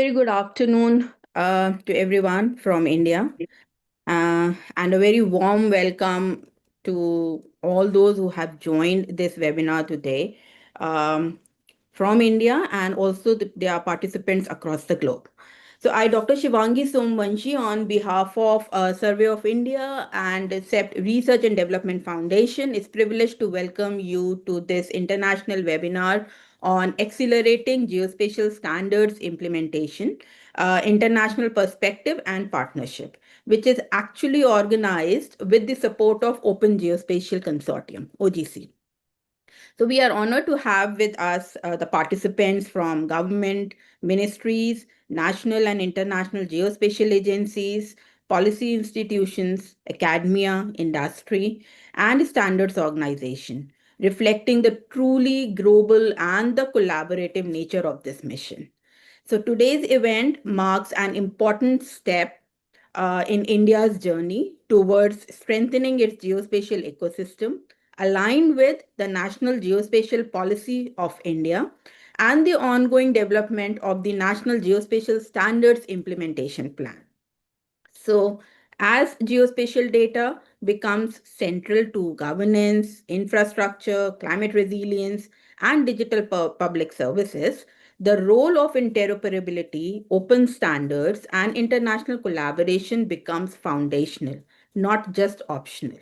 Very good afternoon to everyone from India, and a very warm welcome to all those who have joined this webinar today um, from India and also there are participants across the globe. So, I, Dr. Shivangi Somvanshi, on behalf of Survey of India and CEPT Research and Development Foundation, is privileged to welcome you to this international webinar on accelerating geospatial standards implementation, international perspective and partnership, which is actually organized with the support of Open Geospatial Consortium, OGC. So we are honored to have with us the participants from government, ministries, national and international geospatial agencies, policy institutions, academia, industry, and standards organization, reflecting the truly global and the collaborative nature of this mission. So today's event marks an important step in India's journey towards strengthening its geospatial ecosystem, aligned with the National Geospatial Policy of India and the ongoing development of the National Geospatial Standards Implementation Plan. So, as geospatial data becomes central to governance, infrastructure, climate resilience, and digital public services, the role of interoperability, open standards, and international collaboration becomes foundational, not just optional.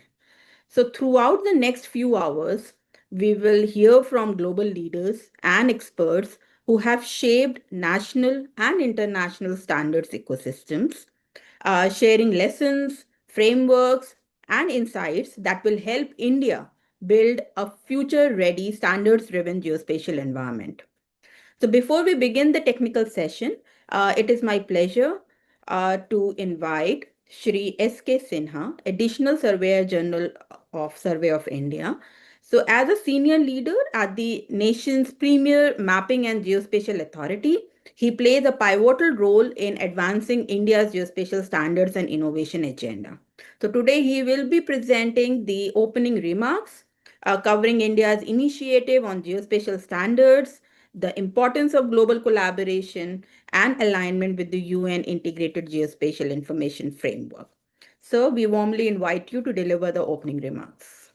So, throughout the next few hours, we will hear from global leaders and experts who have shaped national and international standards ecosystems, sharing lessons, frameworks, and insights that will help India build a future ready standards driven geospatial environment. So before we begin the technical session, it is my pleasure to invite Shri S.K. Sinha, Additional Surveyor General of Survey of India. So as a senior leader at the nation's premier mapping and geospatial authority, he plays a pivotal role in advancing India's geospatial standards and innovation agenda. So today he will be presenting the opening remarks covering India's initiative on geospatial standards, the importance of global collaboration, and alignment with the UN Integrated Geospatial Information Framework. So, we warmly invite you to deliver the opening remarks.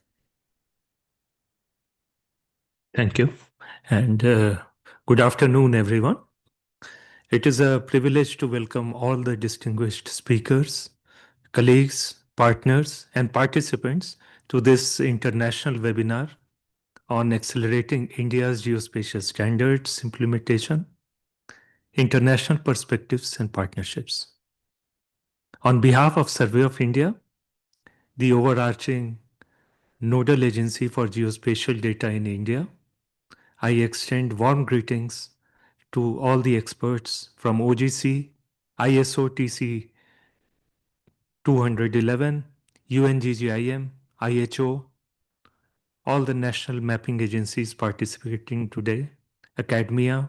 Thank you. And good afternoon, everyone. It is a privilege to welcome all the distinguished speakers, colleagues, partners, and participants to this international webinar on accelerating India's geospatial standards implementation, international perspectives, and partnerships. On behalf of Survey of India, the overarching nodal agency for geospatial data in India, I extend warm greetings to all the experts from OGC, ISO TC 211, UNGGIM, IHO, all the national mapping agencies participating today, academia,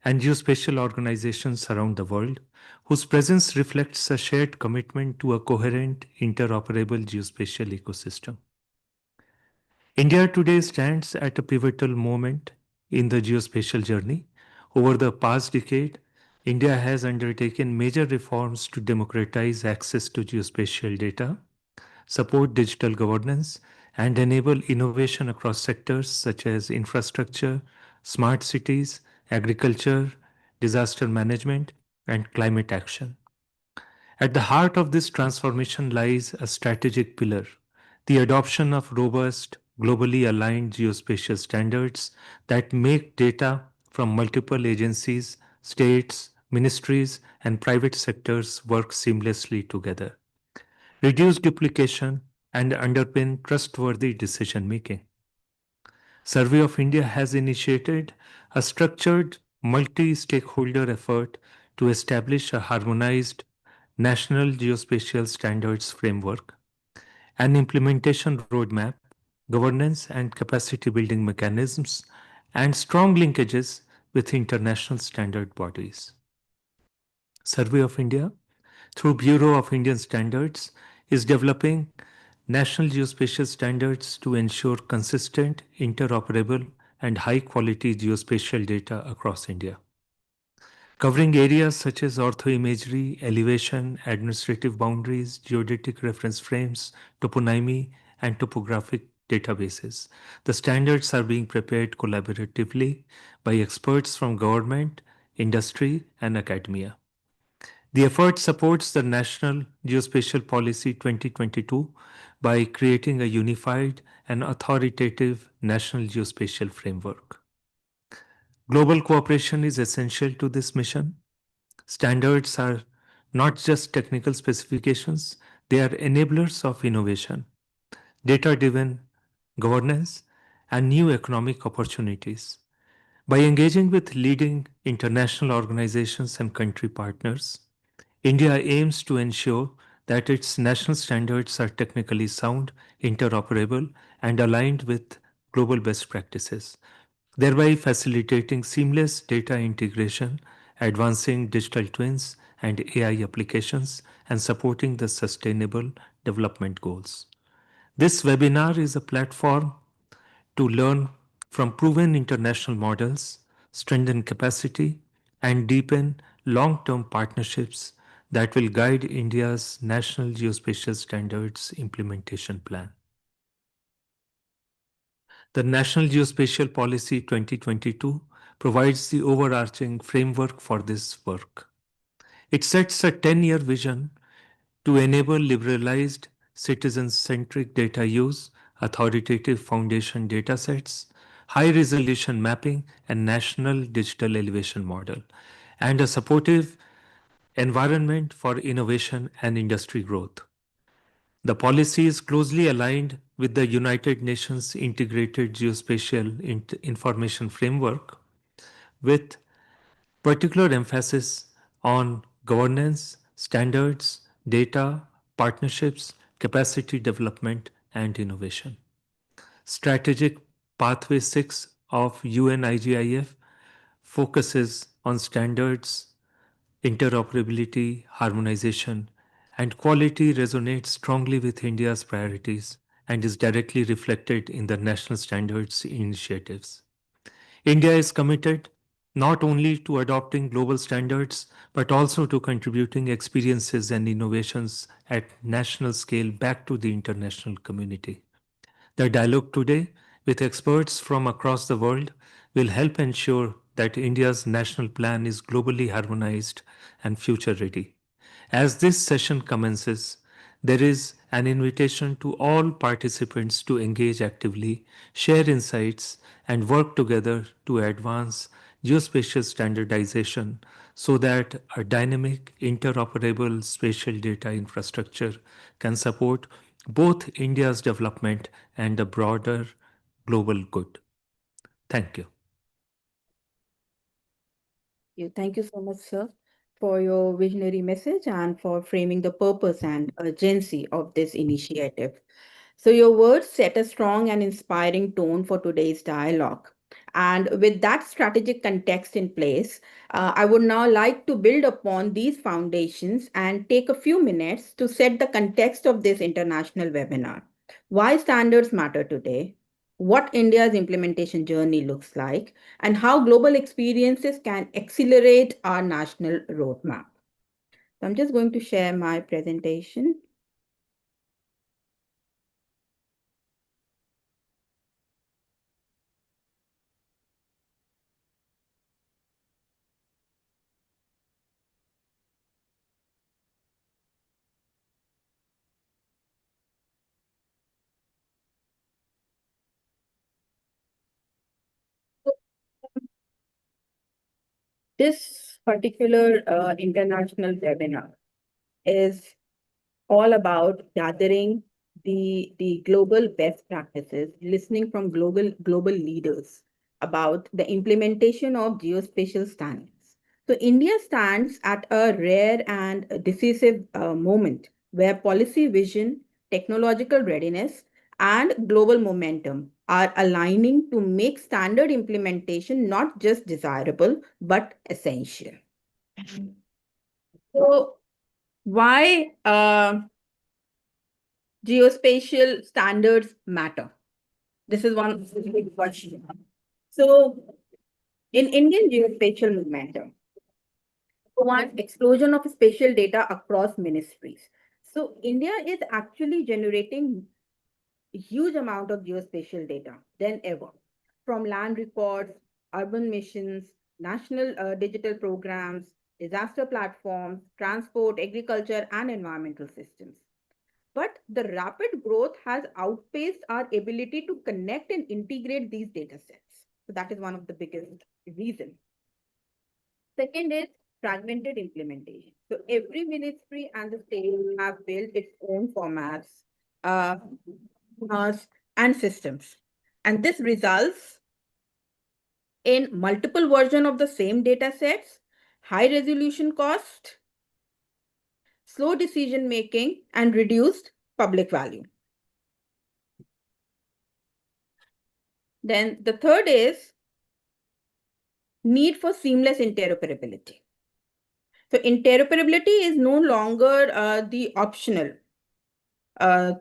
and geospatial organizations around the world, whose presence reflects a shared commitment to a coherent, interoperable geospatial ecosystem. India today stands at a pivotal moment in the geospatial journey. Over the past decade, India has undertaken major reforms to democratize access to geospatial data, support digital governance, and enable innovation across sectors such as infrastructure, smart cities, agriculture, disaster management, and climate action. At the heart of this transformation lies a strategic pillar: the adoption of robust, globally aligned geospatial standards that make data from multiple agencies, states, ministries, and private sectors work seamlessly together, reduce duplication, and underpin trustworthy decision making. Survey of India has initiated a structured multi-stakeholder effort to establish a harmonized national geospatial standards framework, an implementation roadmap, governance and capacity building mechanisms, and strong linkages with international standard bodies. Survey of India, through Bureau of Indian Standards, is developing national geospatial standards to ensure consistent, interoperable, and high quality geospatial data across India. covering areas such as orthoimagery, elevation, administrative boundaries, geodetic reference frames, toponymy, and topographic databases. The standards are being prepared collaboratively by experts from government, industry, and academia. The effort supports the National Geospatial Policy 2022 by creating a unified and authoritative national geospatial framework. Global cooperation is essential to this mission. Standards are not just technical specifications, they are enablers of innovation, data driven governance, and new economic opportunities. By engaging with leading international organizations and country partners, India aims to ensure that its national standards are technically sound, interoperable, and aligned with global best practices, thereby facilitating seamless data integration, advancing digital twins and AI applications, and supporting the sustainable development goals. This webinar is a platform to learn from proven international models, strengthen capacity, and deepen long term partnerships that will guide India's National Geospatial Standards Implementation Plan. The National Geospatial Policy 2022 provides the overarching framework for this work. It sets a 10-year vision to enable liberalized, citizen centric data use, authoritative foundation datasets, high resolution mapping, and national digital elevation model, and a supportive environment for innovation and industry growth. The policy is closely aligned with the United Nations Integrated Geospatial Information Framework, with particular emphasis on governance, standards, data, partnerships, capacity development, and innovation. Strategic Pathway 6 of UNIGIF focuses on standards, interoperability, harmonization, and quality resonates strongly with India's priorities and is directly reflected in the national standards initiatives. India is committed not only to adopting global standards, but also to contributing experiences and innovations at national scale back to the international community. The dialogue today with experts from across the world will help ensure that India's national plan is globally harmonized and future ready. As this session commences, there is an invitation to all participants to engage actively, share insights, and work together to advance geospatial standardization so that a dynamic, interoperable spatial data infrastructure can support both India's development and the broader global good. Thank you. Thank you so much, sir, for your visionary message and for framing the purpose and urgency of this initiative. So, your words set a strong and inspiring tone for today's dialogue. And with that strategic context in place, I would now like to build upon these foundations and take a few minutes to set the context of this international webinar. Why standards matter today, what India's implementation journey looks like, and how global experiences can accelerate our national roadmap. So I'm just going to share my presentation. This particular international webinar is all about gathering the global best practices, listening from global leaders about the implementation of geospatial standards. So India stands at a rare and decisive moment where policy vision, technological readiness, and global momentum are aligning to make standard implementation not just desirable but essential. So why geospatial standards matter? This is one specific question. So, in Indian geospatial momentum, One, explosion of spatial data across ministries. So India is actually generating a huge amount of geospatial data than ever, from land records, urban missions, national digital programs, disaster platforms, transport, agriculture, and environmental systems. But the rapid growth has outpaced our ability to connect and integrate these data sets. So that is one of the biggest reasons. Second is fragmented implementation. So every ministry and the state have built its own formats, uh, schemas, and systems. And this results in multiple versions of the same data sets, high resolution cost, slow decision making, and reduced public value. Then the third is need for seamless interoperability. So interoperability is no longer the optional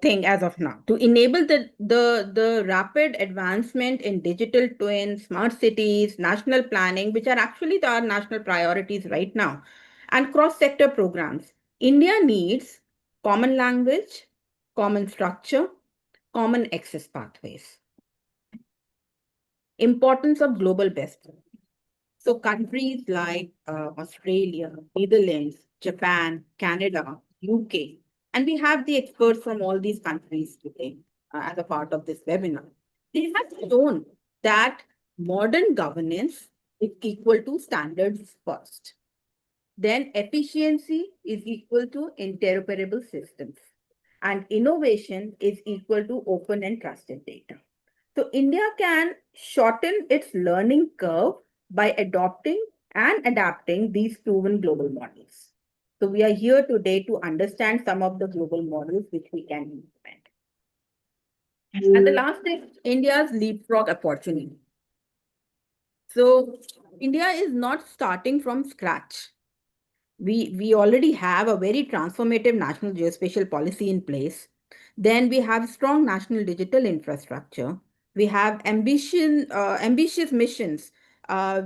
thing as of now. To enable the rapid advancement in digital twins, smart cities, national planning, which are actually our national priorities right now, and cross-sector programs, India needs common language, common structure, common access pathways. Importance of global best practice. So countries like Australia, Netherlands, Japan, Canada, UK, and we have the experts from all these countries today as a part of this webinar. They have shown that modern governance is equal to standards first. Then efficiency is equal to interoperable systems. And innovation is equal to open and trusted data. So India can shorten its learning curve by adopting and adapting these proven global models. So we are here today to understand some of the global models which we can implement. And the last is India's leapfrog opportunity. So India is not starting from scratch. We already have a very transformative national geospatial policy in place. Then we have strong national digital infrastructure. We have ambitious missions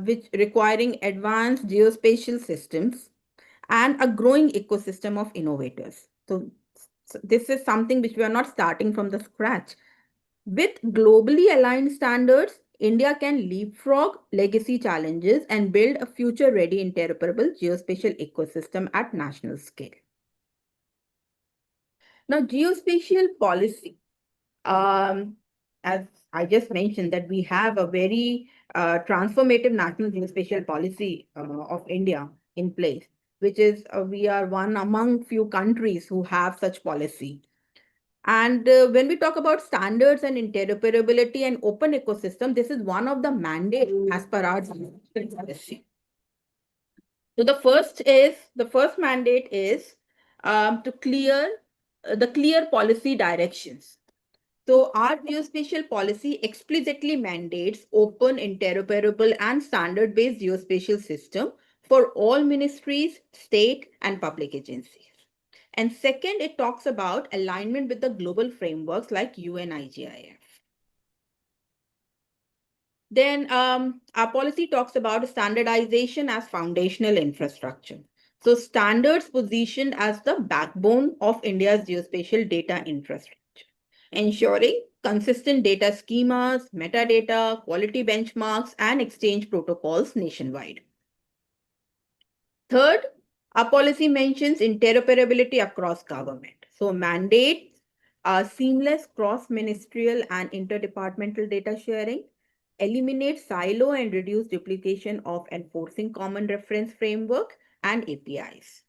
which requiring advanced geospatial systems and a growing ecosystem of innovators. So this is something which we are not starting from the scratch. With globally aligned standards, India can leapfrog legacy challenges and build a future ready interoperable geospatial ecosystem at national scale. Now, geospatial policy, um, as I just mentioned, that we have a very transformative national geospatial policy of India in place, which is we are one among few countries who have such policy. And when we talk about standards and interoperability and open ecosystem, this is one of the mandates as per our policy. So the first mandate is to clear the clear policy directions. So our geospatial policy explicitly mandates open, interoperable, and standard-based geospatial system for all ministries, state, and public agencies. And second, it talks about alignment with the global frameworks like UNIGIF. Then our policy talks about standardization as foundational infrastructure. So standards positioned as the backbone of India's geospatial data infrastructure, ensuring consistent data schemas, metadata, quality benchmarks, and exchange protocols nationwide. Third, our policy mentions interoperability across government. So mandates seamless cross-ministerial and interdepartmental data sharing, eliminate silo and reduce duplication of enforcing common reference framework and APIs.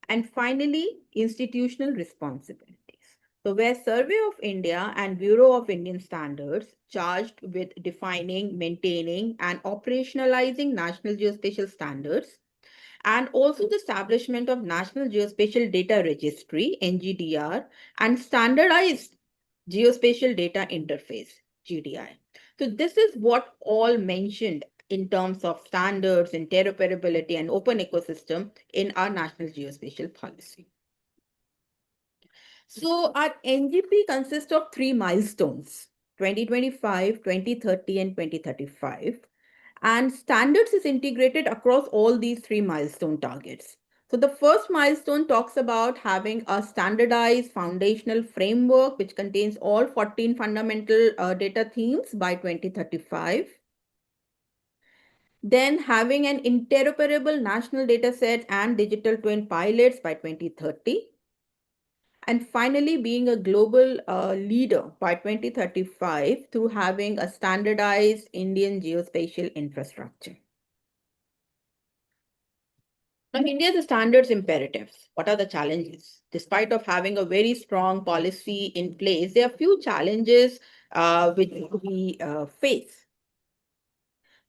And finally, institutional responsibilities. So where Survey of India and Bureau of Indian Standards charged with defining, maintaining, and operationalizing national geospatial standards, and also the establishment of National Geospatial Data Registry, NGDR, and Standardized Geospatial Data Interface, GDI. So this is what all mentioned in terms of standards, interoperability, and open ecosystem in our National Geospatial Policy. So our NGP consists of three milestones, 2025, 2030, and 2035. And standards is integrated across all these three milestone targets. So the first milestone talks about having a standardized foundational framework which contains all 14 fundamental data themes by 2035. Then having an interoperable national data set and digital twin pilots by 2030. And finally, being a global leader by 2035 through having a standardized Indian geospatial infrastructure. Now, India's standards imperatives. What are the challenges? Despite of having a very strong policy in place, there are few challenges which we face.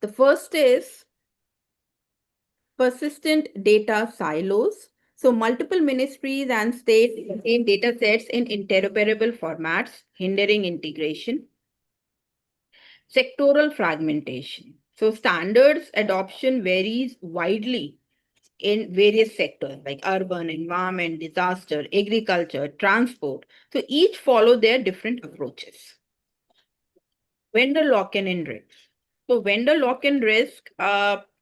The first is persistent data silos. So multiple ministries and states contain data sets in interoperable formats, hindering integration. Sectoral fragmentation. So standards adoption varies widely in various sectors like urban, environment, disaster, agriculture, transport. So each follow their different approaches. Vendor lock-in and risk. So vendor lock-in risk,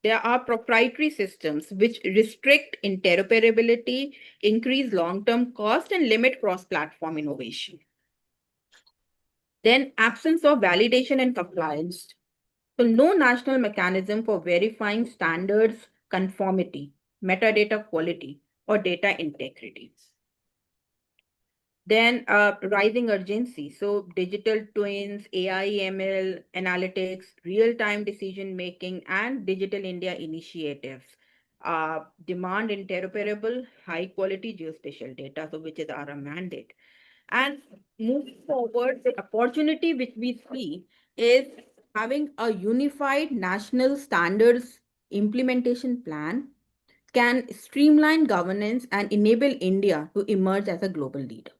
there are proprietary systems which restrict interoperability, increase long-term cost, and limit cross-platform innovation. Then absence of validation and compliance. So no national mechanism for verifying standards conformity, metadata quality, or data integrity. Then rising urgency. So digital twins, AI, ML, analytics, real-time decision making, and digital India initiatives demand interoperable, high-quality geospatial data, so which is our mandate. And moving forward, the opportunity which we see is having a unified national standards implementation plan can streamline governance and enable India to emerge as a global leader.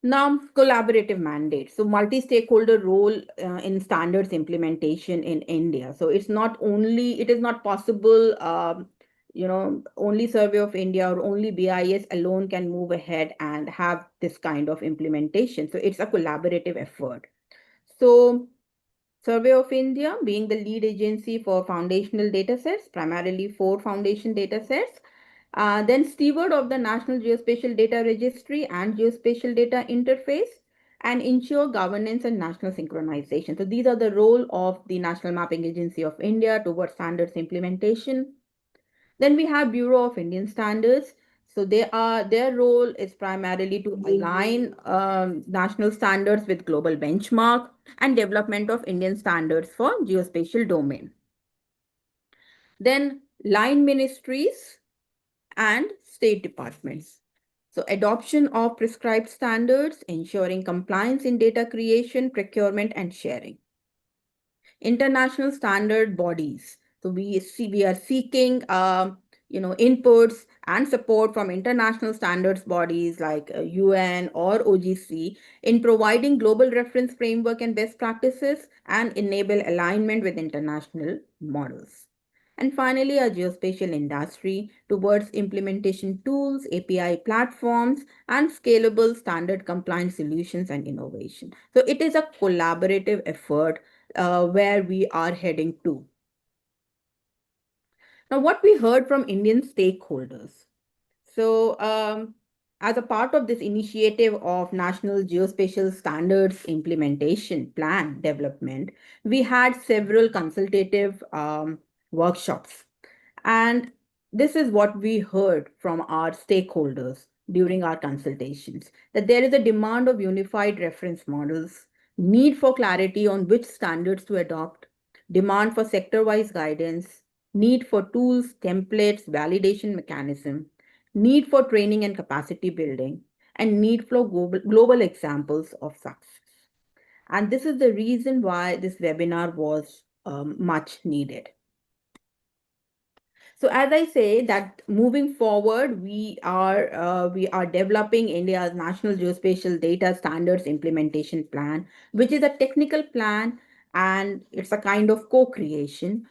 Now, collaborative mandate. So, multi-stakeholder role in standards implementation in India. So, it is not possible, only Survey of India or only BIS alone can move ahead and have this kind of implementation. So, it's a collaborative effort. So, Survey of India being the lead agency for foundational data sets, primarily four foundation data sets. Then steward of the National Geospatial Data Registry and Geospatial Data Interface, and ensure governance and national synchronization. So these are the role of the National Mapping Agency of India towards standards implementation. Then we have Bureau of Indian Standards. So their role is primarily to align national standards with global benchmark and development of Indian standards for geospatial domain. Then line ministries and state departments. So adoption of prescribed standards, ensuring compliance in data creation, procurement, and sharing. International standard bodies. So we are seeking inputs and support from international standards bodies like UN or OGC in providing global reference framework and best practices and enable alignment with international models. And finally, a geospatial industry towards implementation tools, API platforms, and scalable standard compliant solutions and innovation. So it is a collaborative effort where we are heading to. Now, what we heard from Indian stakeholders. So, as a part of this initiative of National Geospatial Standards Implementation Plan development, we had several consultative workshops. And this is what we heard from our stakeholders during our consultations, that there is a demand of unified reference models, need for clarity on which standards to adopt, demand for sector-wise guidance, need for tools, templates, validation mechanism, need for training and capacity building, and need for global examples of success. And this is the reason why this webinar was much needed. So as I say that moving forward, we are developing India's National Geospatial Data Standards Implementation Plan, which is a technical plan and it's a kind of co-creation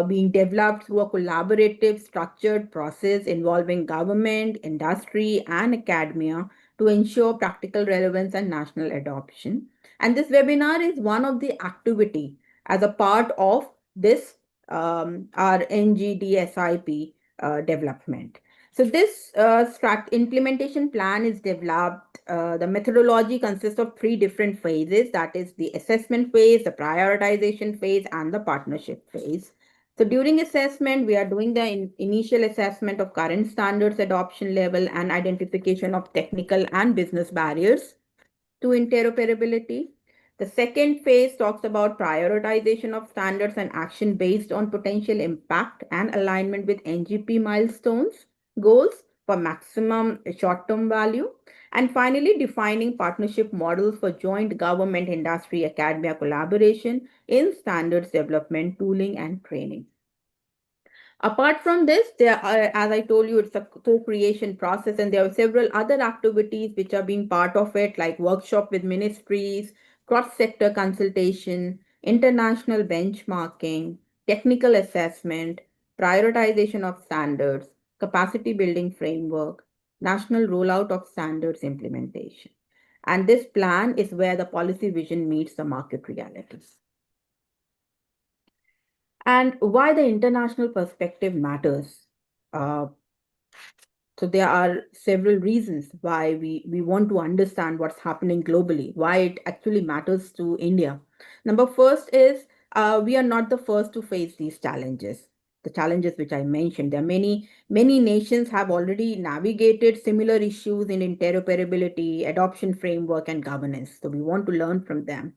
being developed through a collaborative, structured process involving government, industry, and academia to ensure practical relevance and national adoption. And this webinar is one of the activity as a part of this our NGDSIP development. So this implementation plan is developed. The methodology consists of three different phases, that is the assessment phase, the prioritization phase, and the partnership phase. So during assessment, we are doing the initial assessment of current standards adoption level and identification of technical and business barriers to interoperability. The second phase talks about prioritization of standards and action based on potential impact and alignment with NGP milestones, goals for maximum short term value. And finally, defining partnership models for joint government industry academia collaboration in standards development, tooling, and training. Apart from this, there are, as I told you, it's a co-creation process, and there are several other activities which are being part of it, like workshop with ministries, cross-sector consultation, international benchmarking, technical assessment, prioritization of standards, capacity building framework, national rollout of standards implementation. And this plan is where the policy vision meets the market realities. And why the international perspective matters. Uh, so there are several reasons why we want to understand what's happening globally, why it actually matters to India. Number first is we are not the first to face these challenges. The challenges which I mentioned, there are many nations have already navigated similar issues in interoperability, adoption framework, and governance. So we want to learn from them.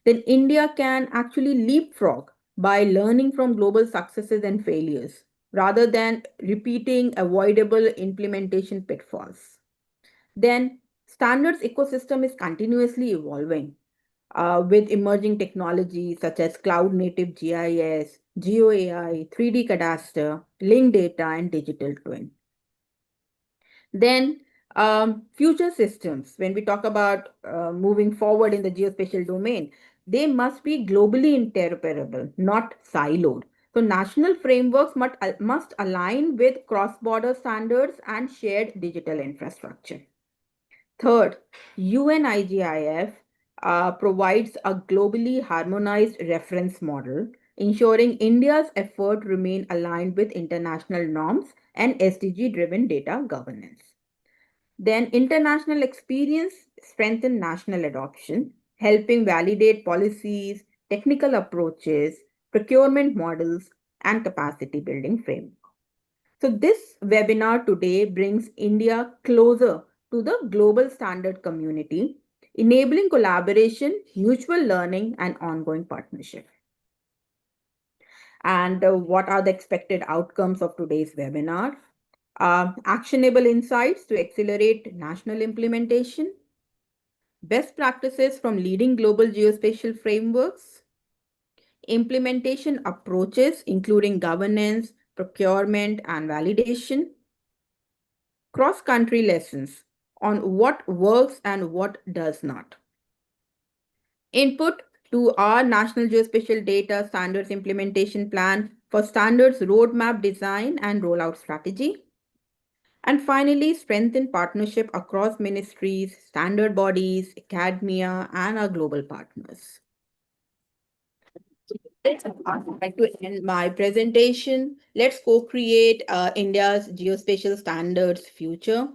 Then India can actually leapfrog by learning from global successes and failures rather than repeating avoidable implementation pitfalls. Then standards ecosystem is continuously evolving with emerging technologies such as cloud native GIS, Geo AI, 3D cadastre, link data, and digital twin. Then future systems, when we talk about moving forward in the geospatial domain, they must be globally interoperable, not siloed. So national frameworks must align with cross-border standards and shared digital infrastructure. Third, UNIGIF provides a globally harmonized reference model, ensuring India's effort remain aligned with international norms and SDG-driven data governance. Then international experience strengthen national adoption, helping validate policies, technical approaches, procurement models, and capacity building framework. So this webinar today brings India closer to the global standard community, enabling collaboration, mutual learning, and ongoing partnership. And what are the expected outcomes of today's webinar? Actionable insights to accelerate national implementation, best practices from leading global geospatial frameworks, implementation approaches including governance, procurement, and validation, cross-country lessons on what works and what does not, input to our National Geospatial Data Standards Implementation Plan for standards roadmap design and rollout strategy, and finally, strengthen partnership across ministries, standard bodies, academia, and our global partners. I'd like to end my presentation. Let's co-create India's geospatial standards future.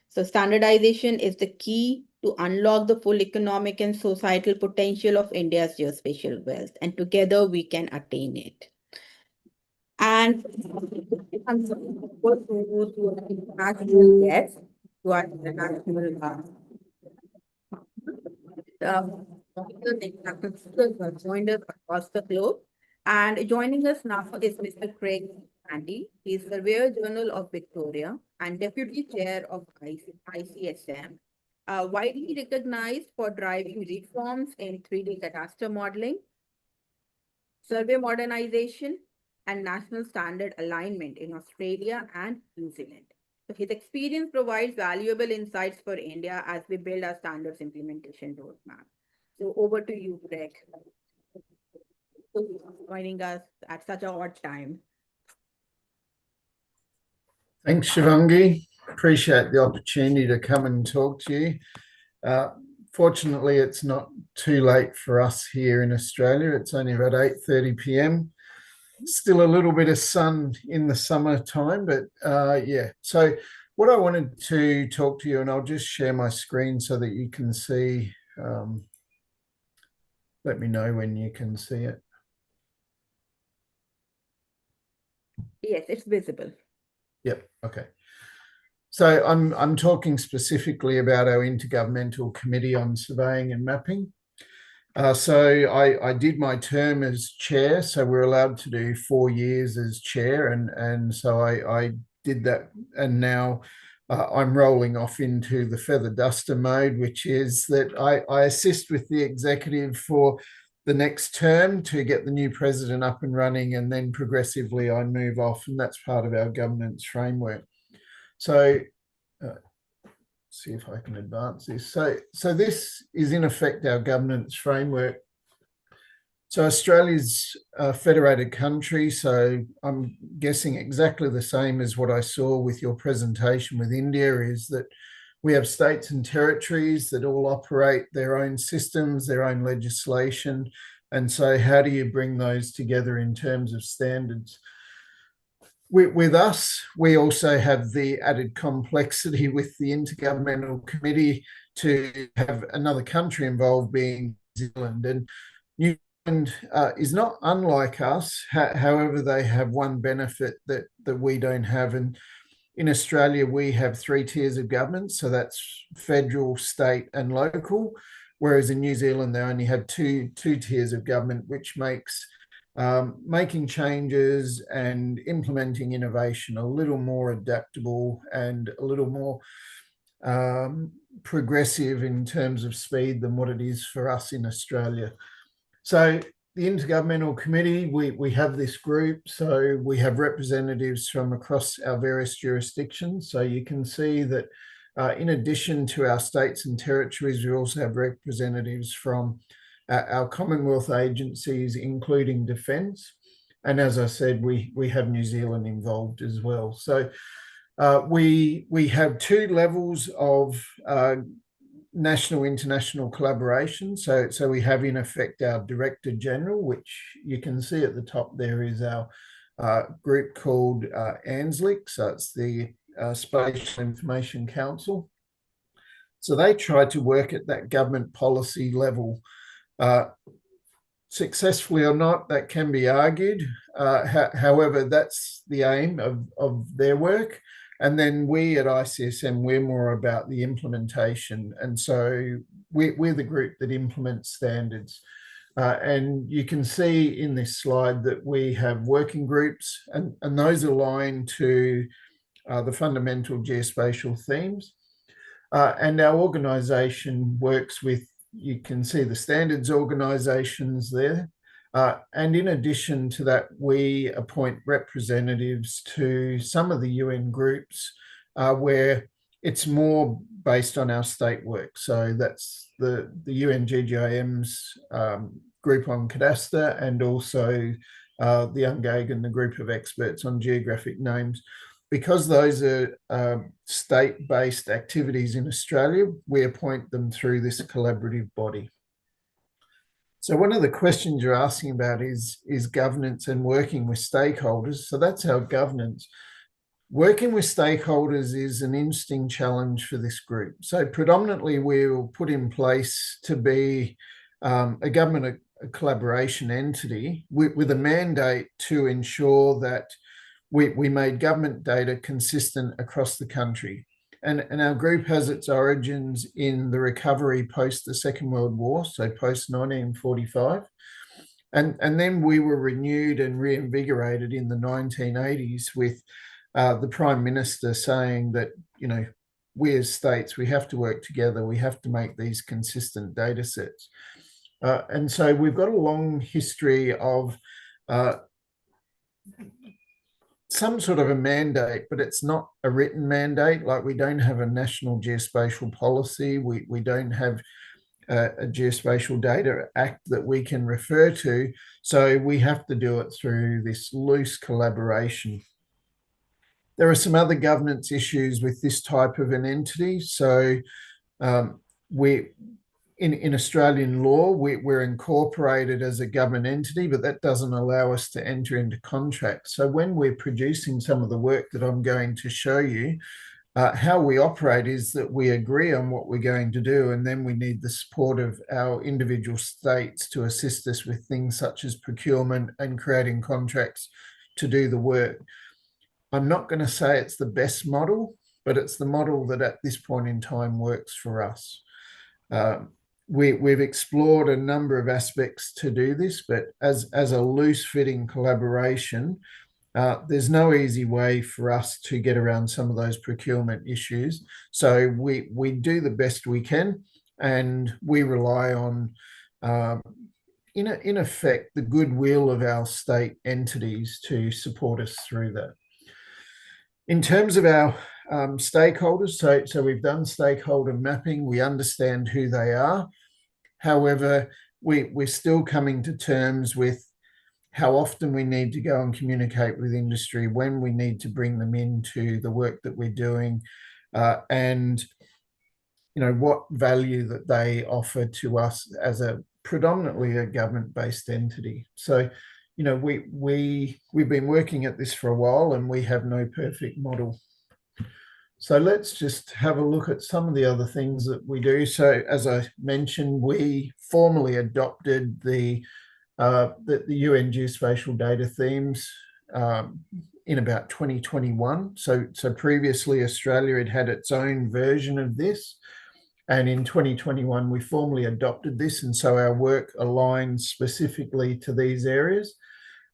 So standardization is the key to unlock the full economic and societal potential of India's geospatial wealth, and together we can attain it. And I'm supposed to go to an international guest, to our international the international speakers who have joined us across the globe. And joining us now is Mr. Craig Andy. He is Surveyor General of Victoria and Deputy Chair of ICSM, widely recognized for driving reforms in 3D cadastre modeling, survey modernization, and national standard alignment in Australia and New Zealand. So his experience provides valuable insights for India as we build our standards implementation roadmap. So over to you, Greg, joining us at such an odd time. Thanks, Shivangi. Appreciate the opportunity to come and talk to you. Fortunately, it's not too late for us here in Australia. It's only about 8:30 p.m. Still a little bit of sun in the summertime, but yeah. So what I wanted to talk to you, and I'll just share my screen so that you can see. Let me know when you can see it. Yes, it's visible. Yep. Okay. So I'm talking specifically about our Intergovernmental Committee on Surveying and Mapping. So I did my term as chair, so we're allowed to do 4 years as chair, and so I did that, and now I'm rolling off into the feather duster mode, which is that I assist with the executive for the next term to get the new president up and running, and then progressively I move off, and that's part of our governance framework. So uh, see if I can advance this. So this is in effect our governance framework. So Australia's a federated country, so I'm guessing exactly the same as what I saw with your presentation with India, is that we have states and territories that all operate their own systems, their own legislation. And so how do you bring those together in terms of standards? With us, we also have the added complexity with the Intergovernmental Committee to have another country involved, being New Zealand. And New Zealand is not unlike us. However, they have one benefit that we don't have. And in Australia, we have 3 tiers of government. So that's federal, state, and local. Whereas in New Zealand, they only have two tiers of government, which makes making changes and implementing innovation a little more adaptable and a little more progressive in terms of speed than what it is for us in Australia. So the Intergovernmental Committee, we have this group, so we have representatives from across our various jurisdictions. So you can see that in addition to our states and territories, we also have representatives from our Commonwealth agencies, including Defence. And as I said, we have New Zealand involved as well. So we have 2 levels of national international collaboration. So we have in effect our Director General, which you can see at the top there is our group called ANZLIC. So it's the Spatial Information Council. So they try to work at that government policy level. Successfully or not, that can be argued. However, that's the aim of their work. And then we at ICSM, we're more about the implementation. And so we're the group that implements standards. And you can see in this slide that we have working groups, and those align to the fundamental geospatial themes. And our organisation works with, you can see the standards organisations there. And in addition to that, we appoint representatives to some of the UN groups where it's more based on our state work. So that's the UNGGIM's group on cadastre, and also the UNGAGAN, the group of experts on geographic names. Because those are state-based activities in Australia, we appoint them through this collaborative body. So one of the questions you're asking about is governance and working with stakeholders. So that's our governance. Working with stakeholders is an interesting challenge for this group. So predominantly we will put in place to be a government a collaboration entity with a mandate to ensure that we made government data consistent across the country. And our group has its origins in the recovery post the Second World War, so post 1945. And then we were renewed and reinvigorated in the 1980s with the Prime Minister saying that, you know, we as states, we have to work together, we have to make these consistent data sets. And so we've got a long history of some sort of a mandate, but it's not a written mandate. Like, we don't have a national geospatial policy. We don't have a geospatial data act that we can refer to. So we have to do it through this loose collaboration. There are some other governance issues with this type of an entity. So we in Australian law, we're incorporated as a government entity, but that doesn't allow us to enter into contracts. So when we're producing some of the work that I'm going to show you, how we operate is that we agree on what we're going to do, and then we need the support of our individual states to assist us with things such as procurement and creating contracts to do the work. I'm not going to say it's the best model, but it's the model that at this point in time works for us. We've explored a number of aspects to do this, but as a loose-fitting collaboration, there's no easy way for us to get around some of those procurement issues. So we do the best we can, and we rely on, in effect, the goodwill of our state entities to support us through that. In terms of our stakeholders, so we've done stakeholder mapping, we understand who they are. However, we're still coming to terms with how often we need to go and communicate with industry, when we need to bring them into the work that we're doing, and what value that they offer to us as a predominantly a government-based entity. So, we've been working at this for a while, and we have no perfect model. So let's just have a look at some of the other things that we do. So as I mentioned, we formally adopted the UN Geospatial data themes in about 2021. So previously Australia had its own version of this. And in 2021, we formally adopted this. And so our work aligns specifically to these areas.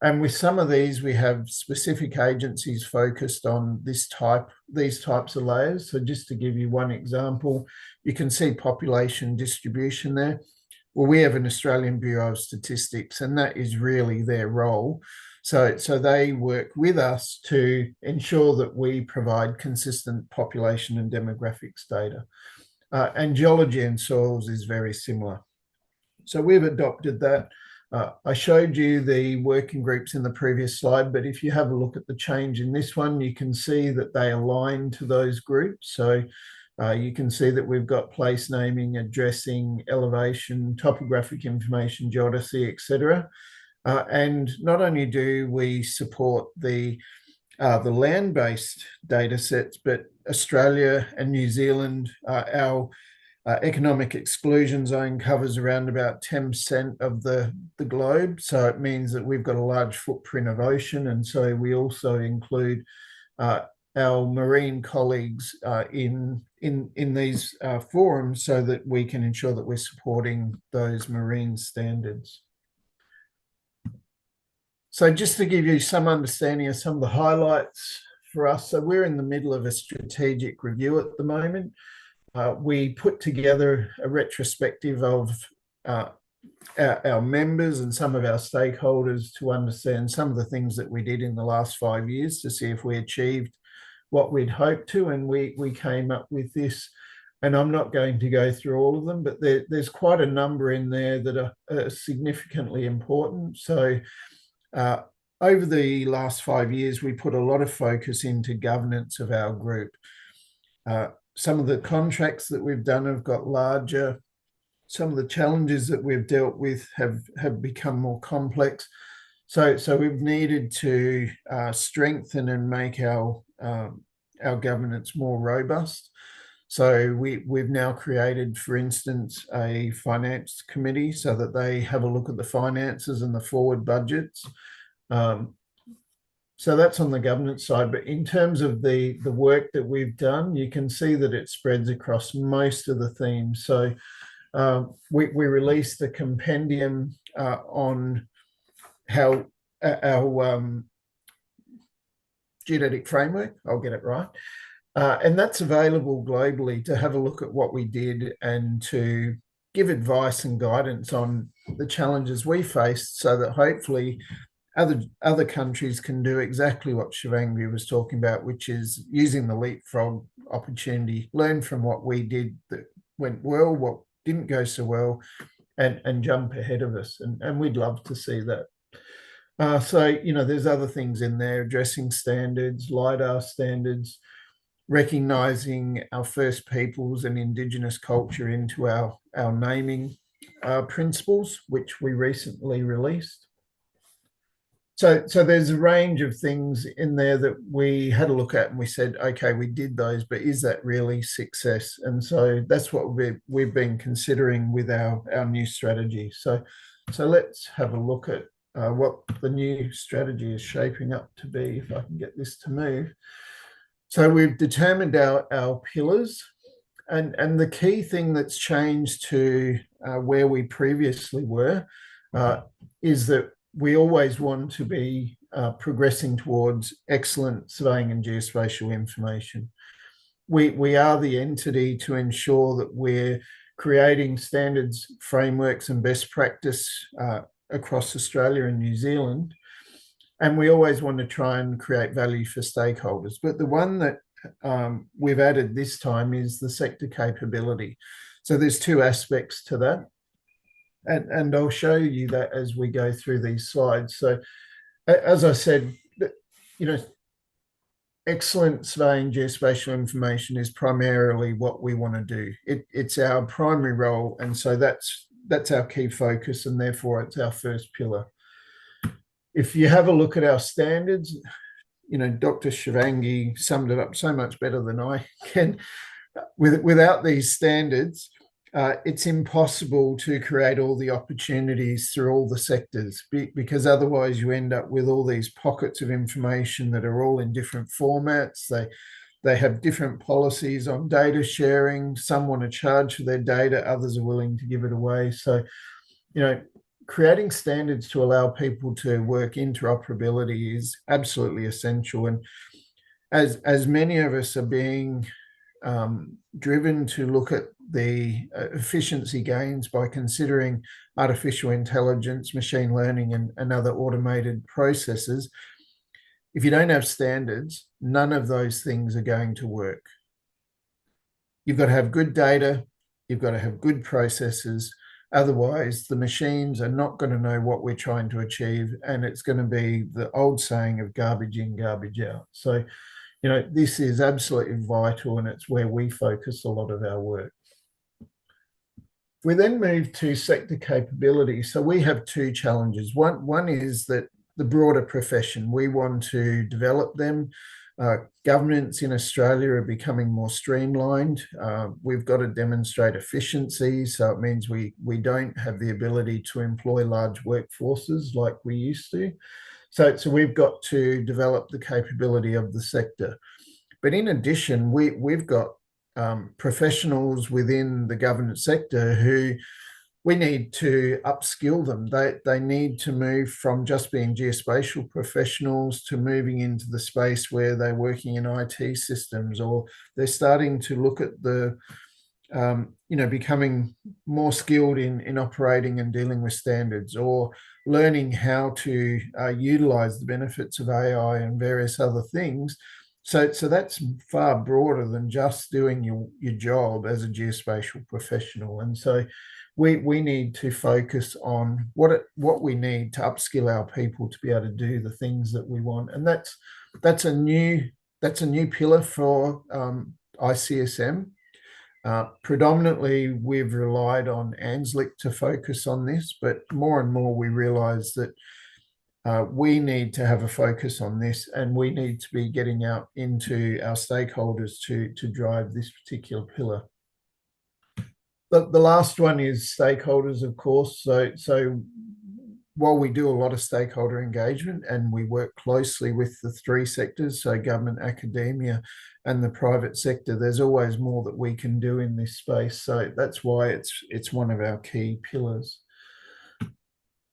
And with some of these, we have specific agencies focused on these types of layers. So just to give you one example, you can see population distribution there. Well, we have an Australian Bureau of Statistics, and that is really their role. So they work with us to ensure that we provide consistent population and demographics data. And geology and soils is very similar. So we've adopted that. I showed you the working groups in the previous slide, but if you have a look at the change in this one, you can see that they align to those groups. So you can see that we've got place naming, addressing, elevation, topographic information, geodesy, etc. And not only do we support the land-based data sets, but Australia and New Zealand, our economic exclusion zone covers around about 10% of the globe. So it means that we've got a large footprint of ocean. And so we also include our marine colleagues in these forums so that we can ensure that we're supporting those marine standards. So just to give you some understanding of some of the highlights for us, so we're in the middle of a strategic review at the moment. We put together a retrospective of our members and some of our stakeholders to understand some of the things that we did in the last 5 years to see if we achieved what we'd hoped to, and we came up with this. And I'm not going to go through all of them, but there's quite a number in there that are significantly important. So over the last 5 years, we put a lot of focus into governance of our group. Some of the contracts that we've done have got larger. Some of the challenges that we've dealt with have become more complex. So we've needed to strengthen and make our governance more robust. So we've now created, for instance, a finance committee so that they have a look at the finances and the forward budgets. So that's on the governance side. But in terms of the work that we've done, you can see that it spreads across most of the themes. So we released a compendium on how our geodetic framework, I'll get it right. And that's available globally to have a look at what we did and to give advice and guidance on the challenges we faced so that hopefully other countries can do exactly what Shivangi was talking about, which is using the leapfrog opportunity, learn from what we did that went well, what didn't go so well, and jump ahead of us. And we'd love to see that. So, there's other things in there, addressing standards, LiDAR standards. recognising our First Peoples and Indigenous culture into our naming principles, which we recently released. So there's a range of things in there that we had a look at and we said, okay, we did those, but is that really success? And so that's what we've been considering with our new strategy. So let's have a look at what the new strategy is shaping up to be, if I can get this to move. So we've determined our pillars, and the key thing that's changed to where we previously were is that we always want to be progressing towards excellent surveying and geospatial information. We are the entity to ensure that we're creating standards, frameworks, and best practice across Australia and New Zealand. And we always want to try and create value for stakeholders. But the one that we've added this time is the sector capability. So there's two aspects to that. And I'll show you that as we go through these slides. So as I said, excellent surveying geospatial information is primarily what we want to do. It's our primary role. And so that's our key focus, and therefore it's our first pillar. If you have a look at our standards, Dr. Shivangi summed it up so much better than I can. Without these standards, it's impossible to create all the opportunities through all the sectors, because otherwise you end up with all these pockets of information that are all in different formats. They have different policies on data sharing. Some want to charge for their data, others are willing to give it away. So, creating standards to allow people to work interoperability is absolutely essential. And as many of us are being driven to look at the efficiency gains by considering artificial intelligence, machine learning, and other automated processes, if you don't have standards, none of those things are going to work. You've got to have good data, you've got to have good processes. Otherwise, the machines are not going to know what we're trying to achieve, and it's going to be the old saying of garbage in, garbage out. So, this is absolutely vital, and it's where we focus a lot of our work. We then move to sector capability. So we have two challenges. One is that the broader profession, we want to develop them. Governments in Australia are becoming more streamlined. We've got to demonstrate efficiency. So it means we don't have the ability to employ large workforces like we used to. So we've got to develop the capability of the sector. But in addition, we've got professionals within the government sector who we need to upskill them. They need to move from just being geospatial professionals to moving into the space where they're working in IT systems, or they're starting to look at the becoming more skilled in operating and dealing with standards, or learning how to utilize the benefits of AI and various other things. So that's far broader than just doing your job as a geospatial professional. And so we need to focus on what we need to upskill our people to be able to do the things that we want. And that's a new pillar for ICSM. Predominantly, we've relied on ANZLIC to focus on this, but more and more we realise that we need to have a focus on this, and we need to be getting out into our stakeholders to drive this particular pillar. The last one is stakeholders, of course. So while we do a lot of stakeholder engagement and we work closely with the three sectors, so government, academia, and the private sector, there's always more that we can do in this space. So that's why it's one of our key pillars.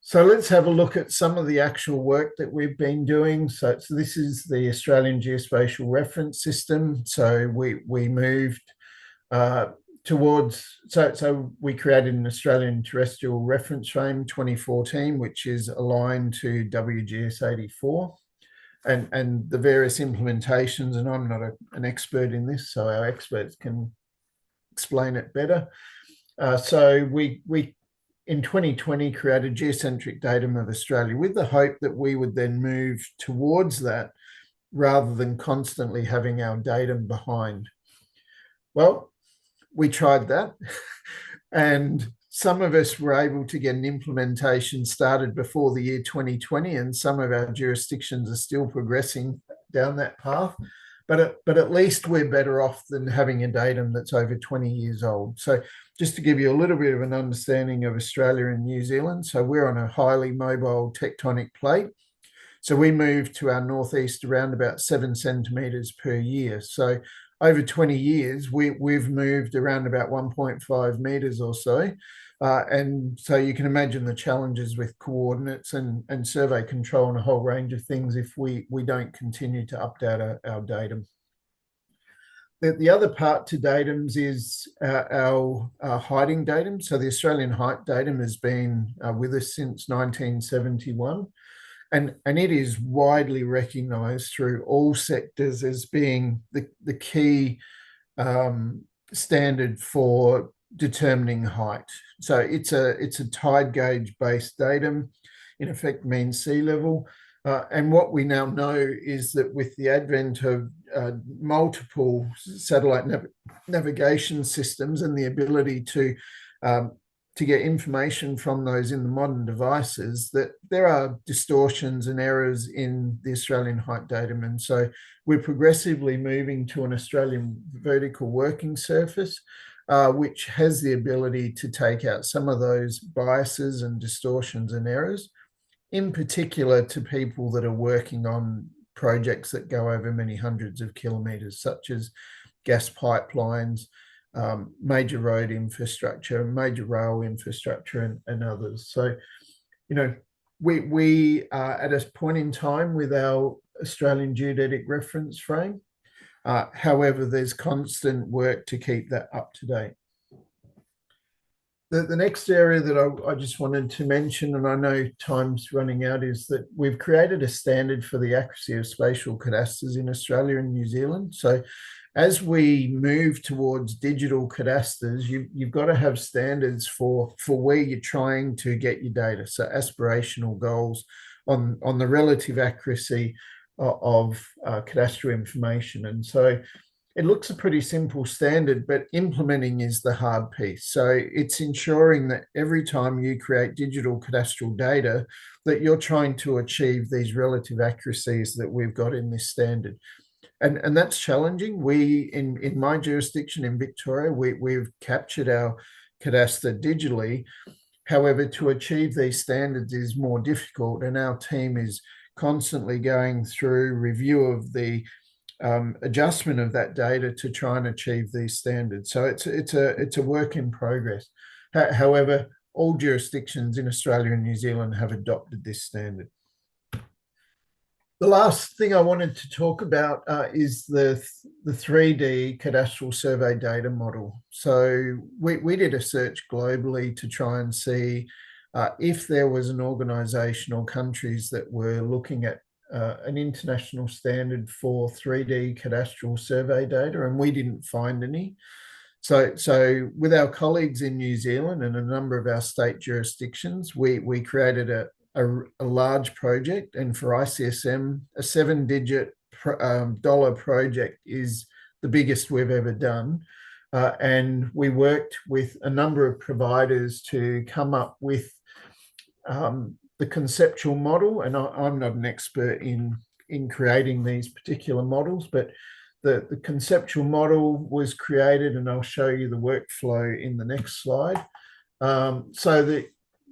So let's have a look at some of the actual work that we've been doing. So this is the Australian Geospatial Reference System. So we moved towards, so we created an Australian Terrestrial Reference Frame 2014, which is aligned to WGS 84, and the various implementations. And I'm not an expert in this, so our experts can explain it better. So we in 2020 created Geocentric Datum of Australia with the hope that we would then move towards that rather than constantly having our datum behind. Well, we tried that and some of us were able to get an implementation started before the year 2020, and some of our jurisdictions are still progressing down that path. But at least we're better off than having a datum that's over 20 years old. So just to give you a little bit of an understanding of Australia and New Zealand, so we're on a highly mobile tectonic plate. So we move to our northeast around about 7 centimetres per year. So over 20 years, we've moved around about 1.5 metres or so. And so you can imagine the challenges with coordinates and survey control and a whole range of things if we don't continue to update our datum. The other part to datums is our heighting datum. So the Australian height datum has been with us since 1971. And it is widely recognised through all sectors as being the key standard for determining height. So it's a tide gauge based datum, in effect means sea level. And what we now know is that with the advent of multiple satellite navigation systems and the ability to get information from those in the modern devices, that there are distortions and errors in the Australian height datum. And so we're progressively moving to an Australian vertical working surface, which has the ability to take out some of those biases and distortions and errors, in particular to people that are working on projects that go over many hundreds of kilometres, such as gas pipelines, major road infrastructure, major rail infrastructure, and others. So, you know, we are at a point in time with our Australian geodetic reference frame. However, there's constant work to keep that up to date. The next area that I just wanted to mention, and I know time's running out, is that we've created a standard for the accuracy of spatial cadastres in Australia and New Zealand. So as we move towards digital cadastres, you've got to have standards for where you're trying to get your data. So aspirational goals on the relative accuracy of cadastral information. And so it looks a pretty simple standard, but implementing is the hard piece. So it's ensuring that every time you create digital cadastral data, that you're trying to achieve these relative accuracies that we've got in this standard. And that's challenging. We, in my jurisdiction in Victoria, we've captured our cadastre digitally. However, to achieve these standards is more difficult, and our team is constantly going through review of the adjustment of that data to try and achieve these standards. So it's a work in progress. However, all jurisdictions in Australia and New Zealand have adopted this standard. The last thing I wanted to talk about is the 3D cadastral survey data model. So we did a search globally to try and see if there was an organisation or countries that were looking at an international standard for 3D cadastral survey data, and we didn't find any. So with our colleagues in New Zealand and a number of our state jurisdictions, we created a large project, and for ICSM, a 7-digit dollar project is the biggest we've ever done. And we worked with a number of providers to come up with the conceptual model. And I'm not an expert in creating these particular models, but the conceptual model was created, and I'll show you the workflow in the next slide. So that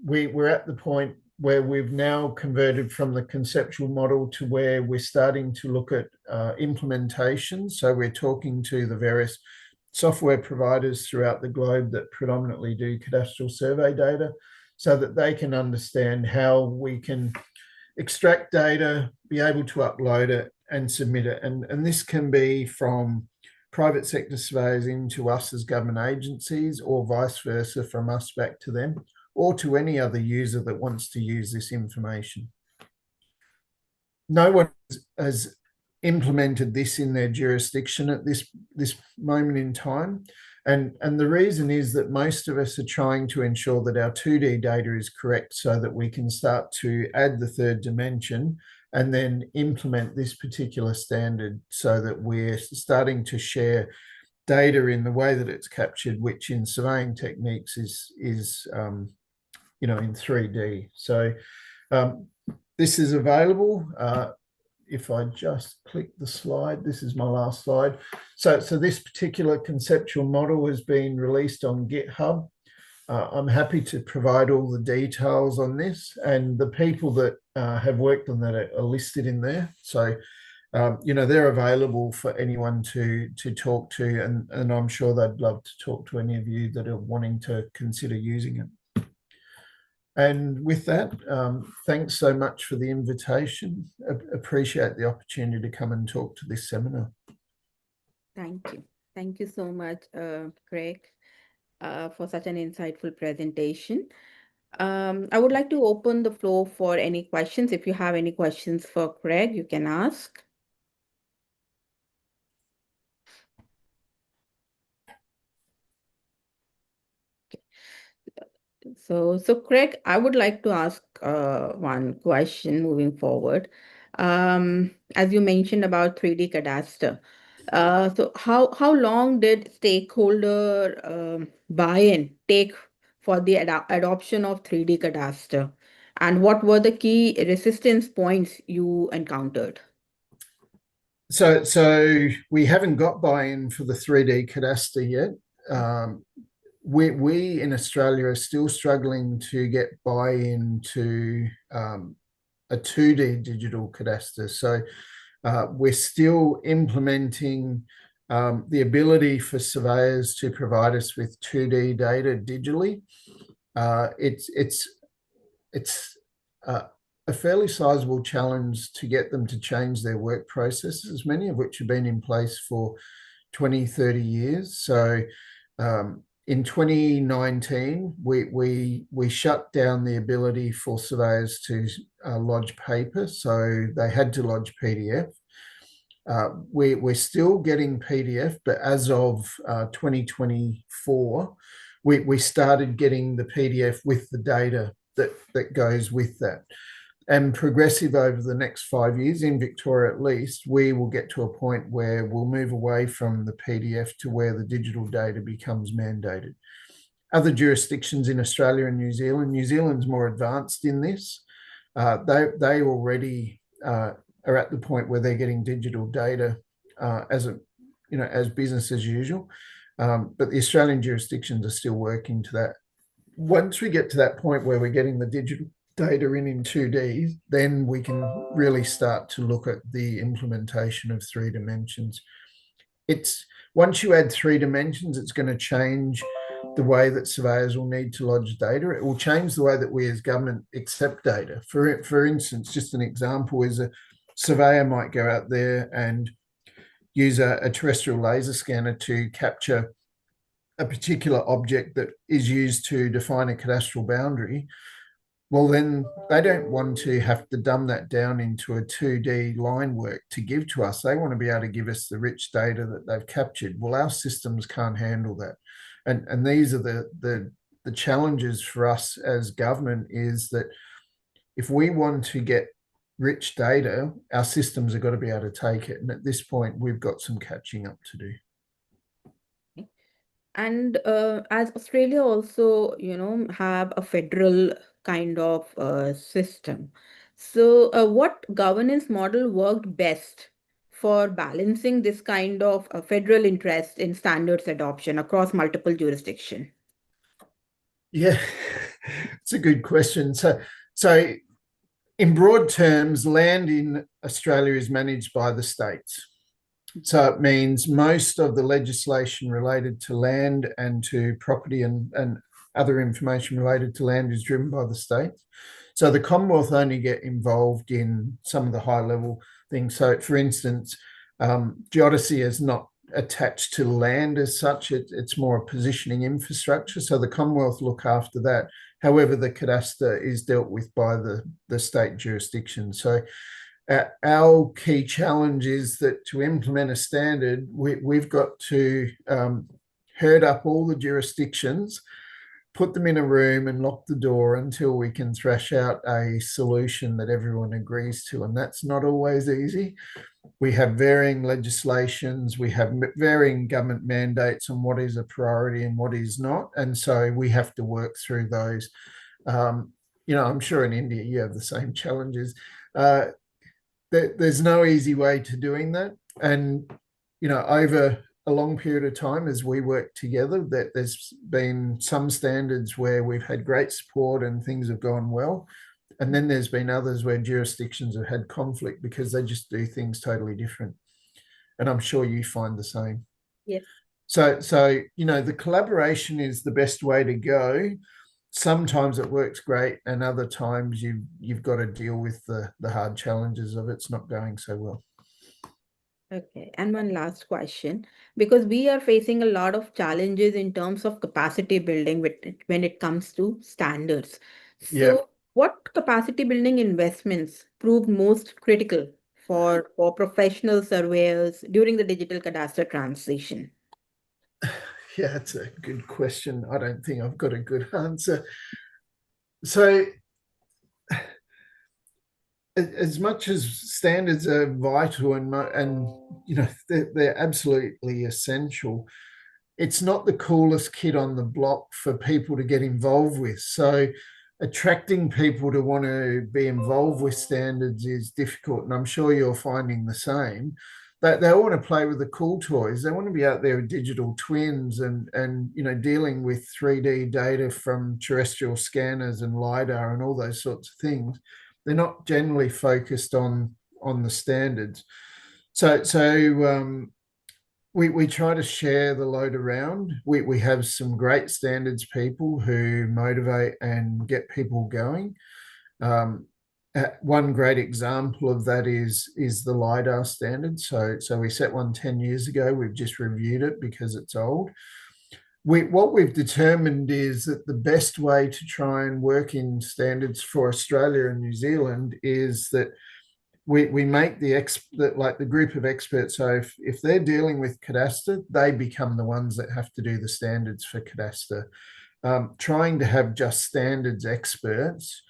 we're at the point where we've now converted from the conceptual model to where we're starting to look at implementation. So we're talking to the various software providers throughout the globe that predominantly do cadastral survey data, so that they can understand how we can extract data, be able to upload it and submit it. And this can be from private sector surveyors into us as government agencies, or vice versa from us back to them, or to any other user that wants to use this information. No one has implemented this in their jurisdiction at this moment in time. And the reason is that most of us are trying to ensure that our 2D data is correct, so that we can start to add the third dimension and then implement this particular standard so that we're starting to share data in the way that it's captured, which in surveying techniques is in 3D. So this is available. If I just click the slide, this is my last slide. So this particular conceptual model has been released on GitHub. I'm happy to provide all the details on this, and the people that have worked on that are listed in there. So they're available for anyone to talk to, and I'm sure they'd love to talk to any of you that are wanting to consider using it. And with that, thanks so much for the invitation. Appreciate the opportunity to come and talk to this seminar. Thank you. Thank you so much, Craig, for such an insightful presentation. I would like to open the floor for any questions. If you have any questions for Craig, you can ask. So Craig, I would like to ask one question moving forward. As you mentioned about 3D cadastre, so how long did stakeholder buy-in take for the adoption of 3D cadastre, and what were the key resistance points you encountered? So we haven't got buy-in for the 3D cadastre yet. We in Australia are still struggling to get buy-in to a 2D digital cadastre. So we're still implementing the ability for surveyors to provide us with 2D data digitally. It's a fairly sizable challenge to get them to change their work processes, many of which have been in place for 20, 30 years. So in 2019, we shut down the ability for surveyors to lodge paper, so they had to lodge PDF. We're still getting PDF, but as of 2024, we started getting the PDF with the data that goes with that. And progressive over the next 5 years, in Victoria at least, we will get to a point where we'll move away from the PDF to where the digital data becomes mandated. Other jurisdictions in Australia and New Zealand's more advanced in this. They already are at the point where they're getting digital data as business as usual. But the Australian jurisdictions are still working to that. Once we get to that point where we're getting the digital data in 2D, then we can really start to look at the implementation of 3 dimensions. Once you add 3 dimensions, it's going to change the way that surveyors will need to lodge data. It will change the way that we as government accept data. For instance, just an example is a surveyor might go out there and use a terrestrial laser scanner to capture a particular object that is used to define a cadastral boundary. Well, then they don't want to have to dumb that down into a 2D line work to give to us. They want to be able to give us the rich data that they've captured. Well, our systems can't handle that. And these are the challenges for us as government, is that if we want to get rich data, our systems have got to be able to take it. And at this point, we've got some catching up to do. And as Australia also, have a federal kind of system. So what governance model worked best for balancing this kind of federal interest in standards adoption across multiple jurisdictions? Yeah, it's a good question. So in broad terms, land in Australia is managed by the states. So it means most of the legislation related to land and to property and other information related to land is driven by the states. So the Commonwealth only get involved in some of the high level things. So for instance, geodesy is not attached to land as such. It's more a positioning infrastructure. So the Commonwealth look after that. However, the cadastre is dealt with by the state jurisdiction. So our key challenge is that to implement a standard, we've got to herd up all the jurisdictions put them in a room and lock the door until we can thrash out a solution that everyone agrees to. And that's not always easy. We have varying legislations, we have varying government mandates on what is a priority and what is not. And so we have to work through those. I'm sure in India you have the same challenges. There's no easy way to doing that. And, over a long period of time as we work together, that there's been some standards where we've had great support and things have gone well. And then there's been others where jurisdictions have had conflict because they just do things totally different. And I'm sure you find the same. Yes. So the collaboration is the best way to go. Sometimes it works great, and other times you've got to deal with the hard challenges of it's not going so well. Okay, and one last question, because we are facing a lot of challenges in terms of capacity building when it comes to standards. Yeah. So, what capacity building investments proved most critical for professional surveyors during the digital cadastre transition? Yeah, it's a good question. I don't think I've got a good answer. So, as much as standards are vital and they're absolutely essential, it's not the coolest kid on the block for people to get involved with. So attracting people to want to be involved with standards is difficult. And I'm sure you're finding the same. But they want to play with the cool toys. They want to be out there with digital twins and dealing with 3D data from terrestrial scanners and LiDAR and all those sorts of things. They're not generally focused on the standards. So we try to share the load around. We have some great standards people who motivate and get people going. One great example of that is the LiDAR standard. So we set one 10 years ago. We've just reviewed it because it's old. What we've determined is that the best way to try and work in standards for Australia and New Zealand is that we make the group of experts. So if they're dealing with cadastre, they become the ones that have to do the standards for cadastre. Trying to have just standards experts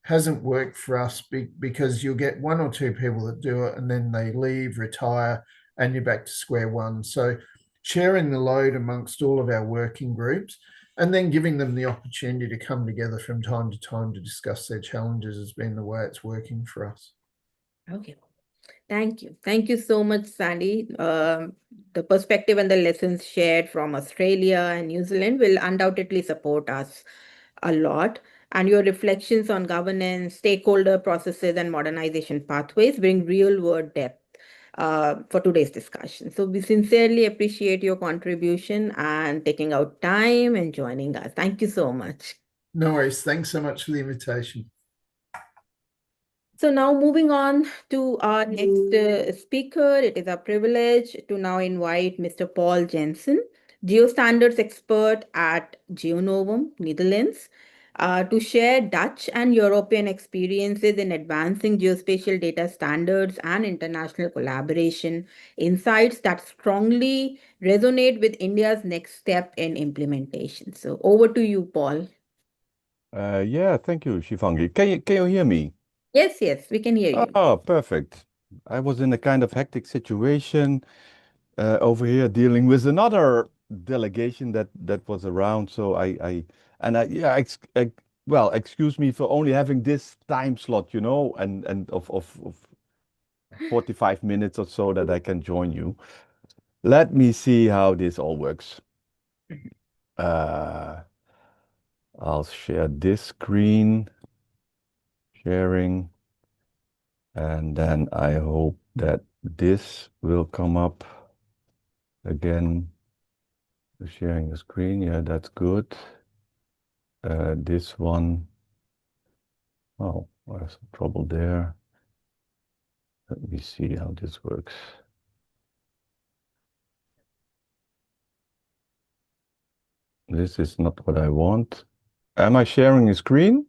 hasn't worked for us because you'll get one or two people that do it and then they leave, retire, and you're back to square one. So sharing the load amongst all of our working groups and then giving them the opportunity to come together from time to time to discuss their challenges has been the way it's working for us. Okay. Thank you. Thank you so much, Sandy. The perspective and the lessons shared from Australia and New Zealand will undoubtedly support us a lot. And your reflections on governance, stakeholder processes, and modernization pathways bring real world depth for today's discussion. So we sincerely appreciate your contribution and taking out time and joining us. Thank you so much. No worries. Thanks so much for the invitation. So now moving on to our next speaker, it is a privilege to now invite Mr. Paul Jensen, geostandards expert at Geonovum, Netherlands, to share Dutch and European experiences in advancing geospatial data standards and international collaboration, insights that strongly resonate with India's next step in implementation. So over to you, Paul. Yeah, thank you, Shivangi. Can you hear me? Yes, yes, we can hear you. Oh, perfect. I was in a kind of hectic situation over here dealing with another delegation that was around. So yeah, well, excuse me for only having this time slot, and of 45 minutes or so that I can join you. Let me see how this all works. Uh, I'll share this screen, sharing. And then I hope that this will come up again. Sharing the screen, yeah, that's good. This one, oh, there's some trouble there. Let me see how this works. This is not what I want. Am I sharing a screen?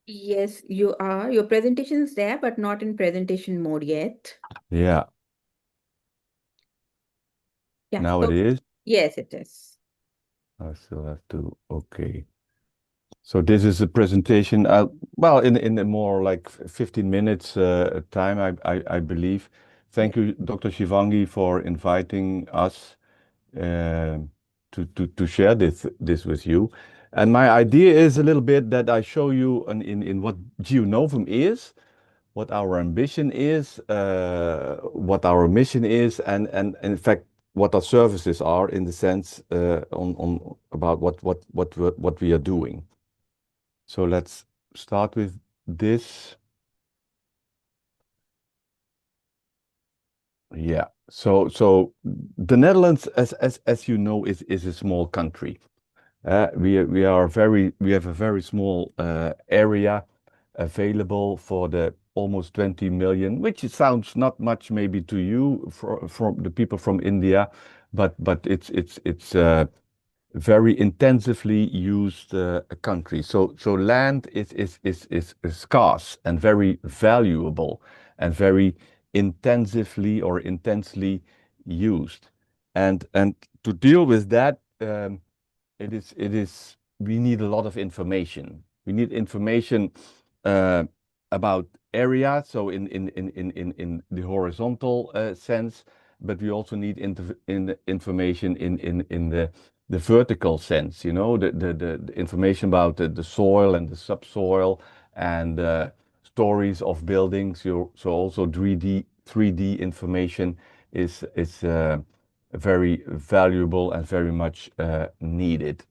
Yes, you are. Your presentation is there, but not in presentation mode yet. Yeah, Yeah. now So, it is. yes, it is. I still have to, okay. So this is a presentation, well, in a more like 15 minutes time, I believe. Yeah. Thank you, Dr. Shivangi, for inviting us uh, to share this with you. And my idea is a little bit that I show you in what GeoNovum is, what our ambition is, what our mission is, and in fact what our services are in the sense on about what we are doing. So let's start with this. Yeah. So the Netherlands, as you know, is a small country. We have a very small area available for the almost 20 million, which sounds not much maybe to you from the people from India, but it's very intensively used country. So land is scarce and very valuable and very intensively or intensely used. And to deal with that, we need a lot of information. We need information uh, about area, so in the horizontal sense, but we also need information in the vertical sense, you know, the information about the soil and the subsoil and stories of buildings. So also 3D information is very valuable and very much needed.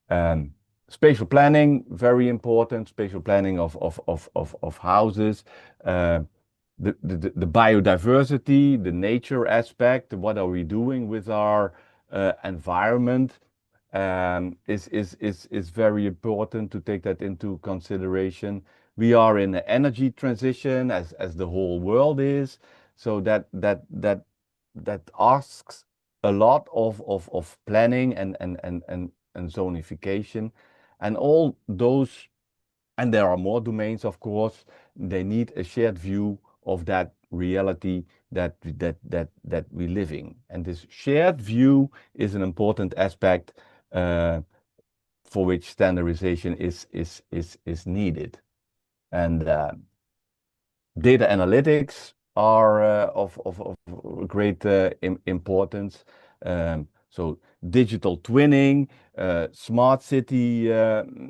Um, Spatial planning, very important. Spatial planning of houses. Uh, the biodiversity, the nature aspect. What are we doing with our environment? Is very important to take that into consideration. We are in an energy transition as the whole world is, so that asks a lot of planning and zonification and all those, and there are more domains, of course. They need a shared view of that reality that we live in, and this shared view is an important aspect uh, for which standardization is needed. And data analytics are of great importance. So digital twinning, smart city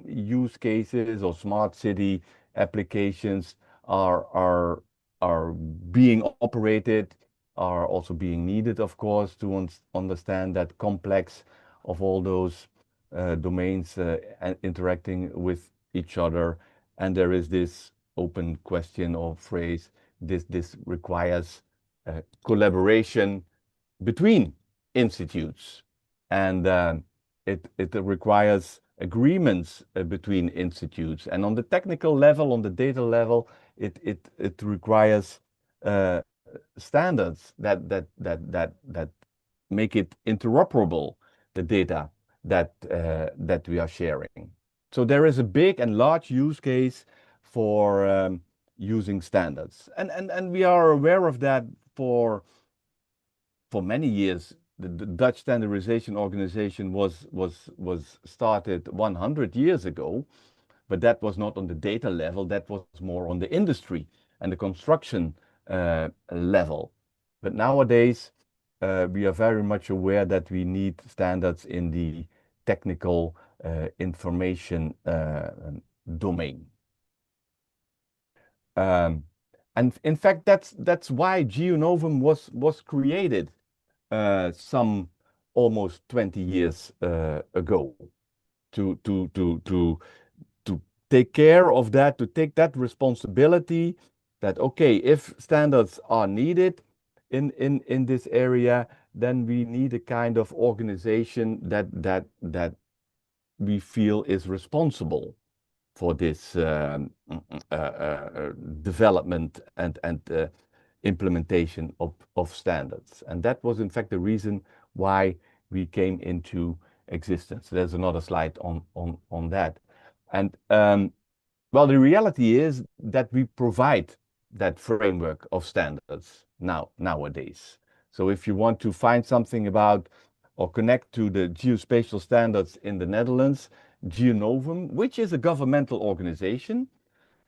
use cases or smart city applications are are being operated, are also being needed, of course, to understand that complex of all those domains and interacting with each other. And there is this open question or phrase, this requires collaboration between institutes, and it requires agreements between institutes. And on the technical level, on the data level, it requires standards that make it interoperable, the data that we are sharing. So there is a big and large use case for using standards, and we are aware of that for many years. The Dutch Standardization Organization was started 100 years ago, but that was not on the data level. That was more on the industry and the construction level. But nowadays, we are very much aware that we need standards in the technical information domain. Um, and in fact, that's why GeoNovum was created some almost 20 years ago, to to take care of that, to take that responsibility, that okay, if standards are needed in this area, then we need a kind of organization that we feel is responsible for this development and implementation of standards. And that was in fact the reason why we came into existence. There's another slide on that. And well, the reality is that we provide that framework of standards nowadays. So if you want to find something about or connect to the geospatial standards in the Netherlands, Geonovum, which is a governmental organization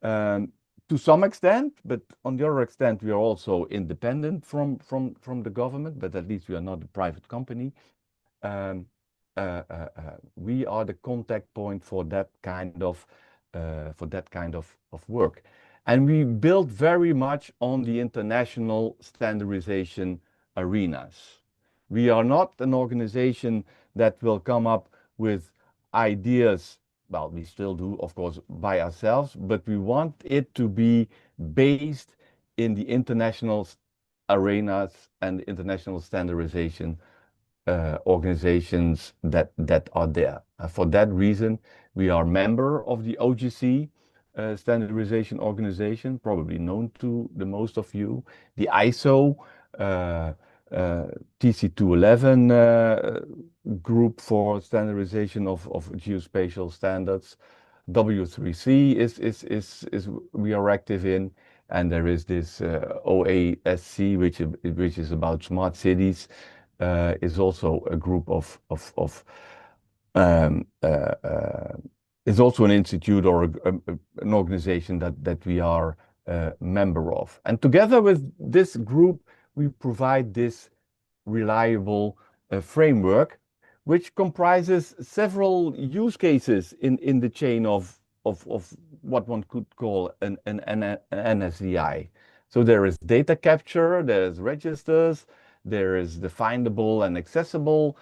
um, to some extent, but on the other extent, we are also independent from the government, but at least we are not a private company. Um, we are the contact point for that kind of work. And we build very much on the international standardization arenas. We are not an organization that will come up with ideas. Well, we still do, of course, by ourselves, but we want it to be based in the international arenas and international standardization organizations that are there. For that reason, we are member of the OGC standardization organization, probably known to the most of you, the ISO uh, TC211 group for standardization of geospatial standards. W3C is we are active in, and there is this OASC, which is about smart cities, is also a group of um, uh, uh, is also an institute or an organization that we are a member of. And together with this group, we provide this reliable framework, which comprises several use cases in the chain of what one could call an NSDI. So there is data capture, there is registers, there is the findable and accessible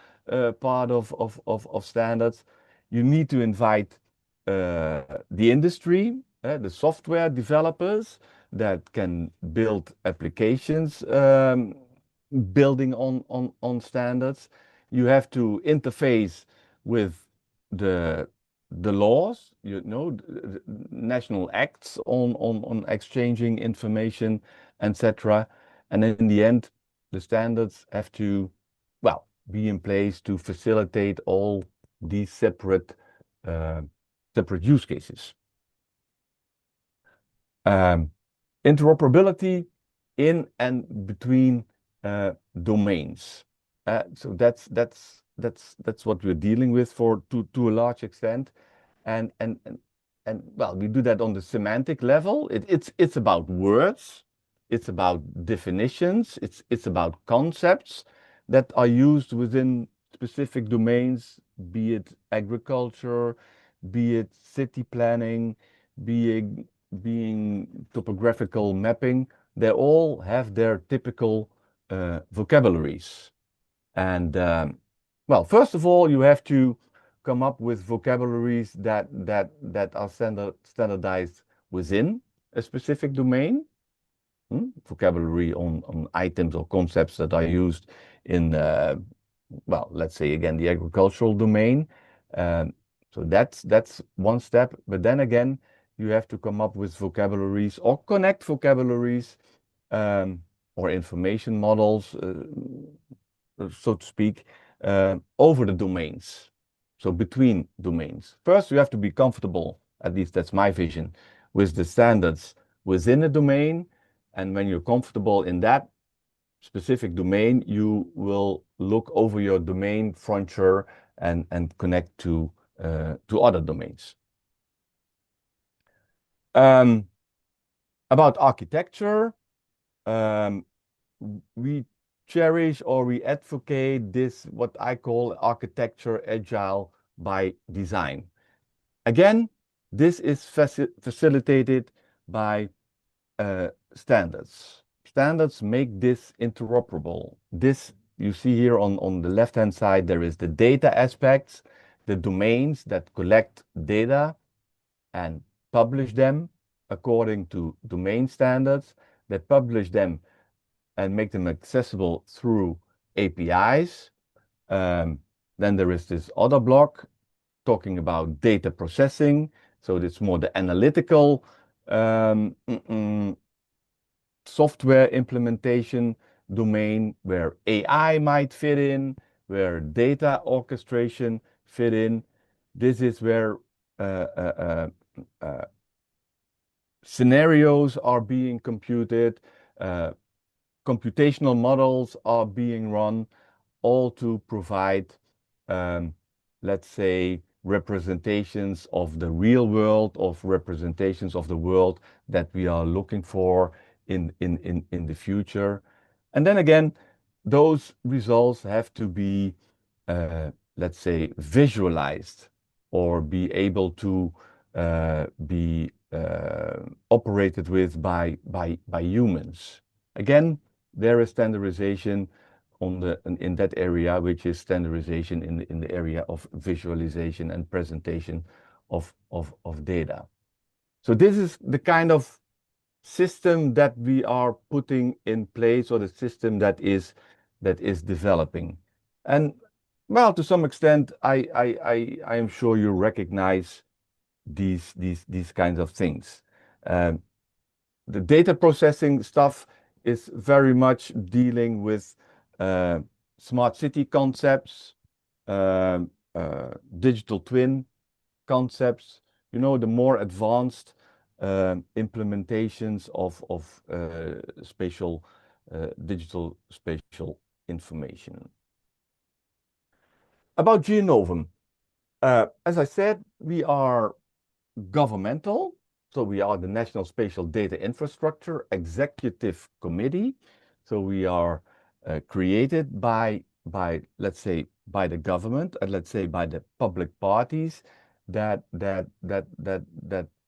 part of standards. You need to invite the industry, the software developers that can build applications building on standards. You have to interface with the laws, national acts on exchanging information, etc. And in the end, the standards have to, well, be in place to facilitate all these separate use cases. Interoperability in and between domains. So that's what we're dealing with to a large extent, and well, we do that on the semantic level. It's about words, it's about definitions, it's about concepts that are used within specific domains, be it agriculture, be it city planning, being topographical mapping. They all have their typical vocabularies. And well, first of all, you have to come up with vocabularies that are standardized within a specific domain. Vocabulary on items or concepts that are used in, well, let's say again, the agricultural domain. So that's one step. But then again, you have to come up with vocabularies or connect vocabularies or information models, so to speak, over the domains. So between domains. First, you have to be comfortable, at least that's my vision, with the standards within a domain. And when you're comfortable in that specific domain, you will look over your domain frontier and connect to other domains. About architecture, we cherish or we advocate this, what I call architecture agile by design. Again, this is facilitated by standards. Standards make this interoperable. This you see here on the left-hand side, there is the data aspects, the domains that collect data and publish them according to domain standards, that publish them and make them accessible through APIs. Then there is this other block talking about data processing. So it's more the analytical software implementation domain where AI might fit in, where data orchestration fit in. This is where scenarios are being computed, computational models are being run, all to provide, let's say, representations of the real world, of representations of the world that we are looking for in the future. And then again, those results have to be, let's say, visualized or be able to be operated with by humans. Again, there is standardization in that area, which is standardization in the area of visualization and presentation of data. So this is the kind of system that we are putting in place, or the system that is developing. And well, to some extent, I am sure you recognize these kinds of things. The data processing stuff is very much dealing with smart city concepts, digital twin concepts, the more advanced implementations of spatial, digital spatial information. About GeoNovum, as I said, we are governmental. So we are the National Spatial Data Infrastructure Executive Committee. So we are created by, let's say, by the government, and let's say by the public parties that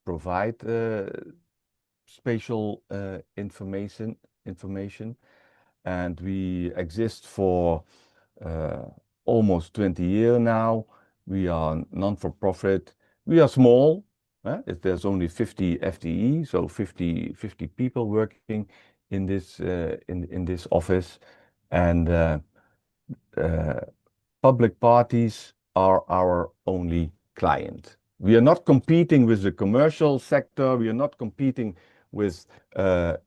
provide spatial information, and we exist for almost 20 years now. We are non-for-profit. We are small. There's only 50 FTE, so 50 people working in this office, and public parties are our only client. We are not competing with the commercial sector. We are not competing with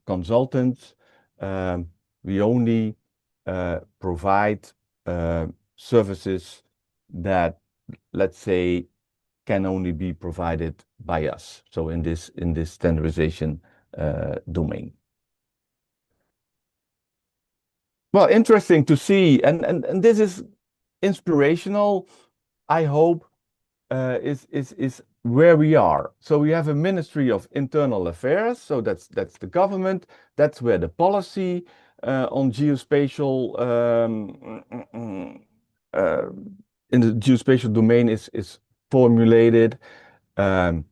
consultants. We only provide services that, let's say, can only be provided by us. So in this standardization domain. Well, interesting to see, and this is inspirational, I hope, is where we are. So we have a Ministry of Internal Affairs, so that's the government. That's where the policy on geospatial in the geospatial domain is formulated. So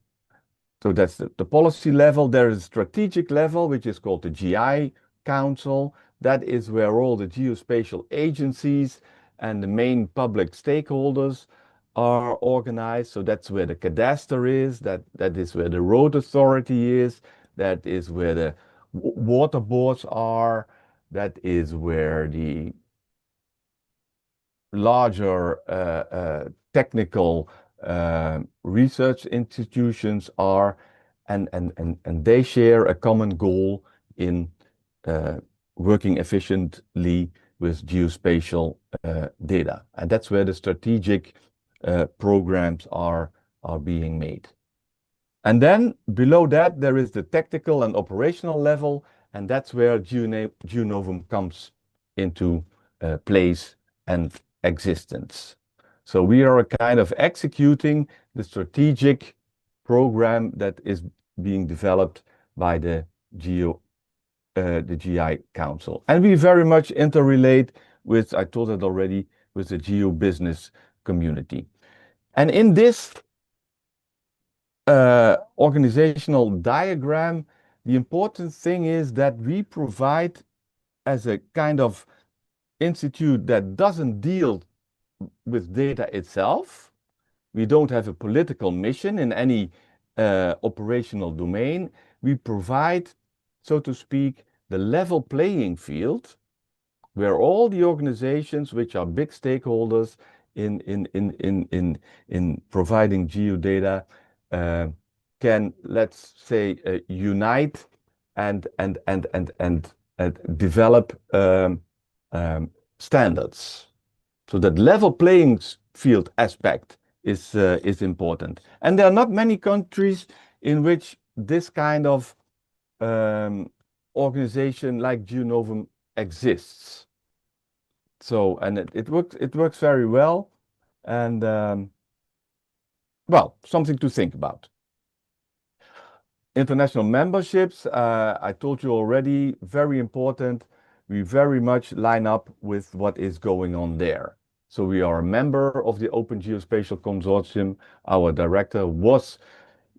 that's the policy level. There is a strategic level, which is called the GI Council. That is where all the geospatial agencies and the main public stakeholders are organized. So that's where the cadastre is, that is where the road authority is, that is where the water boards are, that is where the larger technical research institutions are, and they share a common goal in working efficiently with geospatial data. And that's where the strategic programs are being made. And then below that, there is the technical and operational level, and that's where GeoNovum comes into place and existence. So we are a kind of executing the strategic program that is being developed by the GI Council. And we very much interrelate with, I told it already, with the geo business community. And in this organizational diagram, the important thing is that we provide, as a kind of institute that doesn't deal with data itself. We don't have a political mission in any operational domain. We provide, so to speak, the level playing field where all the organizations which are big stakeholders in providing geodata can, let's say, unite and develop standards. So that level playing field aspect is important. And there are not many countries in which this kind of organization like GeoNovum exists. So, and it works very well. And well, something to think about. International memberships, I told you already, very important. We very much line up with what is going on there. So we are a member of the Open Geospatial Consortium. Our director was,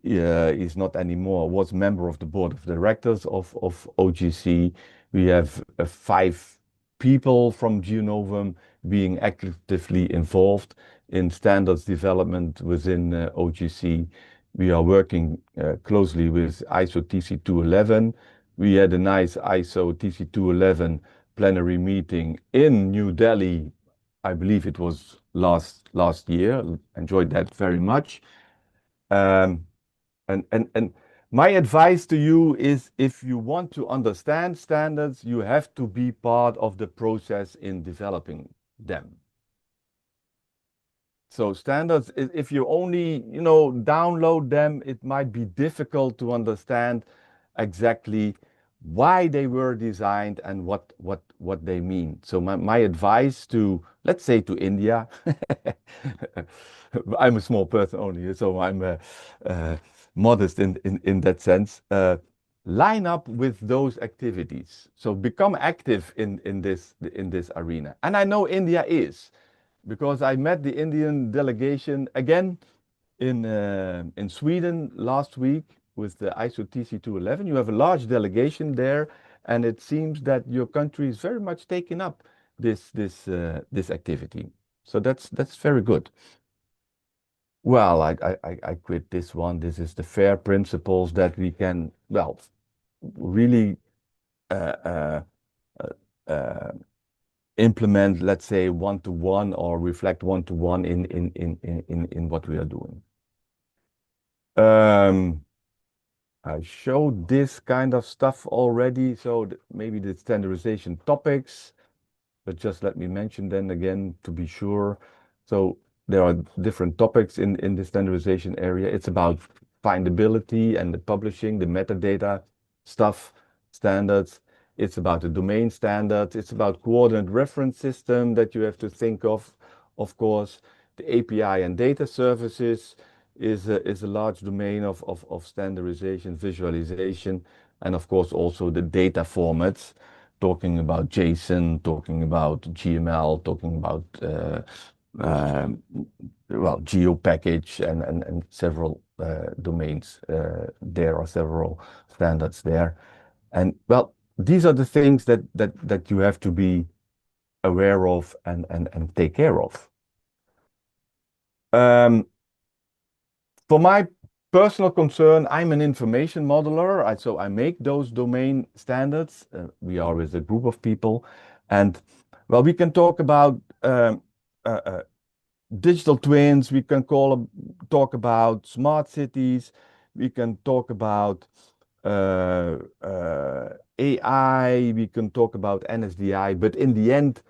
is not anymore, was member of the board of directors of OGC. We have 5 people from GeoNovum being actively involved in standards development within OGC. We are working closely with ISO TC211. We had a nice ISO TC211 plenary meeting in New Delhi. I believe it was last year. Enjoyed that very much. And my advice to you is, if you want to understand standards, you have to be part of the process in developing them. So standards, if you only, download them, it might be difficult to understand exactly why they were designed and what they mean. So my advice to, let's say, to India, I'm a small person only, so I'm modest in that sense. Line up with those activities. So become active in this arena. And I know India is, because I met the Indian delegation again in Sweden last week with the ISO TC211. You have a large delegation there, and it seems that your country is very much taking up this activity. So that's very good. Well, I quit this one. This is the FAIR principles that we can, well, really implement, let's say, one-to-one, or reflect one-to-one in what we are doing. I showed this kind of stuff already, so maybe the standardization topics, but just let me mention them again to be sure. So there are different topics in the standardization area. It's about findability and the publishing, the metadata stuff, standards. It's about the domain standards. It's about coordinate reference system that you have to think of course. The API and data services is a large domain of standardization, visualization, and of course also the data formats, talking about JSON, talking about GML, talking about well, geo package and several domains. There are several standards there. And well, these are the things that you have to be aware of and take care of. For my personal concern, I'm an information modeler, so I make those domain standards. We are with a group of people, and well, we can talk about digital twins. We can talk about smart cities. We can talk about AI. We can talk about NSDI. But in the end,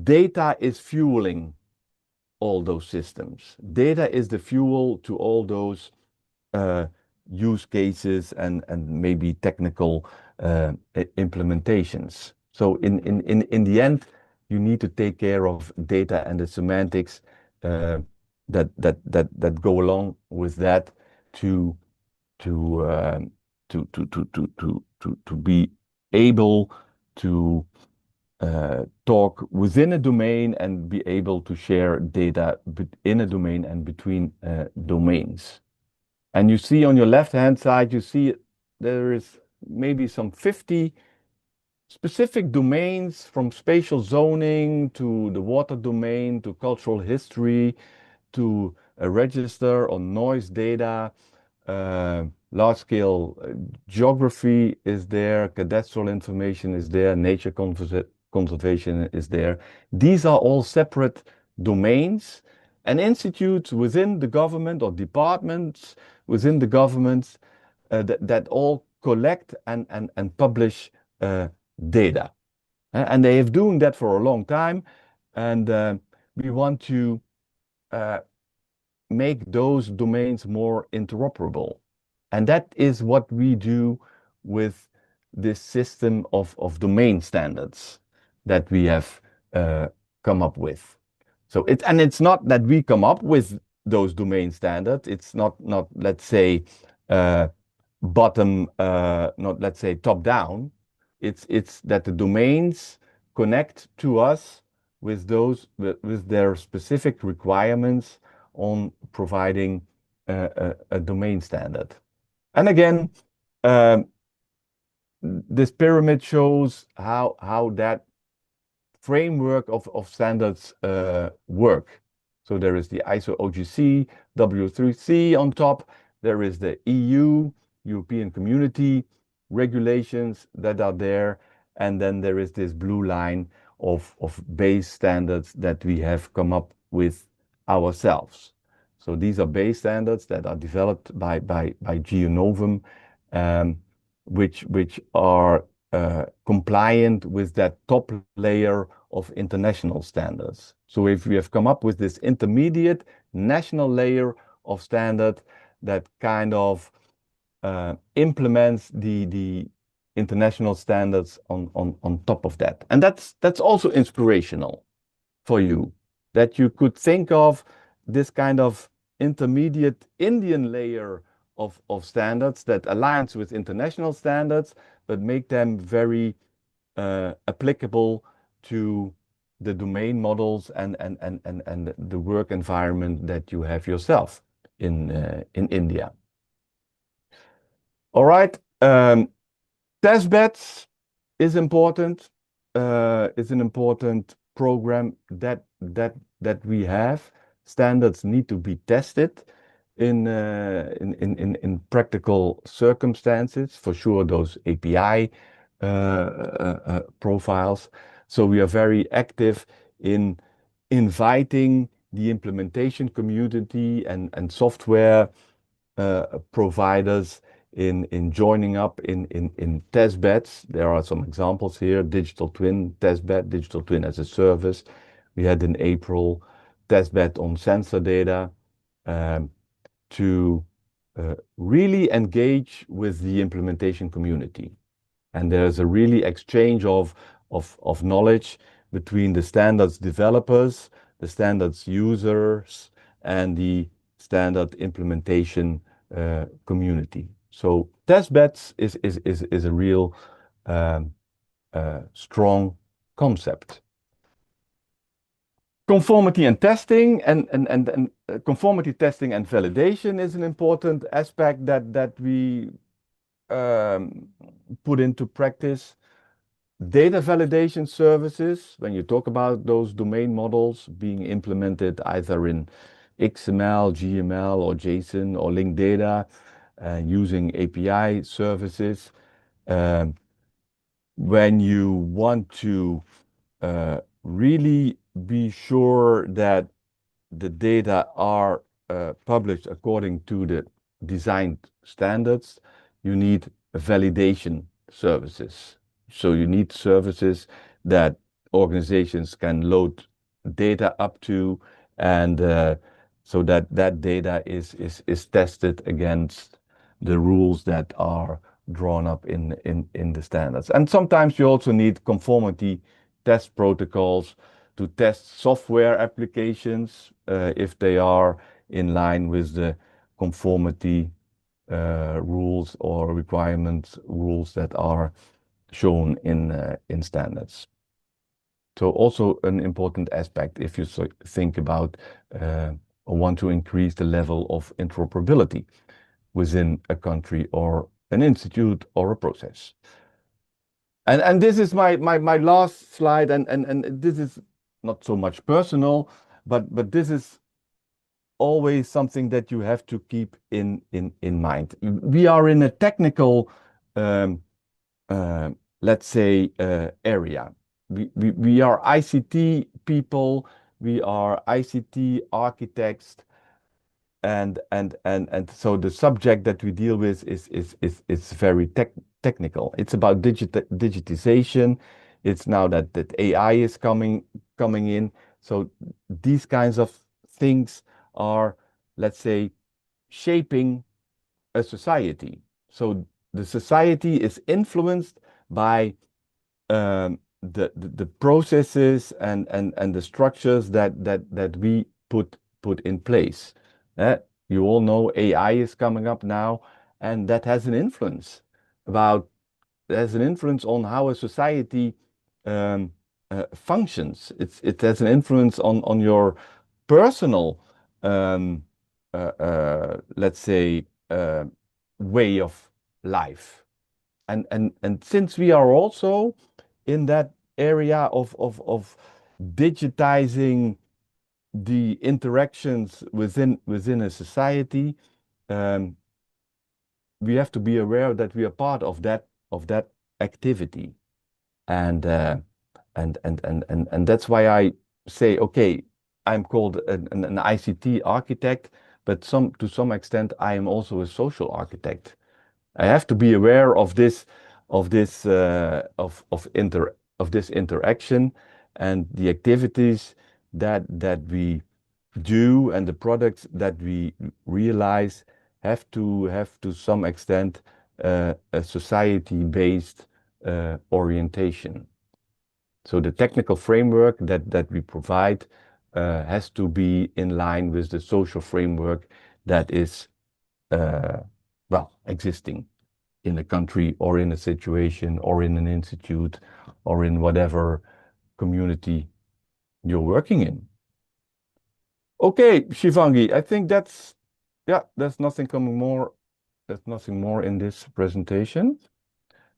data is fueling all those systems. Data is the fuel to all those use cases and maybe technical implementations. So in the end, you need to take care of data and the semantics that go along with that to be able to talk within a domain and be able to share data in a domain and between domains. And you see on your left-hand side, you see there is maybe some 50 specific domains, from spatial zoning to the water domain to cultural history to a register on noise data. Large-scale geography is there, cadastral information is there, nature conservation is there. These are all separate domains and institutes within the government, or departments within the governments, that all collect and publish data. And they have doing that for a long time, and we want to make those domains more interoperable. And that is what we do with this system of domain standards that we have come up with. So it's not that we come up with those domain standards. It's not let's say bottom, not let's say top down. It's that the domains connect to us with with their specific requirements on providing a domain standard. And again, um, this pyramid shows how that framework of standards work. So there is the ISO OGC, W3C on top. There is the EU, European Community regulations that are there. And then there is this blue line of base standards that we have come up with ourselves. So these are base standards that are developed by GeoNovum, which are compliant with that top layer of international standards. So if we have come up with this intermediate national layer of standard that kind of implements the international standards on top of that. And that's also inspirational for you, that you could think of this kind of intermediate Indian layer of standards that aligns with international standards, but make them very applicable to the domain models and the work environment that you have yourself in India. All right, test beds is important. It's an important program that we have. Standards need to be tested in practical circumstances, for sure, those API profiles. So we are very active in inviting the implementation community and software providers in joining up in test beds. There are some examples here: digital twin test bed, digital twin as a service. We had in April test bed on sensor data, to really engage with the implementation community. And there's a really exchange of knowledge between the standards developers, the standards users, and the standard implementation community. So test beds is a real strong concept. Conformity and testing and conformity testing and validation is an important aspect that we put into practice. Data validation services, when you talk about those domain models being implemented either in XML, GML, or JSON, or linked data, using API services. When you want to really be sure that the data are published according to the designed standards, you need validation services. So you need services that organizations can load data up to, and so that data is tested against the rules that are drawn up in the standards. And sometimes you also need conformity test protocols to test software applications if they are in line with the conformity rules or requirements rules that are shown in standards. So also an important aspect if you think about or want to increase the level of interoperability within a country or an institute or a process. And this is my last slide, and this is not so much personal, but this is always something that you have to keep in mind. We are in a technical, let's say, area. We are ICT people, we are ICT architects, and so the subject that we deal with is very technical. It's about digitization. It's now that AI is coming in. So these kinds of things are, let's say, shaping a society. So the society is influenced by the processes and the structures that we put in place. Uh, you all know AI is coming up now, and that has an influence about has an influence on how a society um, functions. It has an influence on your personal, um, let's say, way of life. And since we are also in that area of digitizing the interactions within a society, um, we have to be aware that we are part of that activity, and and that's why I say, okay, I'm called an ICT architect, but to some extent I am also a social architect. I have to be aware of this interaction and the activities that we do and the products that we realize have to some extent a society-based orientation. So the technical framework that we provide has to be in line with the social framework that is well existing in a country or in a situation or in an institute or in whatever community you're working in. Okay, Shivangi, I think yeah, there's nothing more in this presentation.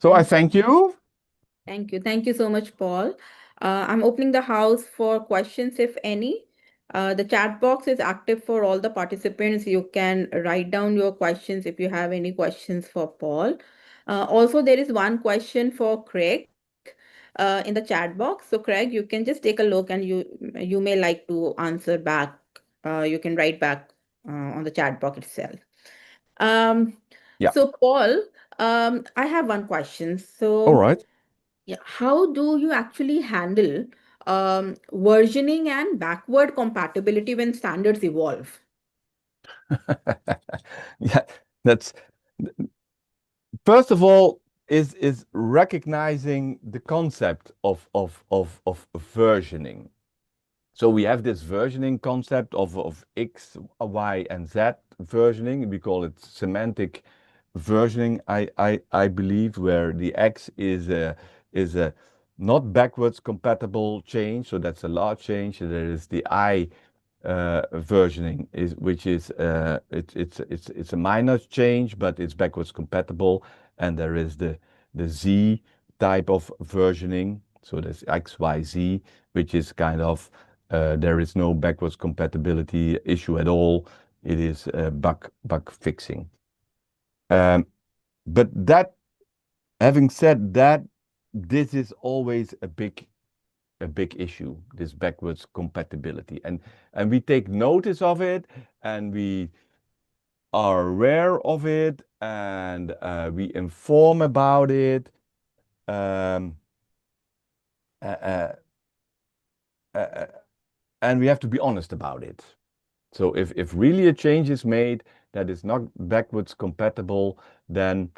So I Thank thank you. Thank you. Thank you so much, Paul. I'm opening the house for questions, if any. The chat box is active for all the participants. You can write down your questions if you have any questions for Paul. Also, there is one question for Craig in the chat box. So, Craig, you can just take a look and you may like to answer back. You can write back on the chat box itself. Um, Yeah. so, Paul, I have one question. All So, right. yeah, how do you actually handle versioning and backward compatibility when standards evolve? Yeah, that's first of all is recognizing the concept of versioning. So we have this versioning concept of X, Y, and Z versioning. We call it semantic versioning, I believe, where the X is a not backwards compatible change. So that's a large change. There is the I versioning which is it's a minor change, but it's backwards compatible. And there is the Z type of versioning. So there's X, Y, Z, which is kind of there is no backwards compatibility issue at all. It is bug fixing. But that, having said that, this is always a big issue, this backwards compatibility, and we take notice of it, and we are aware of it, and we inform about it. Um, uh, uh, uh, and we have to be honest about it. So if really a change is made that is not backwards compatible, then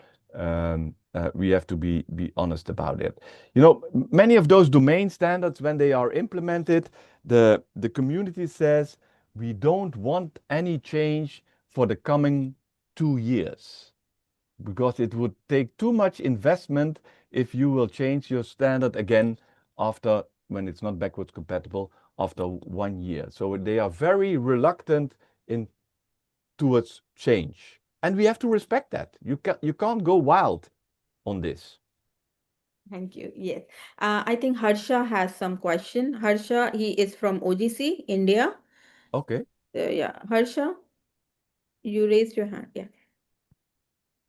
we have to be honest about it. You know, many of those domain standards, when they are implemented, the community says we don't want any change for the coming 2 years, because it would take too much investment if you will change your standard again after, when it's not backwards compatible, after 1 year. So they are very reluctant in towards change, and we have to respect that. You can't go wild on this. Thank you. Yes. I think Harsha has some question. Harsha, he is from OGC, India. Okay. Yeah, Harsha, you raised your hand. Yeah.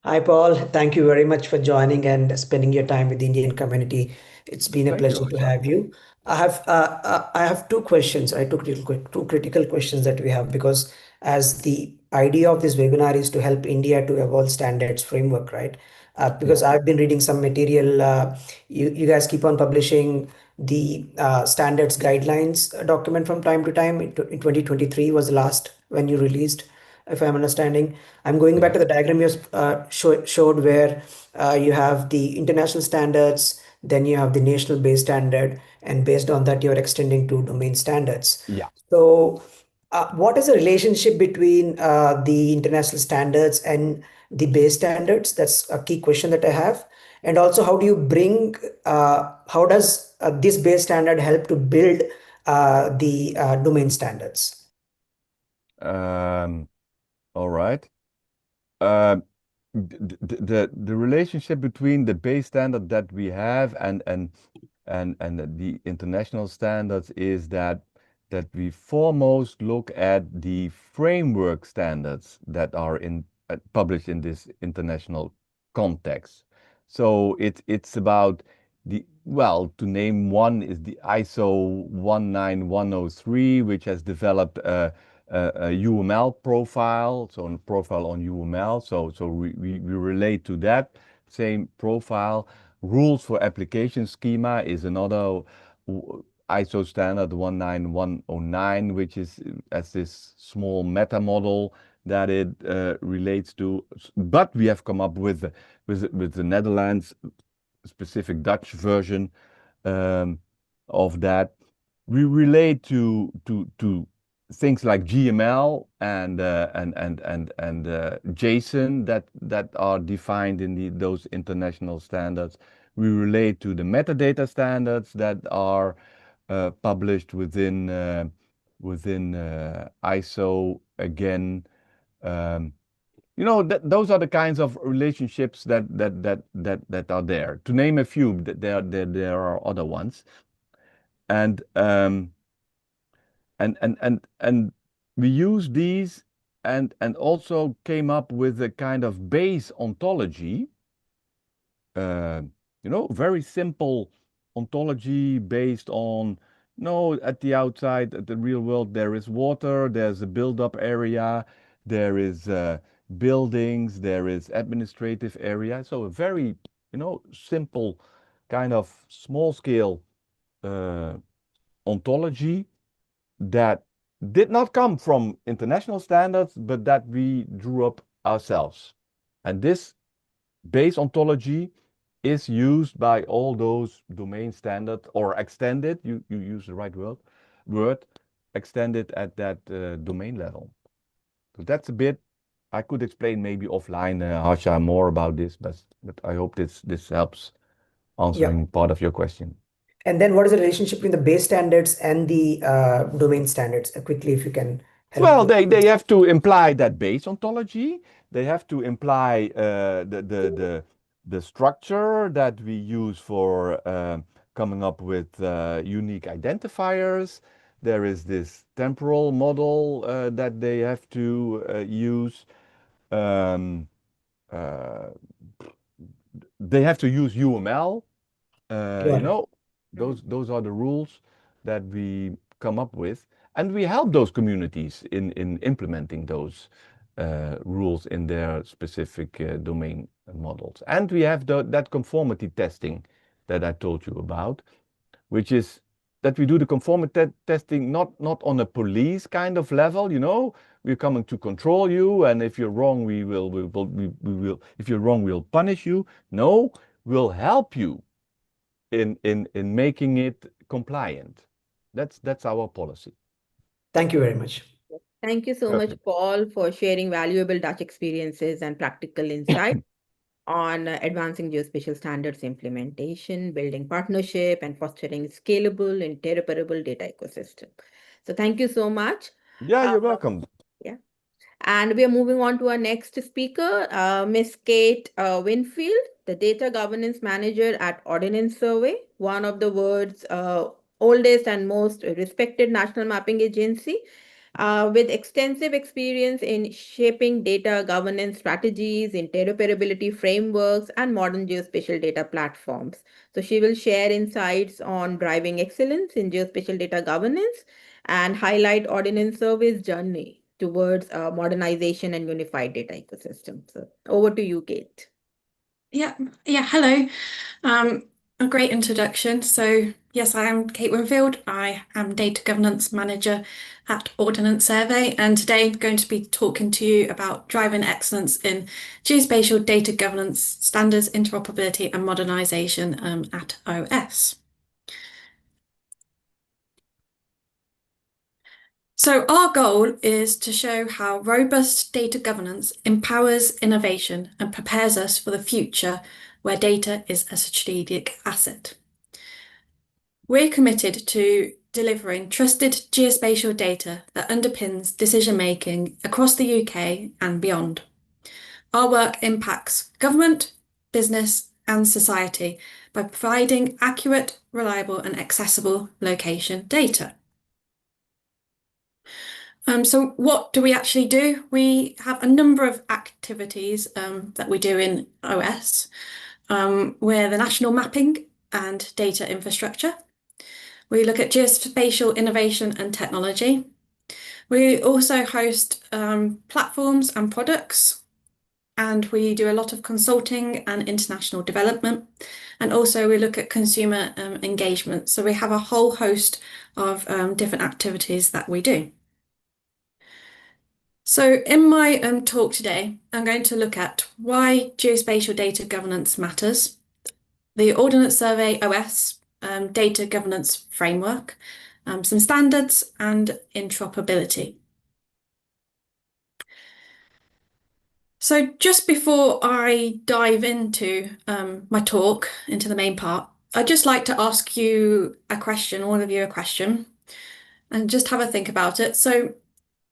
Hi, Paul. Thank you very much for joining and spending your time with the Indian community. It's been a Thank you, pleasure to Arsha. have you. I have two questions. Two critical questions that we have, because as the idea of this webinar is to help India to evolve standards framework, right? Yeah. Because I've been reading some material. You guys keep on publishing the standards guidelines document from time to time. In 2023 was the last when you released, if I'm understanding. I'm going back Yeah. to the diagram you showed, where you have the international standards, then you have the national base standard, and based on that, you're extending to domain standards. Yeah. So What is the relationship between the international standards and the base standards? That's a key question that I have. And also, how do you bring, how does this base standard help to build the domain standards? All right. Uh, the relationship between the base standard that we have and the international standards is that we foremost look at the framework standards that are published in this international context. So it's about to name one is the ISO 19103, which has developed a UML profile, so a profile on UML. So we relate to that same profile. Rules for application schema is another ISO standard 19109, which is as this small meta model that it relates to. But we have come up with the Netherlands specific Dutch version of that. We relate to things like GML and JSON that are defined in those international standards. We relate to the metadata standards that are published within ISO again. Those are the kinds of relationships that are there. To name a few, there are other ones, and we use these and also came up with a kind of base ontology. Very simple ontology based on, at the outside, at the real world, there is water, there's a build-up area, there is buildings, there is administrative area. So a very, simple kind of small-scale ontology that did not come from international standards, but that we drew up ourselves. And this base ontology is used by all those domain standards or extended, you use the right word, extended at that domain level. So that's a bit, I could explain maybe offline, Harsha, more about this, but I hope this helps answering part of your question. And then what is the relationship between the base standards and the domain standards? Quickly, if you can help. Well, they have to imply that base ontology. They have to imply the structure that we use for coming up with unique identifiers. There is this temporal model that they have to use. They have to use UML. Those are the rules that we come up with, and we help those communities in implementing those rules in their specific domain models. And we have that conformity testing that I told you about, which is that we do the conformity testing not on a police kind of level. We're coming to control you, and if you're wrong, we will. If you're wrong, we'll punish you. No, we'll help you in making it compliant. That's our policy. Thank you very much. Thank you so much, Paul, for sharing valuable Dutch experiences and practical insight on advancing geospatial standards implementation, building partnership, and fostering scalable, interoperable data ecosystem. So thank you so much. Yeah, you're welcome. Yeah. And we are moving on to our next speaker, Miss Kate Winfield, the Data Governance Manager at Ordnance Survey, one of the world's oldest and most respected national mapping agency, with extensive experience in shaping data governance strategies, interoperability frameworks, and modern geospatial data platforms. So she will share insights on driving excellence in geospatial data governance and highlight Ordnance Survey's journey towards modernization and unified data ecosystem. So over to you, Kate. Yeah, hello. A great introduction. So yes, I am Kate Winfield. I am Data Governance Manager at Ordnance Survey, and today I'm going to be talking to you about driving excellence in geospatial data governance standards, interoperability and modernization at OS. So our goal is to show how robust data governance empowers innovation and prepares us for the future where data is a strategic asset. We're committed to delivering trusted geospatial data that underpins decision-making across the UK and beyond. Our work impacts government, business, and society by providing accurate, reliable, and accessible location data. So what do we actually do? We have a number of activities that we do in OS. We're the national mapping and data infrastructure. We look at geospatial innovation and technology. We also host platforms and products, and we do a lot of consulting and international development. And also we look at consumer engagement. So we have a whole host of different activities that we do. So in my talk today, I'm going to look at why geospatial data governance matters, the Ordnance Survey OS data governance framework, some standards and interoperability. So just before I dive into my talk, into the main part, I'd just like to ask you a question, all of you a question, and just have a think about it. So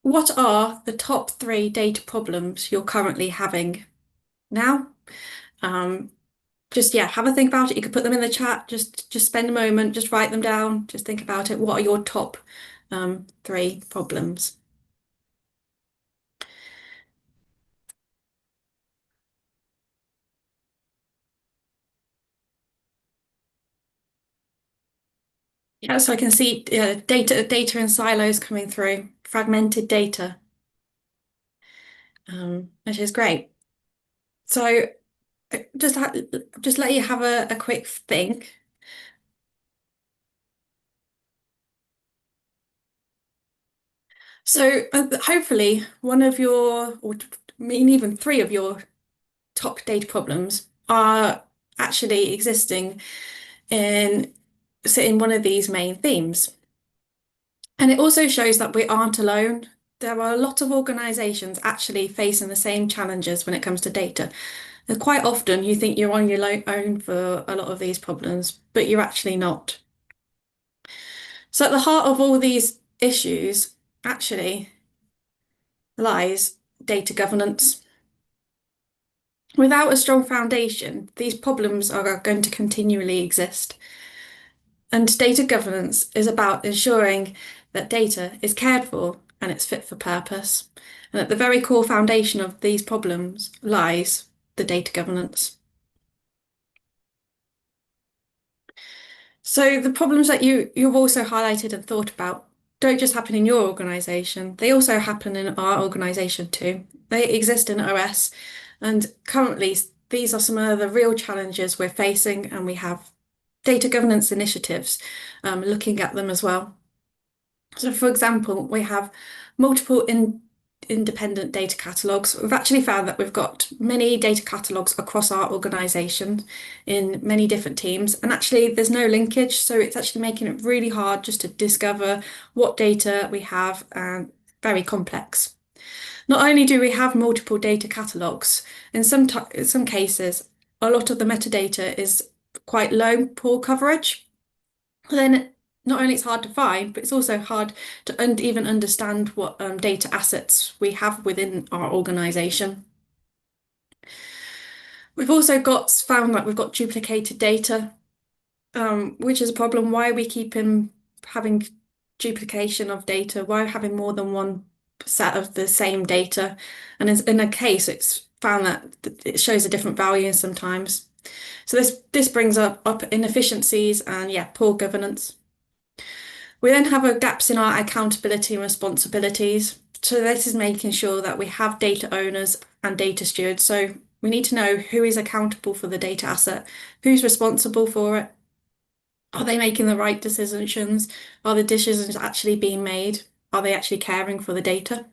what are the top 3 data problems you're currently having now? Just, yeah, have a think about it. You could put them in the chat, just spend a moment, just write them down, just think about it. What are your top 3 problems? Yeah, so I can see data in silos coming through, fragmented data, which is great. So just let you have a quick think. So hopefully one of your, or even 3 of your top data problems are actually existing in one of these main themes. And it also shows that we aren't alone. There are a lot of organizations actually facing the same challenges when it comes to data. And quite often you think you're on your own for a lot of these problems, but you're actually not. So at the heart of all these issues actually lies data governance. Without a strong foundation, these problems are going to continually exist. And data governance is about ensuring that data is cared for and it's fit for purpose. And at the very core foundation of these problems lies the data governance. So the problems that you've also highlighted and thought about don't just happen in your organisation, they also happen in our organisation too. They exist in OS, and currently these are some of the real challenges we're facing, and we have data governance initiatives looking at them as well. So for example, we have multiple independent data catalogues. We've actually found that we've got many data catalogues across our organisation in many different teams, and actually there's no linkage, so it's actually making it really hard just to discover what data we have, and very complex. Not only do we have multiple data catalogues, in some cases, a lot of the metadata is quite low, poor coverage. Then not only it's hard to find, but it's also hard to even understand what data assets we have within our organisation. We've also found that we've got duplicated data, which is a problem. Why are we having duplication of data? Why are we having more than one set of the same data? And in a case, it's found that it shows a different value sometimes. So this brings up inefficiencies and, yeah, poor governance. We then have gaps in our accountability and responsibilities. So this is making sure that we have data owners and data stewards. So we need to know who is accountable for the data asset, who's responsible for it. Are they making the right decisions? Are the decisions actually being made? Are they actually caring for the data?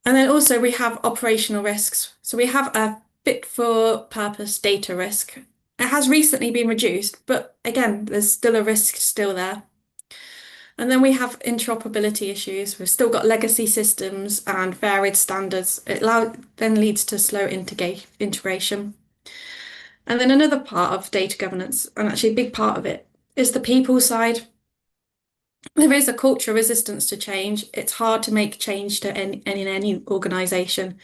And then also we have operational risks. So we have a fit for purpose data risk. It has recently been reduced, but again, there's still a risk still there. And then we have interoperability issues. We've still got legacy systems and varied standards. It then leads to slow integration. And then another part of data governance, and actually a big part of it, is the people side. There is a cultural resistance to change. It's hard to make change in any organization.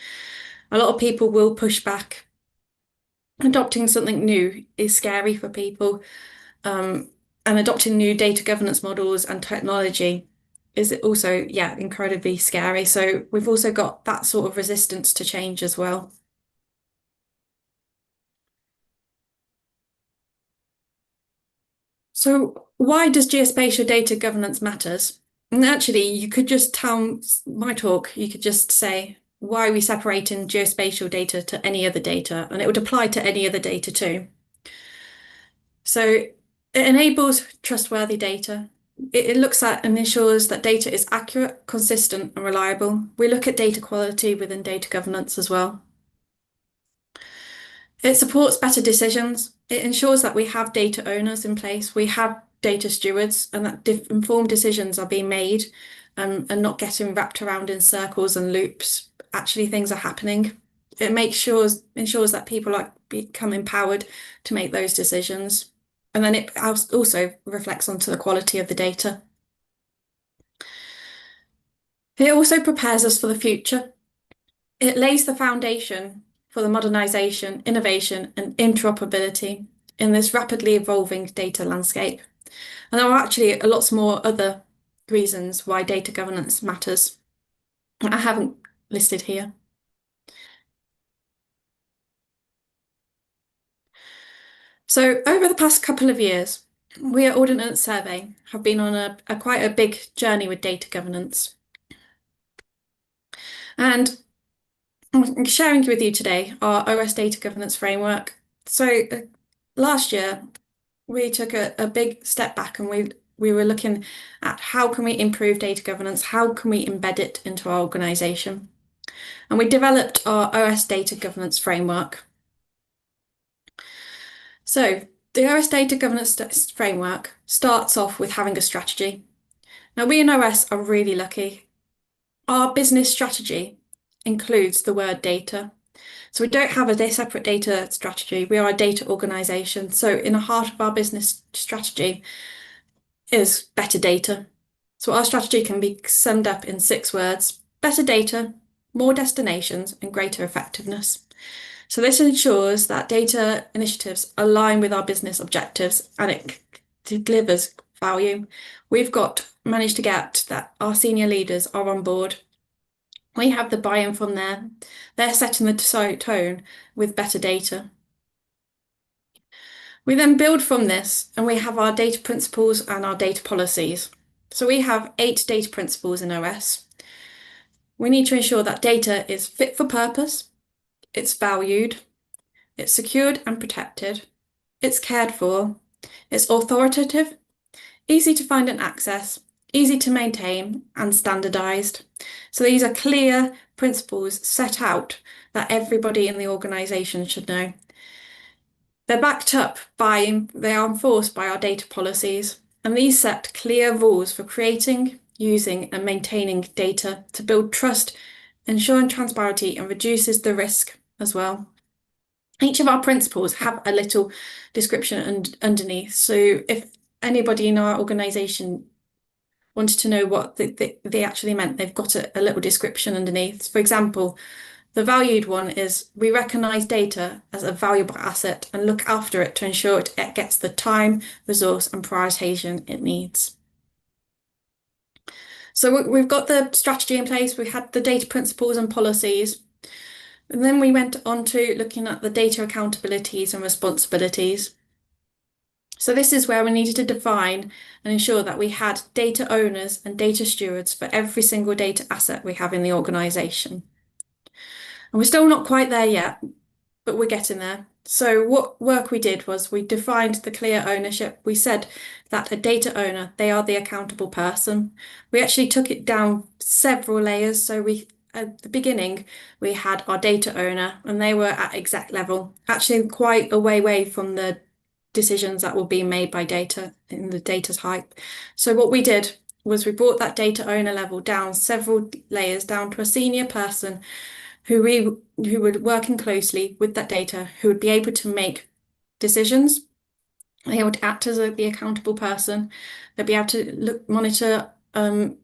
A lot of people will push back. Adopting something new is scary for people. And adopting new data governance models and technology is also, incredibly scary. So we've also got that sort of resistance to change as well. So why does geospatial data governance matters? And actually, you could just tell my talk, you could just say, why are we separating geospatial data to any other data? And it would apply to any other data too. So it enables trustworthy data. It looks at and ensures that data is accurate, consistent, and reliable. We look at data quality within data governance as well. It supports better decisions. It ensures that we have data owners in place, we have data stewards, and that informed decisions are being made and not getting wrapped around in circles and loops. Actually, things are happening. It ensures that people become empowered to make those decisions. And then it also reflects onto the quality of the data. It also prepares us for the future. It lays the foundation for the modernization, innovation, and interoperability in this rapidly evolving data landscape. And there are actually lots more other reasons why data governance matters. I haven't listed here. So over the past couple of years, we at Ordnance Survey have been on quite a big journey with data governance. And I'm sharing with you today our OS data governance framework. So last year, we took a big step back and we were looking at how can we improve data governance, how can we embed it into our organization. And we developed our OS data governance framework. So the OS data governance framework starts off with having a strategy. Now we in OS are really lucky. Our business strategy includes the word data. So we don't have a separate data strategy. We are a data organization. So in the heart of our business strategy is better data. So our strategy can be summed up in 6 words: better data, more destinations, and greater effectiveness. So this ensures that data initiatives align with our business objectives and it delivers value. We've managed to get that our senior leaders are on board. We have the buy-in from there. They're setting the tone with better data. We then build from this and we have our data principles and our data policies. So we have 8 data principles in OS. We need to ensure that data is fit for purpose, it's valued, it's secured and protected, it's cared for, it's authoritative, easy to find and access, easy to maintain, and standardized. So these are clear principles set out that everybody in the organization should know. They're backed up they are enforced by our data policies, and these set clear rules for creating, using, and maintaining data to build trust, ensuring transparency, and reduces the risk as well. Each of our principles have a little description underneath. So if anybody in our organisation wanted to know what they actually meant, they've got a little description underneath. For example, the valued one is we recognise data as a valuable asset and look after it to ensure it gets the time, resource, and prioritisation it needs. So we've got the strategy in place, we had the data principles and policies. And then we went on to looking at the data accountabilities and responsibilities. So this is where we needed to define and ensure that we had data owners and data stewards for every single data asset we have in the organisation. And we're still not quite there yet, but we're getting there. So what work we did was we defined the clear ownership. We said that a data owner, they are the accountable person. We actually took it down several layers. So at the beginning, we had our data owner and they were at exec level, actually quite a way away from the decisions that were being made by data in the data type. So what we did was we brought that data owner level down several layers down to a senior person who would working closely with that data, who would be able to make decisions. They would act as the accountable person. They'd be able to monitor the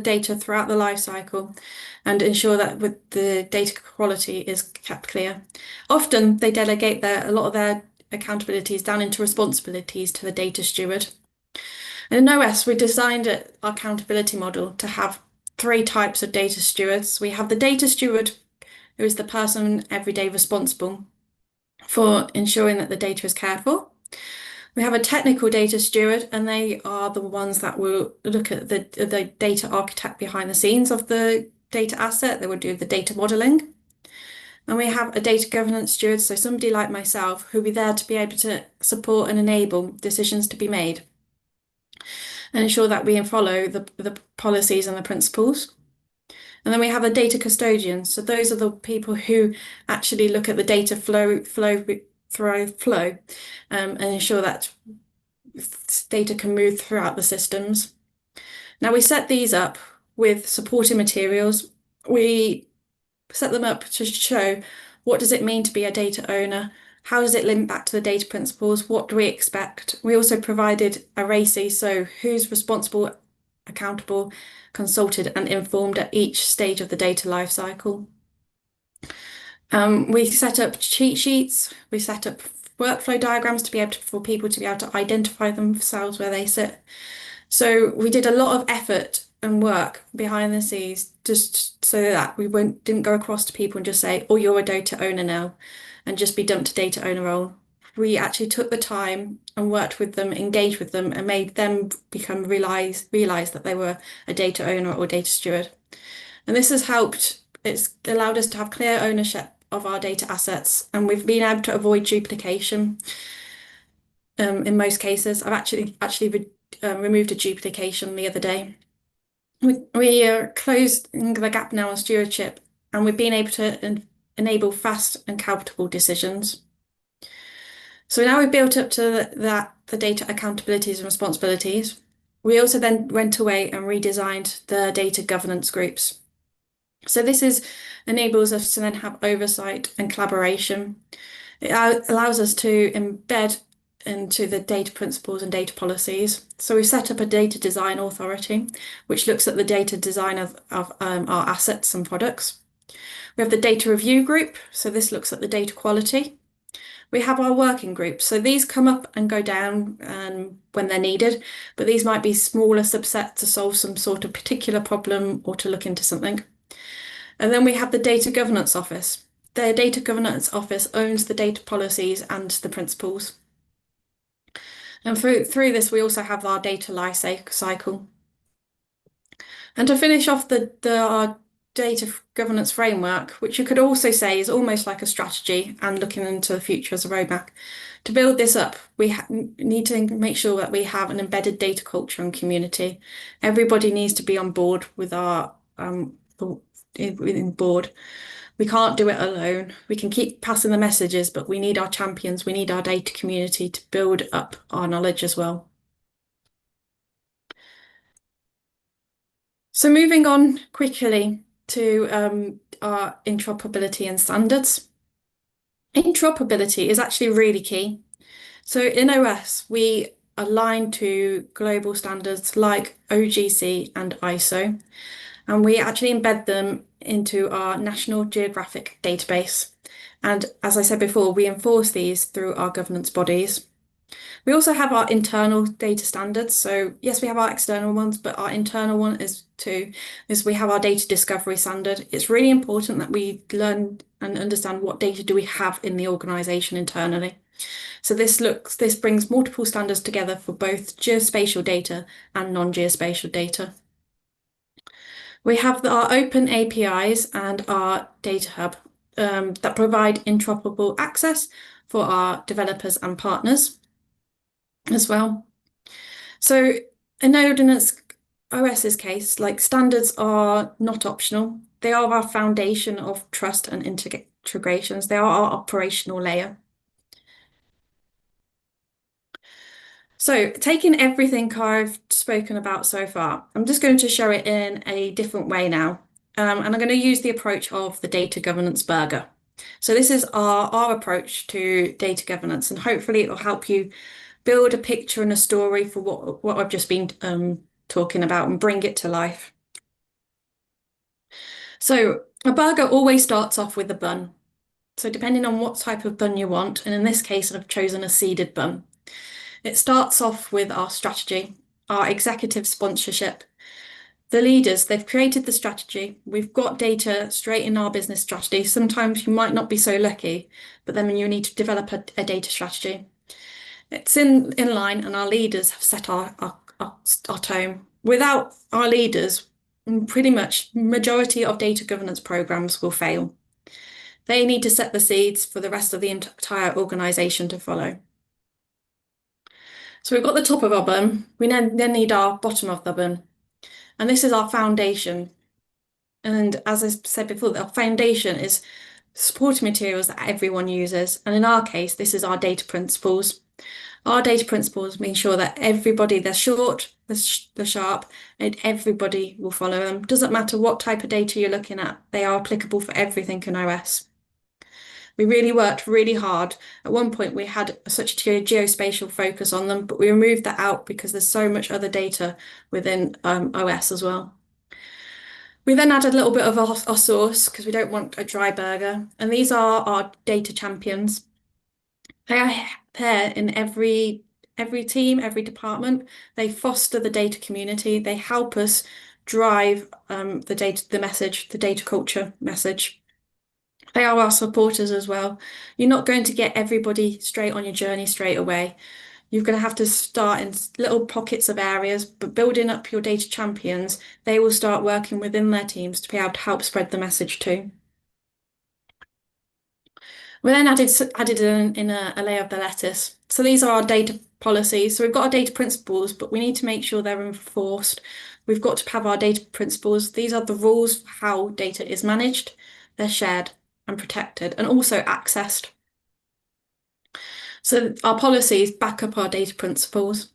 data throughout the life cycle and ensure that with the data quality is kept clear. Often they delegate a lot of their accountabilities down into responsibilities to the data steward. And in OS, we designed our accountability model to have 3 types of data stewards. We have the data steward, who is the person every day responsible for ensuring that the data is cared for. We have a technical data steward, and they are the ones that will look at the data architect behind the scenes of the data asset. They will do the data modeling. And we have a data governance steward, so somebody like myself, who will be there to be able to support and enable decisions to be made and ensure that we follow the policies and the principles. And then we have a data custodian. So those are the people who actually look at the data flow and ensure that data can move throughout the systems. Now we set these up with supporting materials. We set them up to show what does it mean to be a data owner? How does it link back to the data principles? What do we expect? We also provided a RACI, so who's responsible, accountable, consulted and informed at each stage of the data lifecycle. We set up cheat sheets, we set up workflow diagrams for people to be able to identify themselves where they sit. So we did a lot of effort and work behind the scenes just so that we didn't go across to people and just say, oh, you're a data owner now, and just be dumped to data owner role. We actually took the time and worked with them, engaged with them, and made them realize that they were a data owner or data steward. And this has helped, it's allowed us to have clear ownership of our data assets, and we've been able to avoid duplication. In most cases, I've actually removed a duplication the other day. We are closing the gap now on stewardship, and we've been able to enable fast and accountable decisions. So now we've built up to the data accountabilities and responsibilities. We also then went away and redesigned the data governance groups. So this enables us to then have oversight and collaboration. It allows us to embed into the data principles and data policies. So we set up a data design authority, which looks at the data design of our assets and products. We have the data review group. So this looks at the data quality. We have our working groups. So these come up and go down when they're needed, but these might be smaller subsets to solve some sort of particular problem or to look into something. And then we have the data governance office. The data governance office owns the data policies and the principles. And through this, we also have our data life cycle. And to finish off our data governance framework, which you could also say is almost like a strategy and looking into the future as a roadmap. To build this up, we need to make sure that we have an embedded data culture and community. Everybody needs to be on board with our board. We can't do it alone. We can keep passing the messages, but we need our champions. We need our data community to build up our knowledge as well. So moving on quickly to our interoperability and standards. Interoperability is actually really key. So in OS, we align to global standards like OGC and ISO, and we actually embed them into our National Geographic database. And as I said before, we enforce these through our governance bodies. We also have our internal data standards. So yes, we have our external ones, but our internal one is we have our data discovery standard. It's really important that we learn and understand what data do we have in the organization internally. So this brings multiple standards together for both geospatial data and non-geospatial data. We have our open APIs and our data hub that provide interoperable access for our developers and partners as well. So in Ordnance OS's case, like standards are not optional. They are our foundation of trust and integrations. They are our operational layer. So taking everything I've spoken about so far, I'm just going to show it in a different way now. And I'm going to use the approach of the data governance burger. So this is our approach to data governance, and hopefully it will help you build a picture and a story for what I've just been talking about and bring it to life. So a burger always starts off with a bun. So depending on what type of bun you want, and in this case, I've chosen a seeded bun. It starts off with our strategy, our executive sponsorship. The leaders, they've created the strategy. We've got data straight in our business strategy. Sometimes you might not be so lucky, but then you need to develop a data strategy. It's in line, and our leaders have set our tone. Without our leaders, pretty much majority of data governance programs will fail. They need to set the seeds for the rest of the entire organization to follow. So we've got the top of our bun. We then need our bottom of the bun. And this is our foundation. And as I said before, our foundation is supporting materials that everyone uses. And in our case, this is our data principles. Our data principles mean sure that everybody, they're short, they're sharp, and everybody will follow them. Doesn't matter what type of data you're looking at, they are applicable for everything in OS. We really worked really hard. At one point, we had such a geospatial focus on them, but we removed that out because there's so much other data within OS as well. We then added a little bit of our sauce because we don't want a dry burger. And these are our data champions. They are there in every team, every department. They foster the data community. They help us drive the message, the data culture message. They are our supporters as well. You're not going to get everybody straight on your journey straight away. You're going to have to start in little pockets of areas, but building up your data champions, they will start working within their teams to be able to help spread the message too. We then added in a layer of the lettuce. So these are our data policies. So we've got our data principles, but we need to make sure they're enforced. We've got to have our data principles. These are the rules for how data is managed, they're shared and protected, and also accessed. So our policies back up our data principles.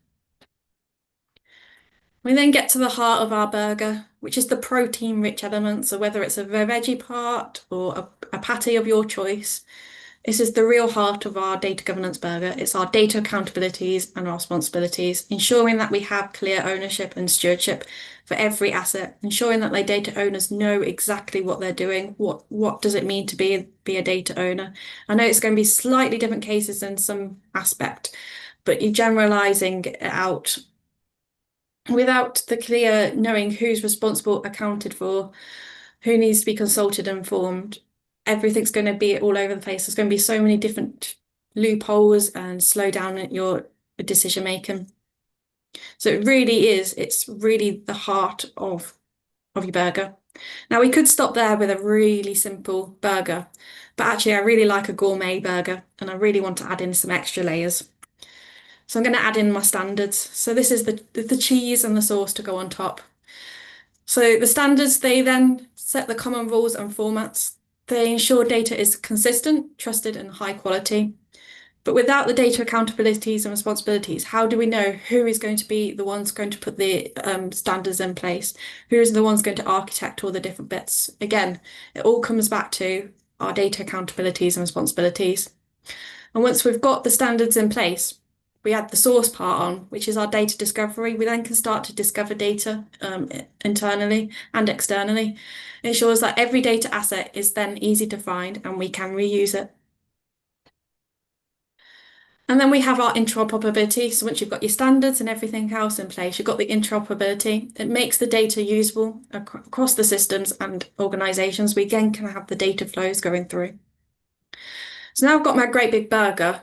We then get to the heart of our burger, which is the protein-rich elements. So whether it's a veggie part or a patty of your choice, this is the real heart of our data governance burger. It's our data accountabilities and our responsibilities, ensuring that we have clear ownership and stewardship for every asset, ensuring that the data owners know exactly what they're doing. What does it mean to be a data owner? I know it's going to be slightly different cases in some aspect, but you're generalizing it out without the clear knowing who's responsible, accounted for, who needs to be consulted and informed. Everything's going to be all over the place. There's going to be so many different loopholes and slow down your decision making. So it's really the heart of your burger. Now we could stop there with a really simple burger, but actually I really like a gourmet burger and I really want to add in some extra layers. So I'm going to add in my standards. So this is the cheese and the sauce to go on top. So the standards, they then set the common rules and formats. They ensure data is consistent, trusted, and high quality. But without the data accountabilities and responsibilities, how do we know who is going to be the ones going to put the standards in place? Who is the ones going to architect all the different bits? Again, it all comes back to our data accountabilities and responsibilities. And once we've got the standards in place, we add the source part on, which is our data discovery. We then can start to discover data internally and externally. It ensures that every data asset is then easy to find and we can reuse it. And then we have our interoperability. So once you've got your standards and everything else in place, you've got the interoperability. It makes the data usable across the systems and organizations. We again can have the data flows going through. So now I've got my great big burger.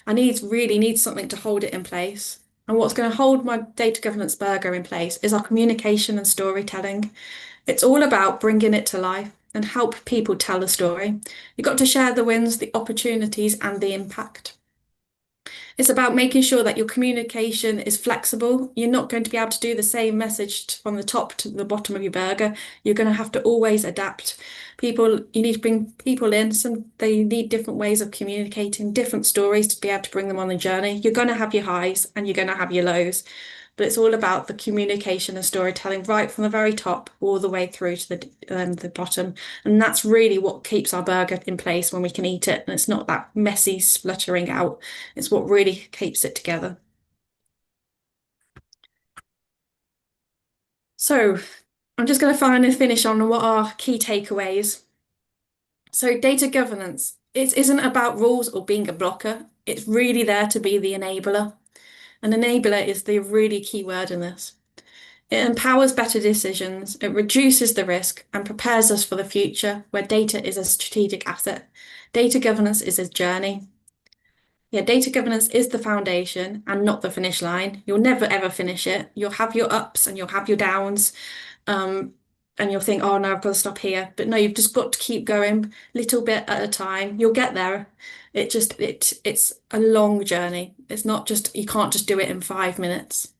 I really need something to hold it in place. And what's going to hold my data governance burger in place is our communication and storytelling. It's all about bringing it to life and help people tell the story. You've got to share the wins, the opportunities, and the impact. It's about making sure that your communication is flexible. You're not going to be able to do the same message from the top to the bottom of your burger. You're going to have to always adapt. You need to bring people in. They need different ways of communicating, different stories to be able to bring them on the journey. You're going to have your highs and you're going to have your lows, but it's all about the communication and storytelling right from the very top all the way through to the bottom. And that's really what keeps our burger in place when we can eat it. And it's not that messy spluttering out. It's what really keeps it together. So I'm just going to finally finish on what are key takeaways. So data governance, it isn't about rules or being a blocker. It's really there to be the enabler. An enabler is the really key word in this. It empowers better decisions, it reduces the risk, and prepares us for the future where data is a strategic asset. Data governance is a journey. Yeah, data governance is the foundation and not the finish line. You'll never ever finish it. You'll have your ups and you'll have your downs. And you'll think, oh no, I've got to stop here. But no, you've just got to keep going little bit at a time. You'll get there. It's a long journey. It's not just, you can't just do it in 5 minutes.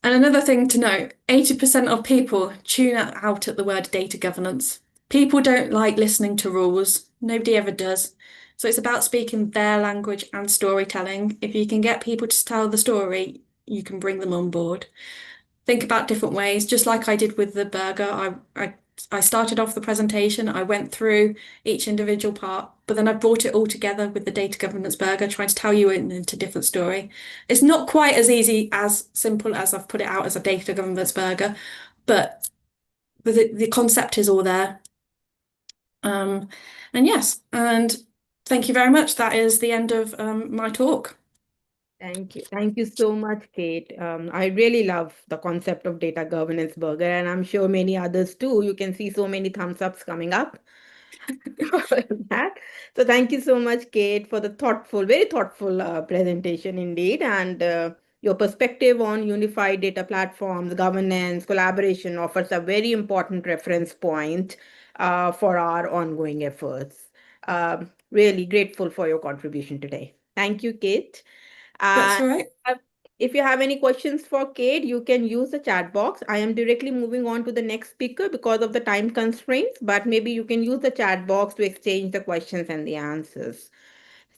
And another thing to note, 80% of people tune out at the word data governance. People don't like listening to rules. Nobody ever does. So it's about speaking their language and storytelling. If you can get people to tell the story, you can bring them on board. Think about different ways, just like I did with the burger. I started off the presentation, I went through each individual part, but then I brought it all together with the data governance burger, trying to tell you into a different story. It's not quite as easy, as simple as I've put it out as a data governance burger, but the concept is all there. And yes, and thank you very much. That is the end of my talk. Thank you. Thank you so much, Kate. I really love the concept of data governance burger, and I'm sure many others too. You can see so many thumbs ups coming up for that. So thank you so much, Kate, for the very thoughtful presentation indeed, and your perspective on unified data platforms, governance, collaboration offers a very important reference point for our ongoing efforts. Really grateful for your contribution today. Thank you, Kate. That's Uh, all right. if you have any questions for Kate, you can use the chat box. I am directly moving on to the next speaker because of the time constraints, but maybe you can use the chat box to exchange the questions and the answers.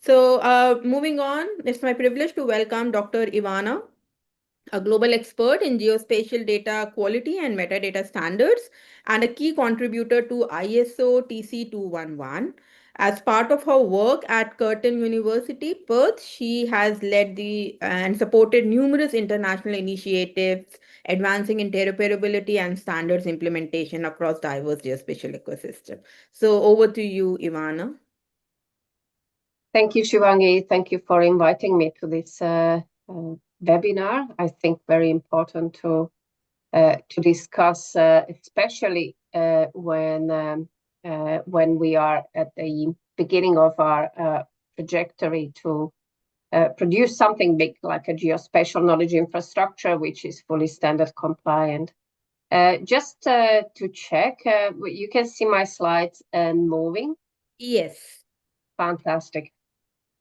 So, moving on, it's my privilege to welcome Dr. Ivana, a global expert in geospatial data quality and metadata standards, and a key contributor to ISO TC 211. As part of her work at Curtin University, Perth, she has led and supported numerous international initiatives advancing interoperability and standards implementation across diverse geospatial ecosystem. So over to you, Ivana. Thank you, Shivangi. Thank you for inviting me to this webinar. I think very important to discuss, especially when we are at the beginning of our trajectory to produce something big like a geospatial knowledge infrastructure, which is fully standard compliant. Just to check, you can see my slides and moving. Yes. Fantastic.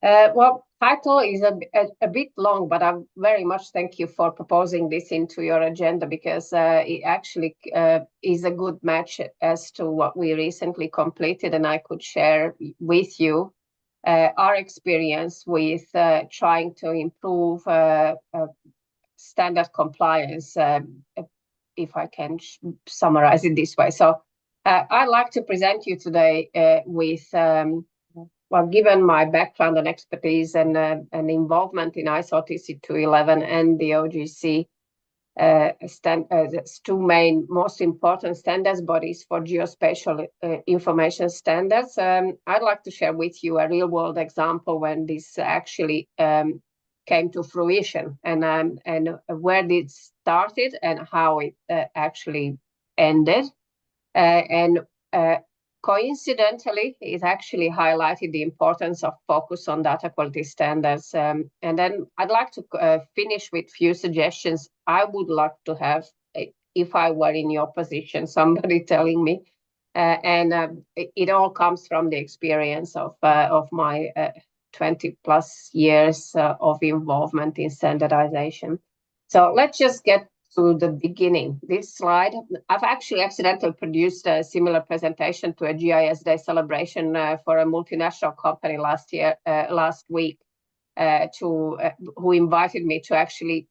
Well, title is a bit long, but I very much thank you for proposing this into your agenda, because it actually is a good match as to what we recently completed, and I could share with you our experience with trying to improve standard compliance, if I can summarize it this way. So I'd like to present you today with well, given my background and expertise and involvement in ISO TC 211 and the OGC, two main most important standards bodies for geospatial information standards, I'd like to share with you a real-world example when this actually came to fruition, and where it started and how it actually ended. And coincidentally, it actually highlighted the importance of focus on data quality standards. And then I'd like to finish with few suggestions I would like to have if I were in your position, somebody telling me. And it all comes from the experience of my 20 plus years of involvement in standardization. So let's just get to the beginning. This slide, I've actually accidentally produced a similar presentation to a GIS Day celebration for a multinational company last week, who invited me to actually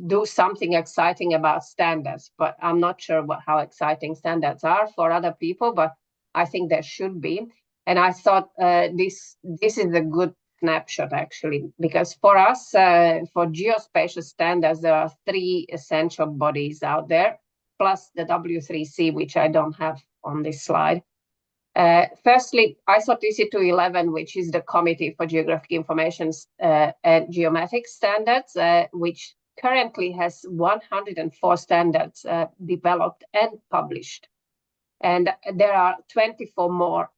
do something exciting about standards. But I'm not sure how exciting standards are for other people, but I think there should be. And I thought this is a good snapshot, actually, because for us, for geospatial standards, there are 3 essential bodies out there, plus the W3C, which I don't have on this slide. Firstly, ISO TC 211, which is the Committee for Geographic Information and Geomatics Standards, which currently has 104 standards developed and published. And there are 24 more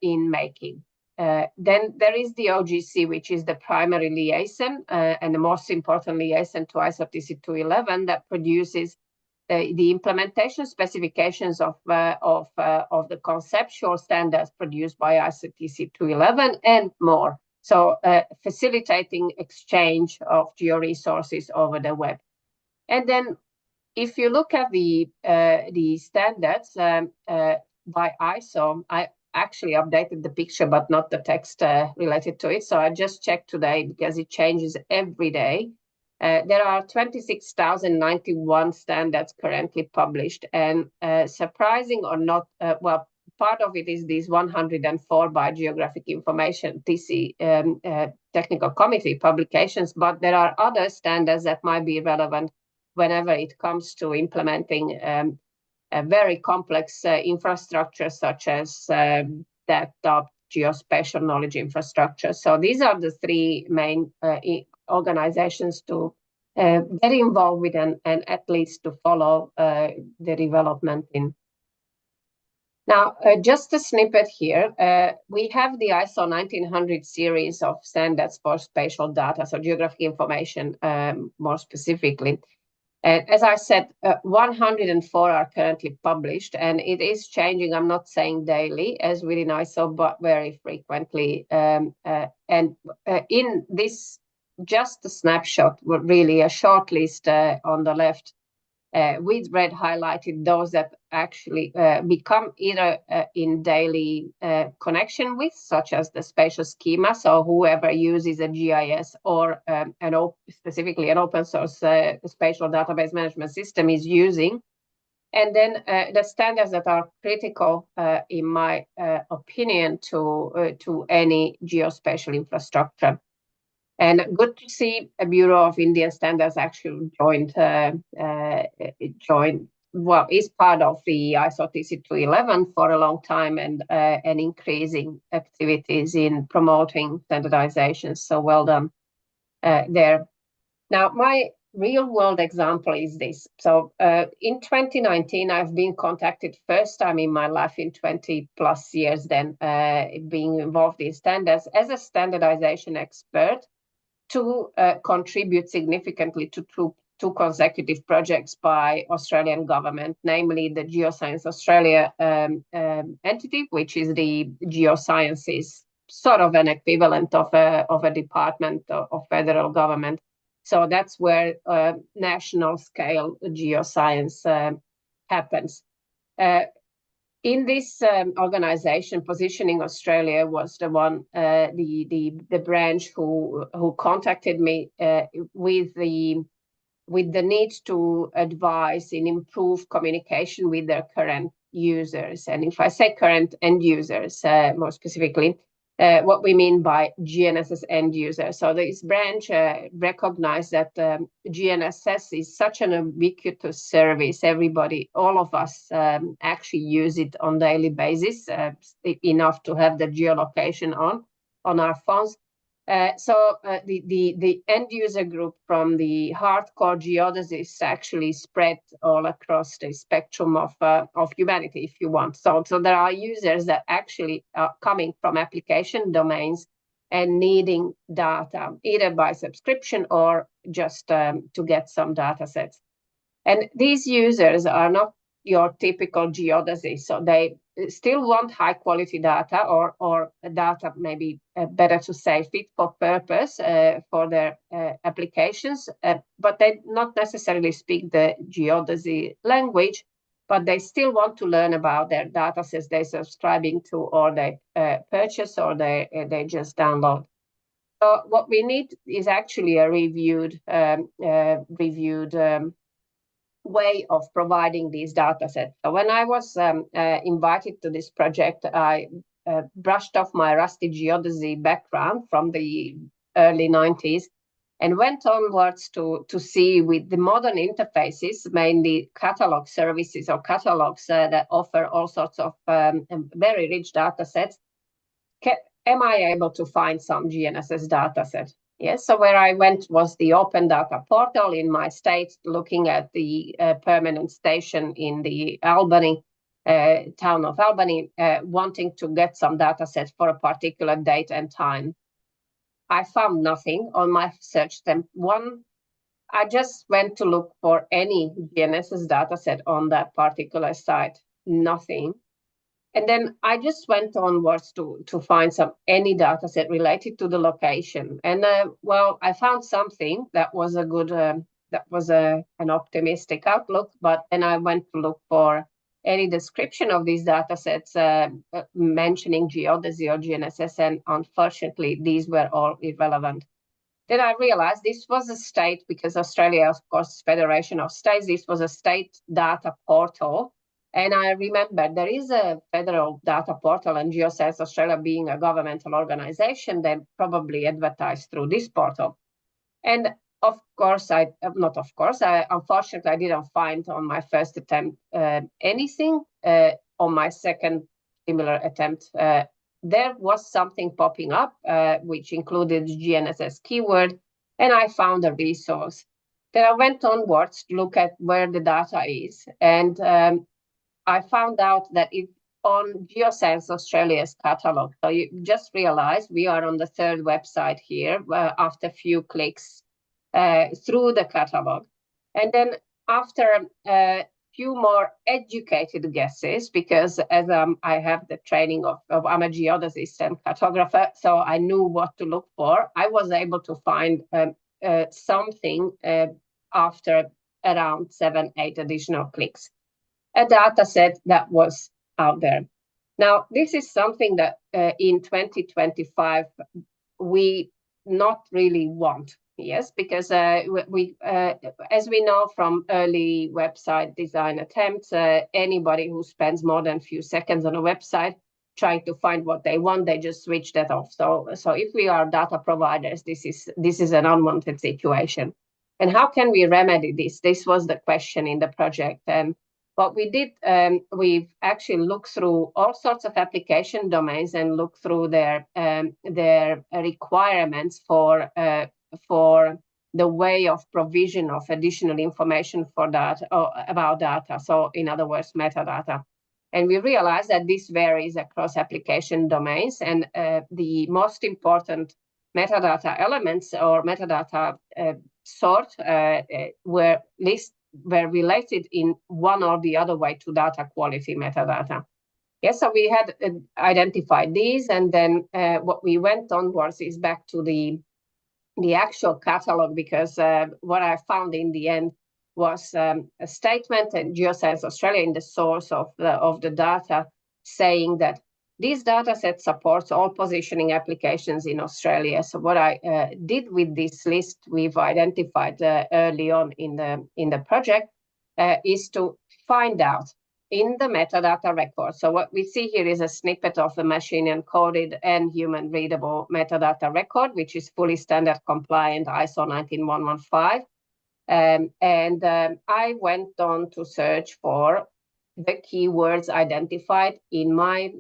in making. Then there is the OGC, which is the primary liaison and the most important liaison to ISO TC 211 that produces the implementation specifications of the conceptual standards produced by ISO TC 211 and more. So facilitating exchange of georesources over the web. And then if you look at the standards by ISO, I actually updated the picture, but not the text related to it. So I just checked today because it changes every day. There are 26,091 standards currently published, and surprising or not, well, part of it is these 104 by Geographic Information TC Technical Committee publications, but there are other standards that might be relevant whenever it comes to implementing a very complex infrastructure such as that of geospatial knowledge infrastructure. So these are the 3 main organizations to get involved with and at least to follow the development in. Now, just a snippet here. We have the ISO 1900 series of standards for spatial data, so geographic information more specifically. And as I said, 104 are currently published, and it is changing. I'm not saying daily, as within ISO, but very frequently. In this, just a snapshot, really a short list on the left, with red highlighted those that actually become either in daily connection with, such as the spatial schema, so whoever uses a GIS or specifically an open source spatial database management system is using. And then the standards that are critical, in my opinion, to any geospatial infrastructure. And good to see a Bureau of Indian Standards actually is part of the ISO TC 211 for a long time and increasing activities in promoting standardization. So well done there. Now, my real world example is this. So in 2019, I've been contacted first time in my life in 20 plus years then being involved in standards as a standardization expert to contribute significantly to two consecutive projects by Australian government, namely the Geoscience Australia entity, which is the geosciences, sort of an equivalent of a department of federal government. So that's where national scale geoscience happens. In this organization, Positioning Australia was the one, the branch who contacted me with the need to advise in improved communication with their current users. And if I say current end users, more specifically, what we mean by GNSS end user. So this branch recognized that GNSS is such an ubiquitous service. Everybody, all of us actually use it on a daily basis, enough to have the geolocation on our phones. So the end user group from the hardcore geodesists actually spread all across the spectrum of humanity, if you want. So there are users that actually are coming from application domains and needing data, either by subscription or just to get some data sets. And these users are not your typical geodesy. So they still want high quality data, or data, maybe better to say, fit for purpose for their applications, but they not necessarily speak the geodesy language, but they still want to learn about their data sets they're subscribing to, or they purchase, or they just download. So what we need is actually a reviewed way of providing these data sets. So when I was invited to this project, I brushed off my rusty geodesy background from the early 90s and went onwards to see, with the modern interfaces, mainly catalog services or catalogs that offer all sorts of very rich data sets, am I able to find some GNSS data set? Yes, so where I went was the Open Data Portal in my state, looking at the permanent station in the Albany, town of Albany, wanting to get some data set for a particular date and time. I found nothing on my search term. I just went to look for any GNSS data set on that particular site, nothing. And then I just went onwards to find any data set related to the location. And well, I found something that was a good, an optimistic outlook. But then I went to look for any description of these data sets mentioning geodesy or GNSS, and unfortunately, these were all irrelevant. Then I realized this was a state, because Australia, of course, Federation of States, this was a state data portal. And I remember there is a federal data portal, and Geoscience Australia, being a governmental organization, they probably advertise through this portal. And unfortunately, I didn't find on my first attempt anything. On my second similar attempt, there was something popping up, which included GNSS keyword, and I found a resource. Then I went onwards to look at where the data is, and I found out that it on Geoscience Australia's catalog. So you just realize we are on the third website here after a few clicks through the catalog. And then after a few more educated guesses, because as I have the training of I'm a geodesist and cartographer, so I knew what to look for, I was able to find something after around 7-8 additional clicks. A data set that was out there. Now, this is something that in 2025 we not really want, yes, because we as we know from early website design attempts, anybody who spends more than a few seconds on a website trying to find what they want, they just switch that off. So if we are data providers, this is an unwanted situation. And how can we remedy this? This was the question in the project. And what we did, we've actually looked through all sorts of application domains and looked through their requirements for the way of provision of additional information for data, about data. So in other words, metadata. And we realized that this varies across application domains, and the most important metadata elements or metadata sort were related in one or the other way to data quality metadata. Yes, so we had identified these, and then what we went onwards is back to the actual catalog, because what I found in the end was a statement in Geoscience Australia in the source of the data, saying that this data set supports all positioning applications in Australia. So what I did with this list we've identified early on in the project is to find out in the metadata record. So what we see here is a snippet of the machine encoded and human readable metadata record, which is fully standard compliant ISO 19115. I went on to search for the keywords identified in my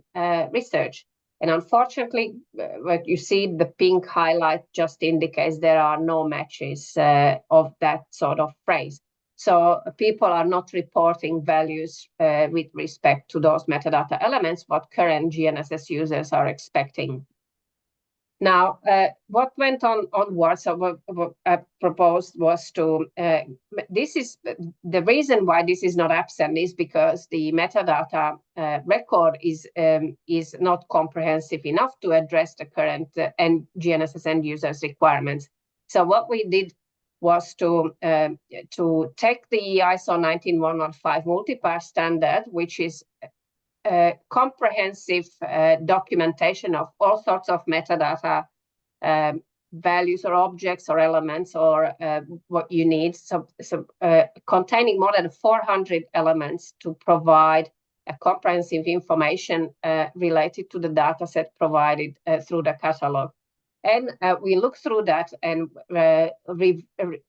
research. And unfortunately, what you see, the pink highlight just indicates there are no matches of that sort of phrase. So people are not reporting values with respect to those metadata elements, what current GNSS users are expecting. Now, what went on onwards, or what I proposed was to, this is the reason why this is not absent is because the metadata record is not comprehensive enough to address the current GNSS end users requirements. So what we did was to take the ISO 19115 multipass standard, which is comprehensive documentation of all sorts of metadata values or objects or elements or what you need, containing more than 400 elements to provide a comprehensive information related to the data set provided through the catalog. And we looked through that and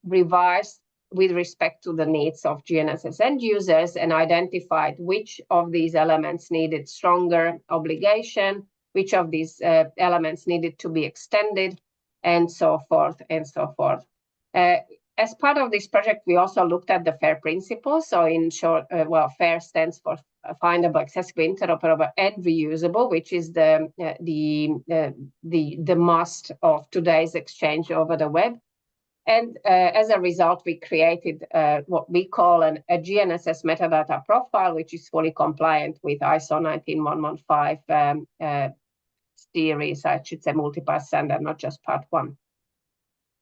revised with respect to the needs of GNSS end users and identified which of these elements needed stronger obligation, which of these elements needed to be extended, and so forth and so forth. As part of this project, we also looked at the FAIR principles. So in short, FAIR stands for findable, accessible, interoperable, and reusable, which is the must of today's exchange over the web. And as a result, we created what we call a GNSS metadata profile, which is fully compliant with ISO 19115 series, I should say multipass standard, not just part 1.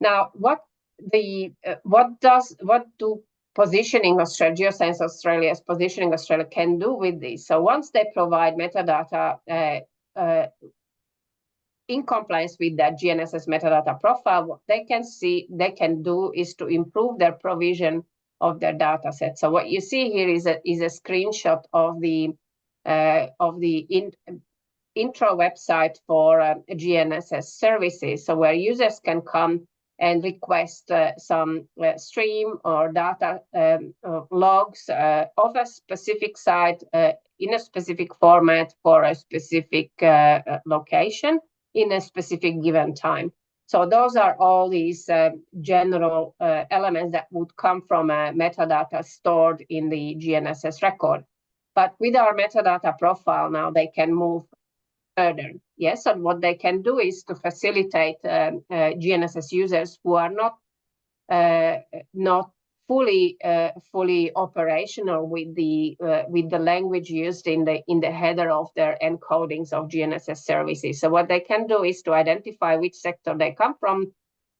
Now, what do Positioning Australia, Geoscience Australia's Positioning Australia can do with this? So once they provide metadata in compliance with that GNSS metadata profile, what they can do is to improve their provision of their data set. So what you see here is a screenshot of the intro website for GNSS services. So where users can come and request some stream or data logs of a specific site in a specific format for a specific location in a specific given time. So those are all these general elements that would come from a metadata stored in the GNSS record. But with our metadata profile now, they can move further. Yes, and what they can do is to facilitate GNSS users who are not fully operational with the language used in the header of their encodings of GNSS services. So what they can do is to identify which sector they come from,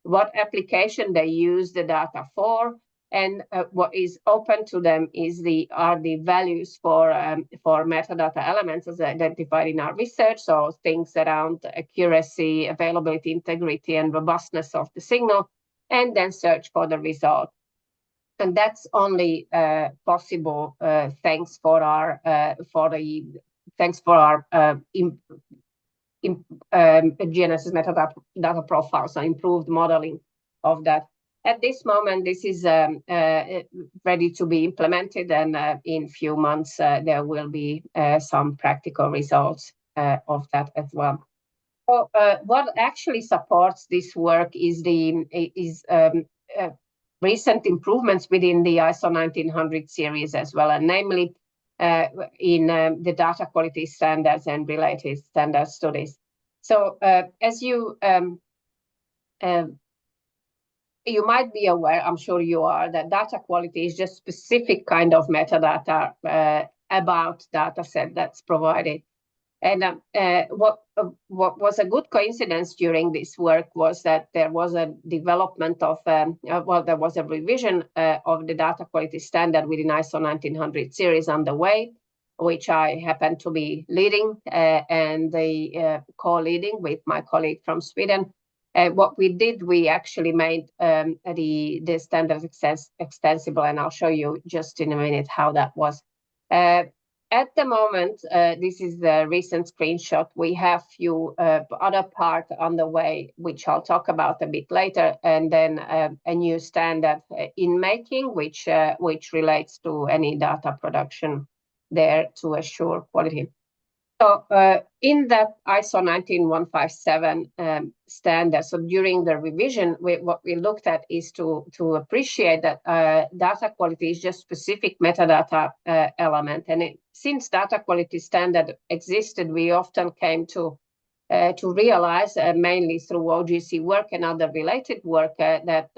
what application they use the data for, and what is open to them are the values for metadata elements as identified in our research. So things around accuracy, availability, integrity, and robustness of the signal, and then search for the result. And that's only possible thanks for our GNSS metadata profile, so improved modeling of that. At this moment, this is ready to be implemented, and in a few months there will be some practical results of that as well. So, what actually supports this work is recent improvements within the ISO 1900 series as well, and namely in the data quality standards and related standard studies. So as you might be aware, I'm sure you are, that data quality is just specific kind of metadata about data set that's provided. And what was a good coincidence during this work was that there was a development of, there was a revision of the data quality standard within ISO 1900 series underway, which I happen to be leading and co-leading with my colleague from Sweden. What we did, we actually made the standards extensible, and I'll show you just in a minute how that was. At the moment, this is the recent screenshot. We have few other part on the way, which I'll talk about a bit later, and then a new standard in making, which relates to any data production there to assure quality. So in that ISO 19157 standard, so during the revision, what we looked at is to appreciate that data quality is just specific metadata element. And since data quality standard existed, we often came to to realize, mainly through OGC work and other related work, that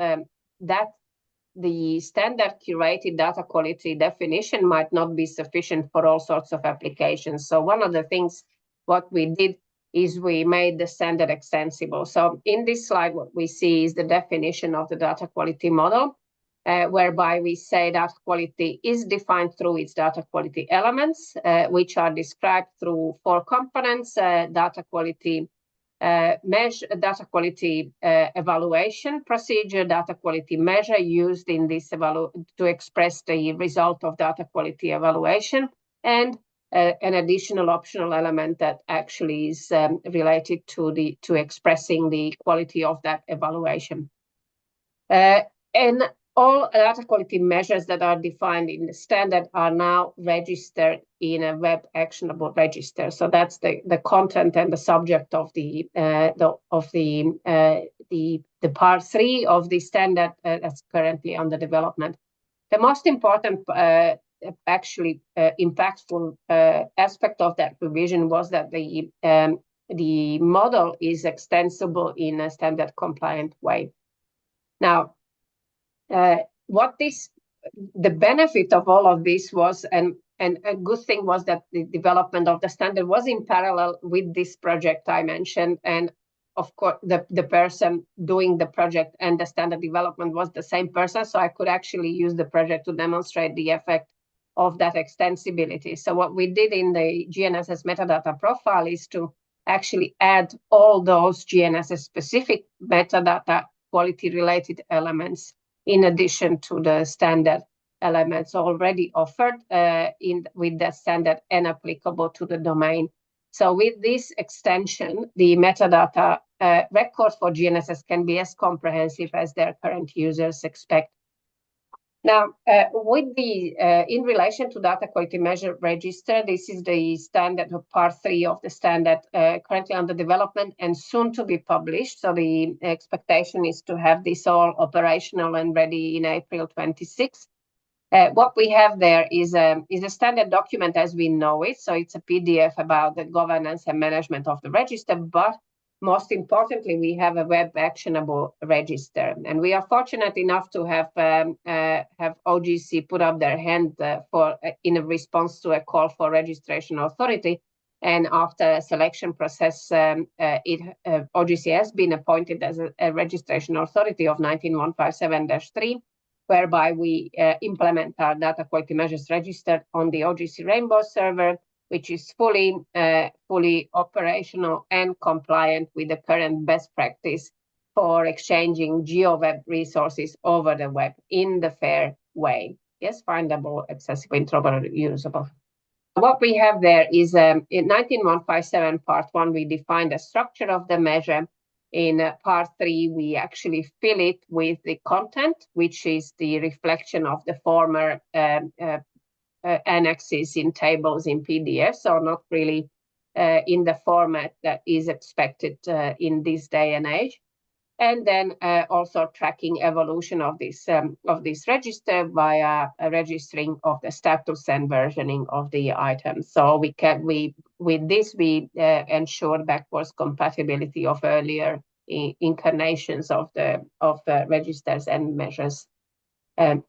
the standard curated data quality definition might not be sufficient for all sorts of applications. So one of the things what we did is we made the standard extensible. So in this slide, what we see is the definition of the data quality model, whereby we say data quality is defined through its data quality elements, which are described through 4 components: data quality data quality evaluation procedure, data quality measure used in this to express the result of data quality evaluation, and an additional optional element that actually is related to expressing the quality of that evaluation. And all data quality measures that are defined in the standard are now registered in a web actionable register. So that's the content and the subject of the part 3 of the standard that's currently under development. The most important, impactful aspect of that revision was that the model is extensible in a standard compliant way. Now, the benefit of all of this was, and a good thing was that the development of the standard was in parallel with this project I mentioned, and of course the person doing the project and the standard development was the same person, so I could actually use the project to demonstrate the effect of that extensibility. So what we did in the GNSS metadata profile is to actually add all those GNSS specific metadata quality related elements in addition to the standard elements already offered with the standard and applicable to the domain. So with this extension, the metadata record for GNSS can be as comprehensive as their current users expect. Now, in relation to data quality measure register, this is the standard of part 3 of the standard currently under development and soon to be published. So the expectation is to have this all operational and ready in April 26. What we have there is a standard document as we know it. So it's a PDF about the governance and management of the register, but most importantly, we have a web actionable register, and we are fortunate enough to have OGC put up their hand in a response to a call for registration authority. And after a selection process, OGC has been appointed as a registration authority of 19157-3, whereby we implement our data quality measures register on the OGC Rainbow server, which is fully operational and compliant with the current best practice for exchanging GeoWeb resources over the web in the fair way. Yes, findable, accessible, interoperable, usable. What we have there is in 19157 part 1, we defined the structure of the measure. In part 3, we actually fill it with the content, which is the reflection of the former annexes in tables in PDF, so not really in the format that is expected in this day and age. And then also tracking evolution of this register via registering of the status and versioning of the items. So with this we ensure backwards compatibility of earlier incarnations of the registers and measures in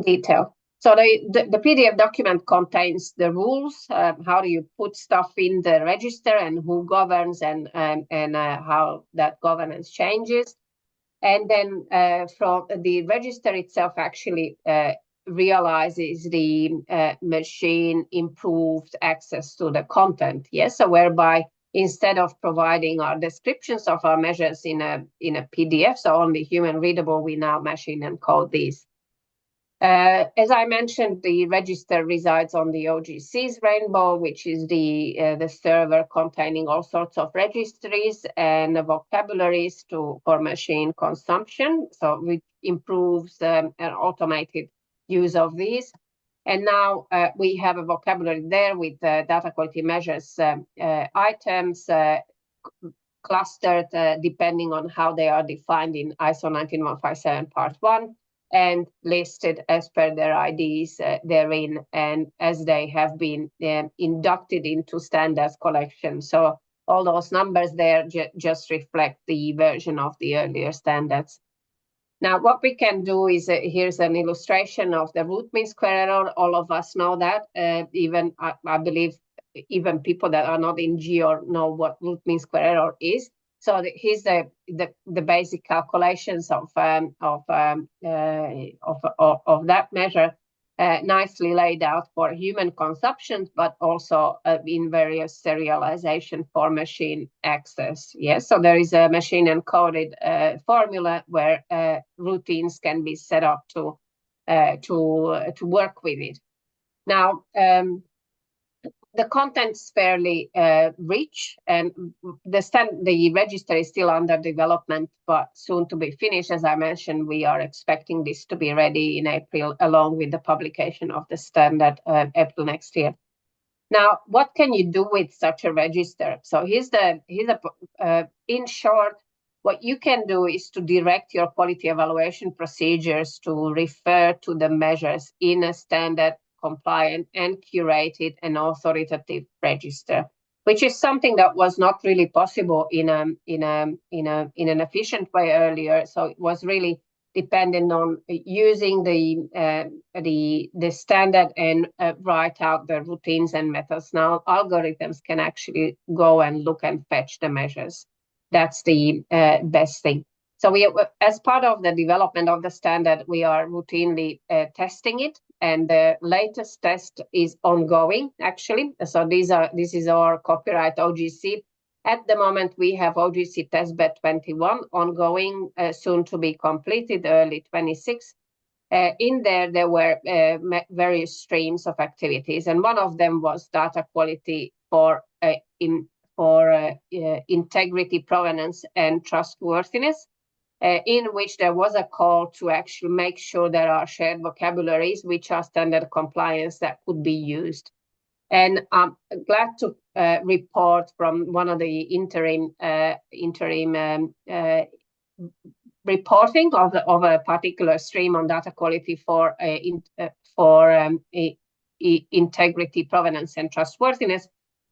detail. So the PDF document contains the rules, how do you put stuff in the register and who governs and how that governance changes. And then from the register itself actually realizes the machine improved access to the content. Yes, so whereby instead of providing our descriptions of our measures in a PDF, so only human readable, we now machine encode these. As I mentioned, the register resides on the OGC's Rainbow, which is the server containing all sorts of registries and vocabularies for machine consumption. So which improves an automated use of these. And now we have a vocabulary there with data quality measures items clustered depending on how they are defined in ISO 19157 part 1. And listed as per their IDs therein, and as they have been inducted into standards collection. So all those numbers there just reflect the version of the earlier standards. Now, what we can do is, here's an illustration of the root mean square error. All of us know that. Even I believe even people that are not in Geo know what root mean square error is. So here's the basic calculations of that measure, nicely laid out for human consumption, but also in various serialization for machine access. Yes, so there is a machine encoded formula where routines can be set up to work with it. Now, the content's fairly rich, and the register is still under development, but soon to be finished. As I mentioned, we are expecting this to be ready in April, along with the publication of the standard April next year. Now, what can you do with such a register? So in short, what you can do is to direct your quality evaluation procedures to refer to the measures in a standard, compliant and curated and authoritative register, which is something that was not really possible in an efficient way earlier. So it was really dependent on using the standard and write out the routines and methods. Now algorithms can actually go and look and fetch the measures. That's the best thing. So as part of the development of the standard, we are routinely testing it, and the latest test is ongoing, actually. So this is our copyright OGC. At the moment, we have OGC testbed 21 ongoing, soon to be completed, early 26. In there were various streams of activities, and one of them was data quality for integrity, provenance, and trustworthiness, in which there was a call to actually make sure there are shared vocabularies which are standard compliance that could be used. And I'm glad to report from one of the interim reporting of a particular stream on data quality for integrity, provenance, and trustworthiness.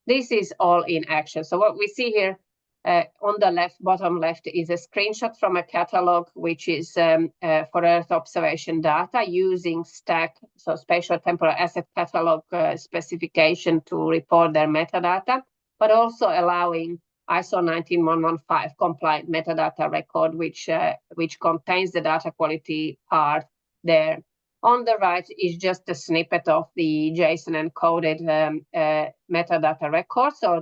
This is all in action. So what we see here on the bottom left is a screenshot from a catalog, which is for Earth observation data using STAC, so Spatial Temporal Asset Catalog specification to report their metadata, but also allowing ISO 19115 compliant metadata record, which contains the data quality part there. On the right is just a snippet of the JSON encoded metadata record, so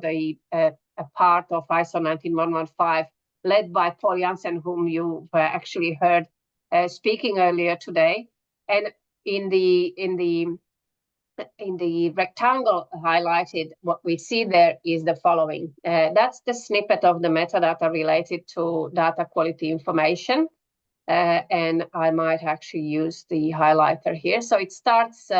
a part of ISO 19115 led by Paul Janssen, whom you actually heard speaking earlier today. And in the rectangle highlighted, what we see there is the following. That's the snippet of the metadata related to data quality information. And I might actually use the highlighter here. So it starts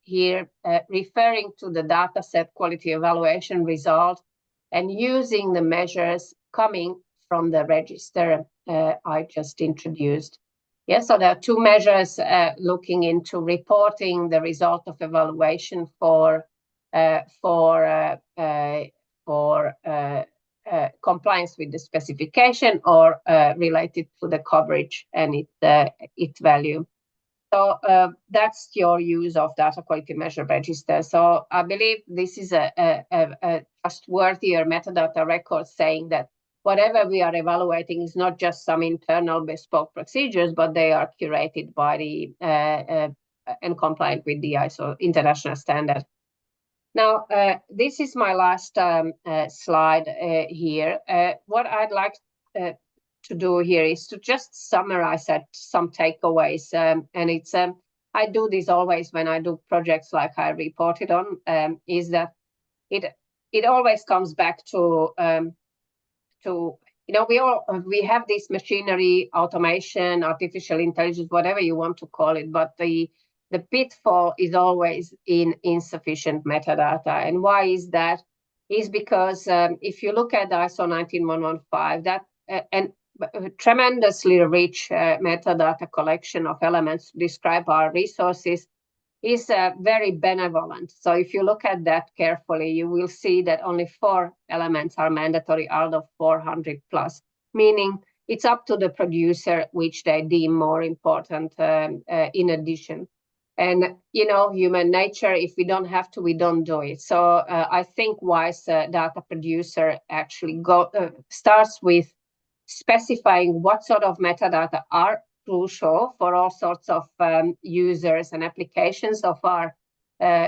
here referring to the dataset quality evaluation result and using the measures coming from the register I just introduced. Yes, so there are two measures looking into reporting the result of evaluation for compliance with the specification or related to the coverage and its value. So that's your use of data quality measure register. So I believe this is a trustworthier metadata record saying that whatever we are evaluating is not just some internal bespoke procedures, but they are curated by the and compliant with the ISO international standard. Now, this is my last slide here. What I'd like to do here is to just summarize some takeaways. And it's I do this always when I do projects like I reported on, is that it always comes back to we have this machinery, automation, artificial intelligence, whatever you want to call it, but the pitfall is always in insufficient metadata. And why is that? Is because if you look at the ISO 19115, that and tremendously rich metadata collection of elements to describe our resources, is very benevolent. So if you look at that carefully, you will see that only 4 elements are mandatory out of 400 plus, meaning it's up to the producer which they deem more important in addition. And, you know, human nature, if we don't have to, we don't do it. So I think wise data producer actually starts with specifying what sort of metadata are crucial for all sorts of users and applications of our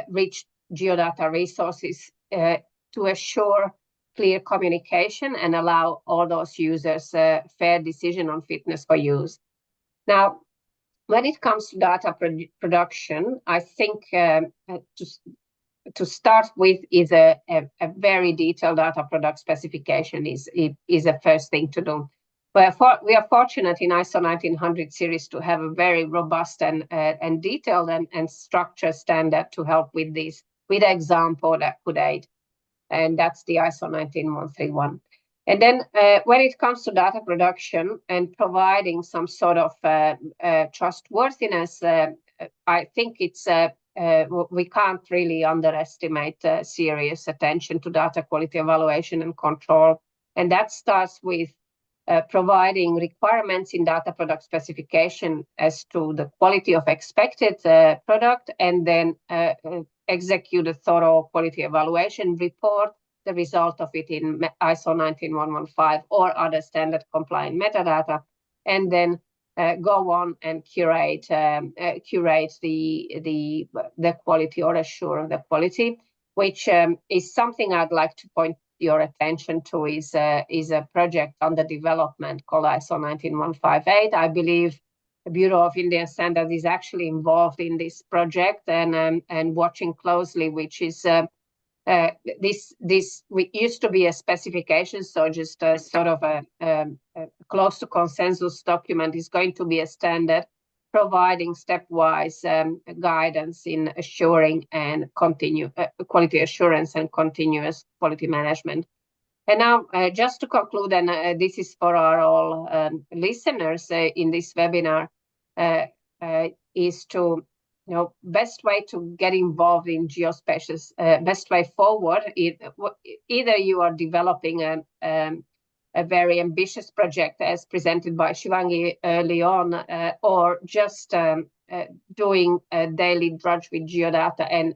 rich geodata resources to assure clear communication and allow all those users fair decision on fitness for use. Now, when it comes to data production, I think to start with is a very detailed data product specification is a first thing to do. We are fortunate in ISO 1900 series to have a very robust and detailed and structured standard to help with this, with example that could aid, and that's the ISO 19131. And then when it comes to data production and providing some sort of trustworthiness, I think it's we can't really underestimate serious attention to data quality evaluation and control. And that starts with providing requirements in data product specification as to the quality of expected product, and then execute a thorough quality evaluation, report the result of it in ISO 19115 or other standard compliant metadata, and then go on and curate the quality or assure the quality, which is something I'd like to point your attention to is a project under development called ISO 19158. I believe the Bureau of Indian Standards is actually involved in this project and watching closely, which is this used to be a specification, so just a sort of a close to consensus document is going to be a standard, providing stepwise guidance in assuring and quality assurance and continuous quality management. And now, just to conclude, and this is for our all listeners in this webinar, is to, you know, best way to get involved in geospatial, best way forward, either you are developing a very ambitious project as presented by Shivangi early on, or just doing a daily drudge with geodata and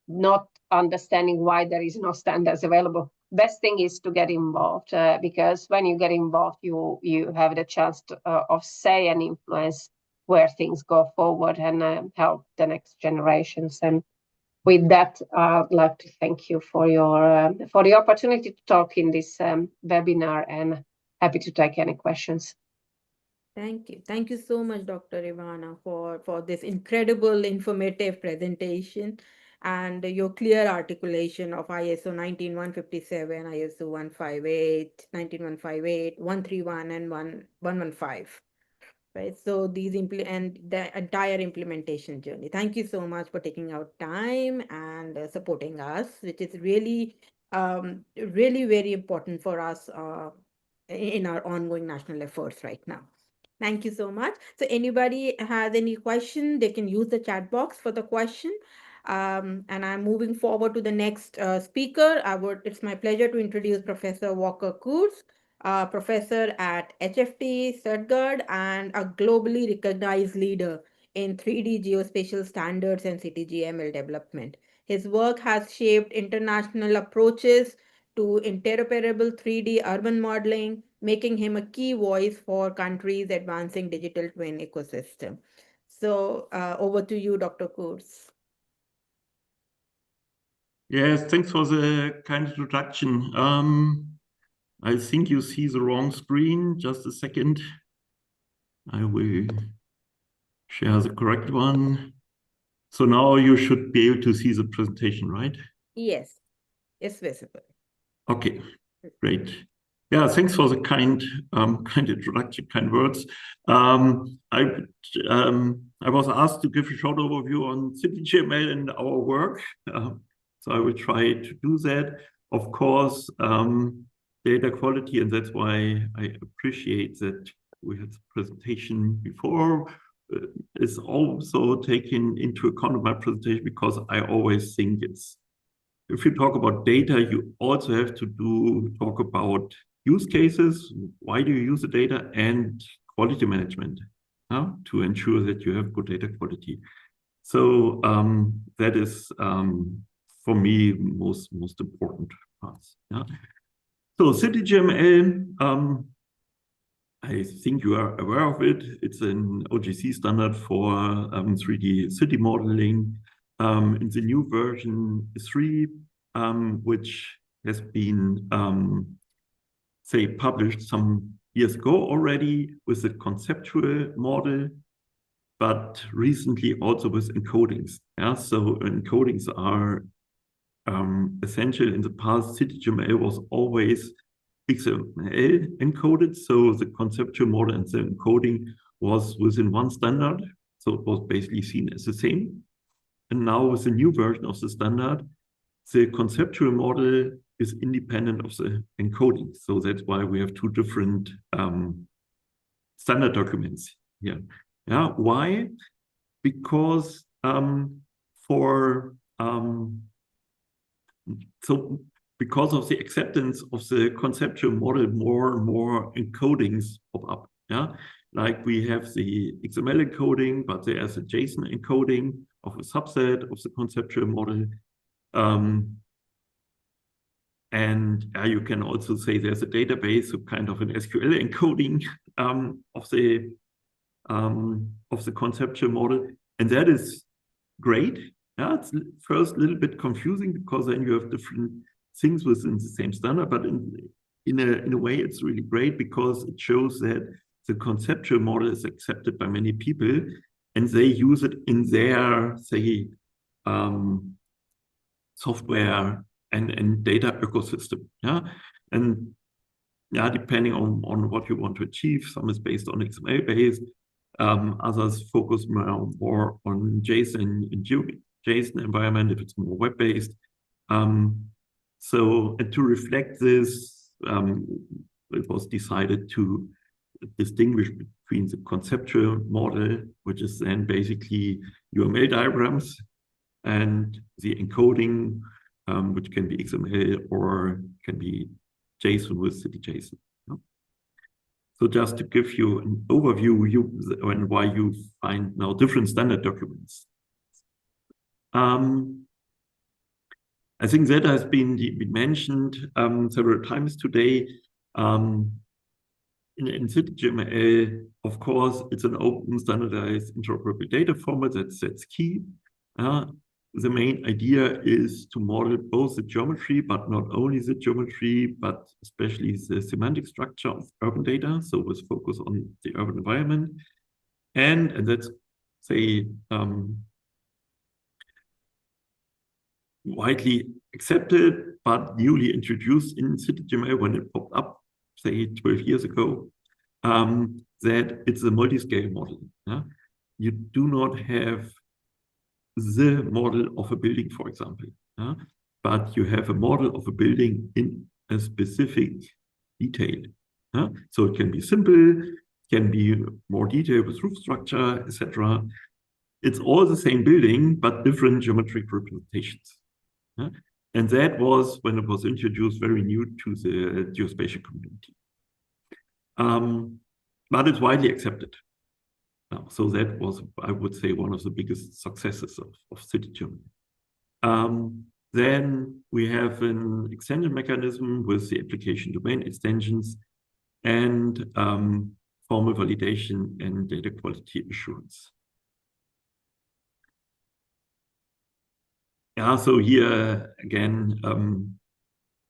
not understanding why there is no standards available. Best thing is to get involved, because when you get involved, you have the chance of say and influence where things go forward and help the next generations. And with that, I'd like to thank you for the opportunity to talk in this webinar, and happy to take any questions. Thank you. Thank you so much, Dr. Ivana, for this incredible informative presentation and your clear articulation of ISO 19157, ISO 158, 19158, 131, and 115. Right, so these and the entire implementation journey. Thank you so much for taking out time and supporting us, which is really, really very important for us in our ongoing national efforts right now. Thank you so much. So anybody has any question, they can use the chat box for the question. And I'm moving forward to the next speaker. It's my pleasure to introduce Professor Walker Kurz, professor at HFT, Stuttgart, and a globally recognized leader in 3D geospatial standards and CTGML development. His work has shaped international approaches to interoperable 3D urban modeling, making him a key voice for countries advancing digital twin ecosystem. So over to you, Dr. Kurz. Yes, thanks for the kind introduction. I think you see the wrong screen. Just a second. I will share the correct one. So now you should be able to see the presentation, right? Yes, it's visible. Okay, great. Yeah, thanks for the kind introduction, kind words. I was asked to give a short overview on CityGML and our work. So I will try to do that. Of course, data quality, and that's why I appreciate that we had the presentation before, is also taken into account in my presentation, because I always think if you talk about data, you also have to talk about use cases. Why do you use the data, and quality management to ensure that you have good data quality. So that is for me most important parts. Yeah. So CityGML, I think you are aware of it. It's an OGC standard for 3D city modeling. In the new version 3, which has been, say, published some years ago already with a conceptual model, but recently also with encodings. Yeah, so encodings are essential. In the past, CityGML was always XML encoded, so the conceptual model and the encoding was within one standard, so it was basically seen as the same. And now with the new version of the standard, the conceptual model is independent of the encoding. So that's why we have two different standard documents here. Yeah, why? Because because of the acceptance of the conceptual model, more and more encodings pop up. Yeah, like we have the XML encoding, but there's a JSON encoding of a subset of the conceptual model. And you can also say there's a database, so kind of an SQL encoding of the conceptual model, and that is great. Yeah, it's first a little bit confusing, because then you have different things within the same standard, but in a way it's really great, because it shows that the conceptual model is accepted by many people, and they use it in their, say, software and data ecosystem. Yeah, and yeah, depending on what you want to achieve, some is based on XML based, others focus more on JSON and JSON environment if it's more web based. So to reflect this, it was decided to distinguish between the conceptual model, which is then basically UML diagrams, and the encoding, which can be XML or can be JSON with CityJSON. So just to give you an overview and why you find now different standard documents. I think that has been mentioned several times today. In CityGML, of course, it's an open, standardized, interoperable data format. That's key. The main idea is to model both the geometry, but not only the geometry, but especially the semantic structure of urban data. So with focus on the urban environment. And that's, say, widely accepted, but newly introduced in CityGML when it popped up, say 12 years ago, that it's a multi-scale model. Yeah? You do not have the model of a building, for example, but you have a model of a building in a specific detail. So it can be simple, can be more detailed with roof structure, etc. It's all the same building, but different geometric representations. And that was, when it was introduced, very new to the geospatial community. But it's widely accepted. So that was, I would say, one of the biggest successes of CityGML. Then we have an extension mechanism with the application domain extensions and formal validation and data quality assurance. Yeah, so here again,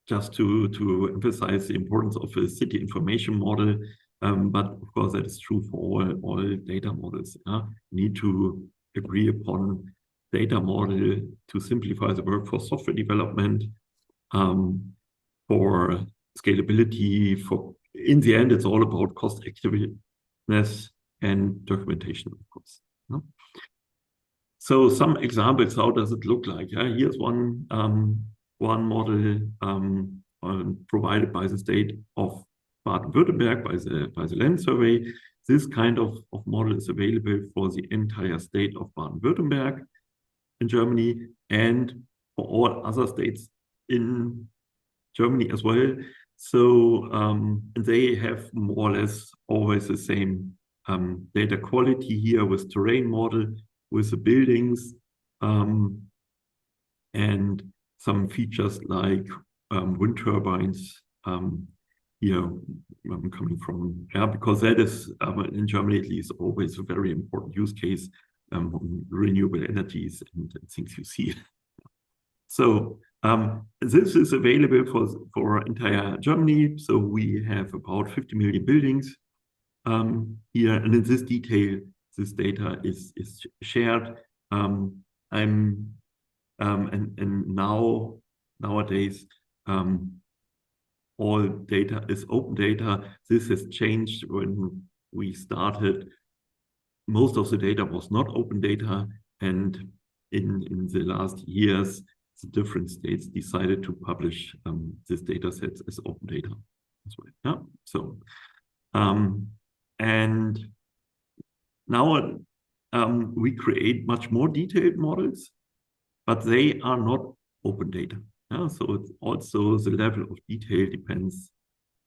just to emphasize the importance of a city information model. But of course, that is true for all data models. You need to agree upon data model to simplify the work for software development, for scalability. In the end, it's all about cost effectiveness and documentation, of course. So some examples, how does it look like? Here's one model provided by the state of Baden-Württemberg by the land survey. this kind of model is available for the entire state of Baden-Württemberg in Germany and for all other states in Germany as well. So they have more or less always the same data quality here with terrain model, with the buildings, and some features like wind turbines here coming from, because that is, in Germany at least, always a very important use case on renewable energies and things you see. So this is available for entire Germany. So we have about 50 million buildings here, and in this detail, this data is shared. And nowadays, all data is open data. This has changed when we started. Most of the data was not open data, and in the last years, the different states decided to publish this data sets as open data as well. Yeah. So, and now we create much more detailed models, but they are not open data. Yeah? So it's also the level of detail depends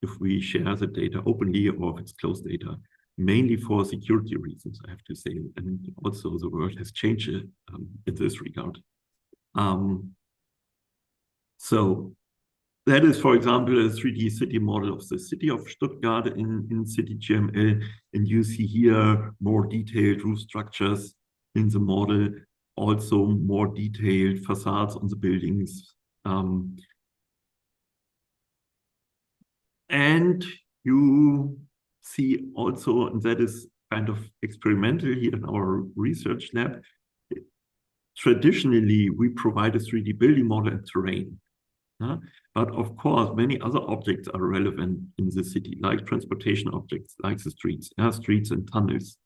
if we share the data openly or if it's closed data, mainly for security reasons, I have to say. And also the world has changed in this regard. So that is, for example, a 3D city model of the city of Stuttgart in CityGML. And you see here more detailed roof structures in the model, also more detailed facades on the buildings. And you see also, and that is kind of experimental here in our research lab, traditionally we provide a 3D building model and terrain. But of course, many other objects are relevant in the city, like transportation objects, like the streets, streets and tunnels,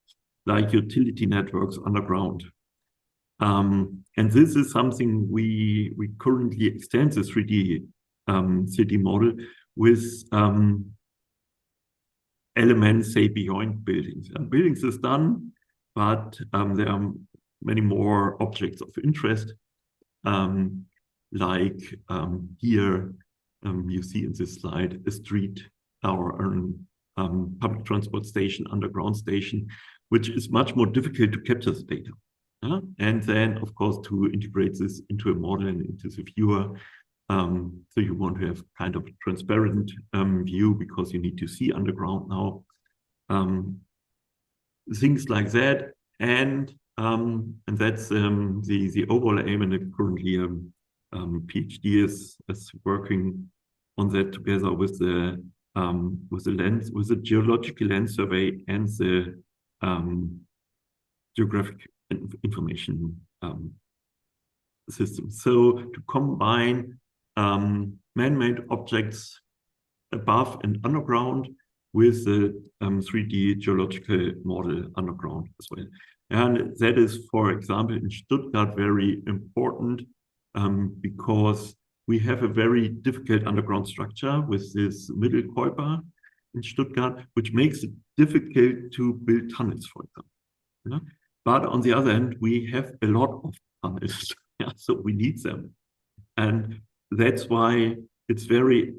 like utility networks underground. And this is something we currently extend the 3D city model with elements, say, beyond buildings. Buildings is done, but there are many more objects of interest. Like here, you see in this slide, a street or a public transport station, underground station, which is much more difficult to capture the data. And then, of course, to integrate this into a model and into the viewer. So you want to have kind of a transparent view because you need to see underground now. Things like that. And that's the overall aim, and currently PhD is working on that together with the geological land survey and the geographic information system. So to combine man-made objects above and underground with the 3D geological model underground as well. And that is, for example, in Stuttgart, very important because we have a very difficult underground structure with this middle Keuper in Stuttgart, which makes it difficult to build tunnels, for example. But on the other hand, we have a lot of tunnels, so we need them. And that's why it's very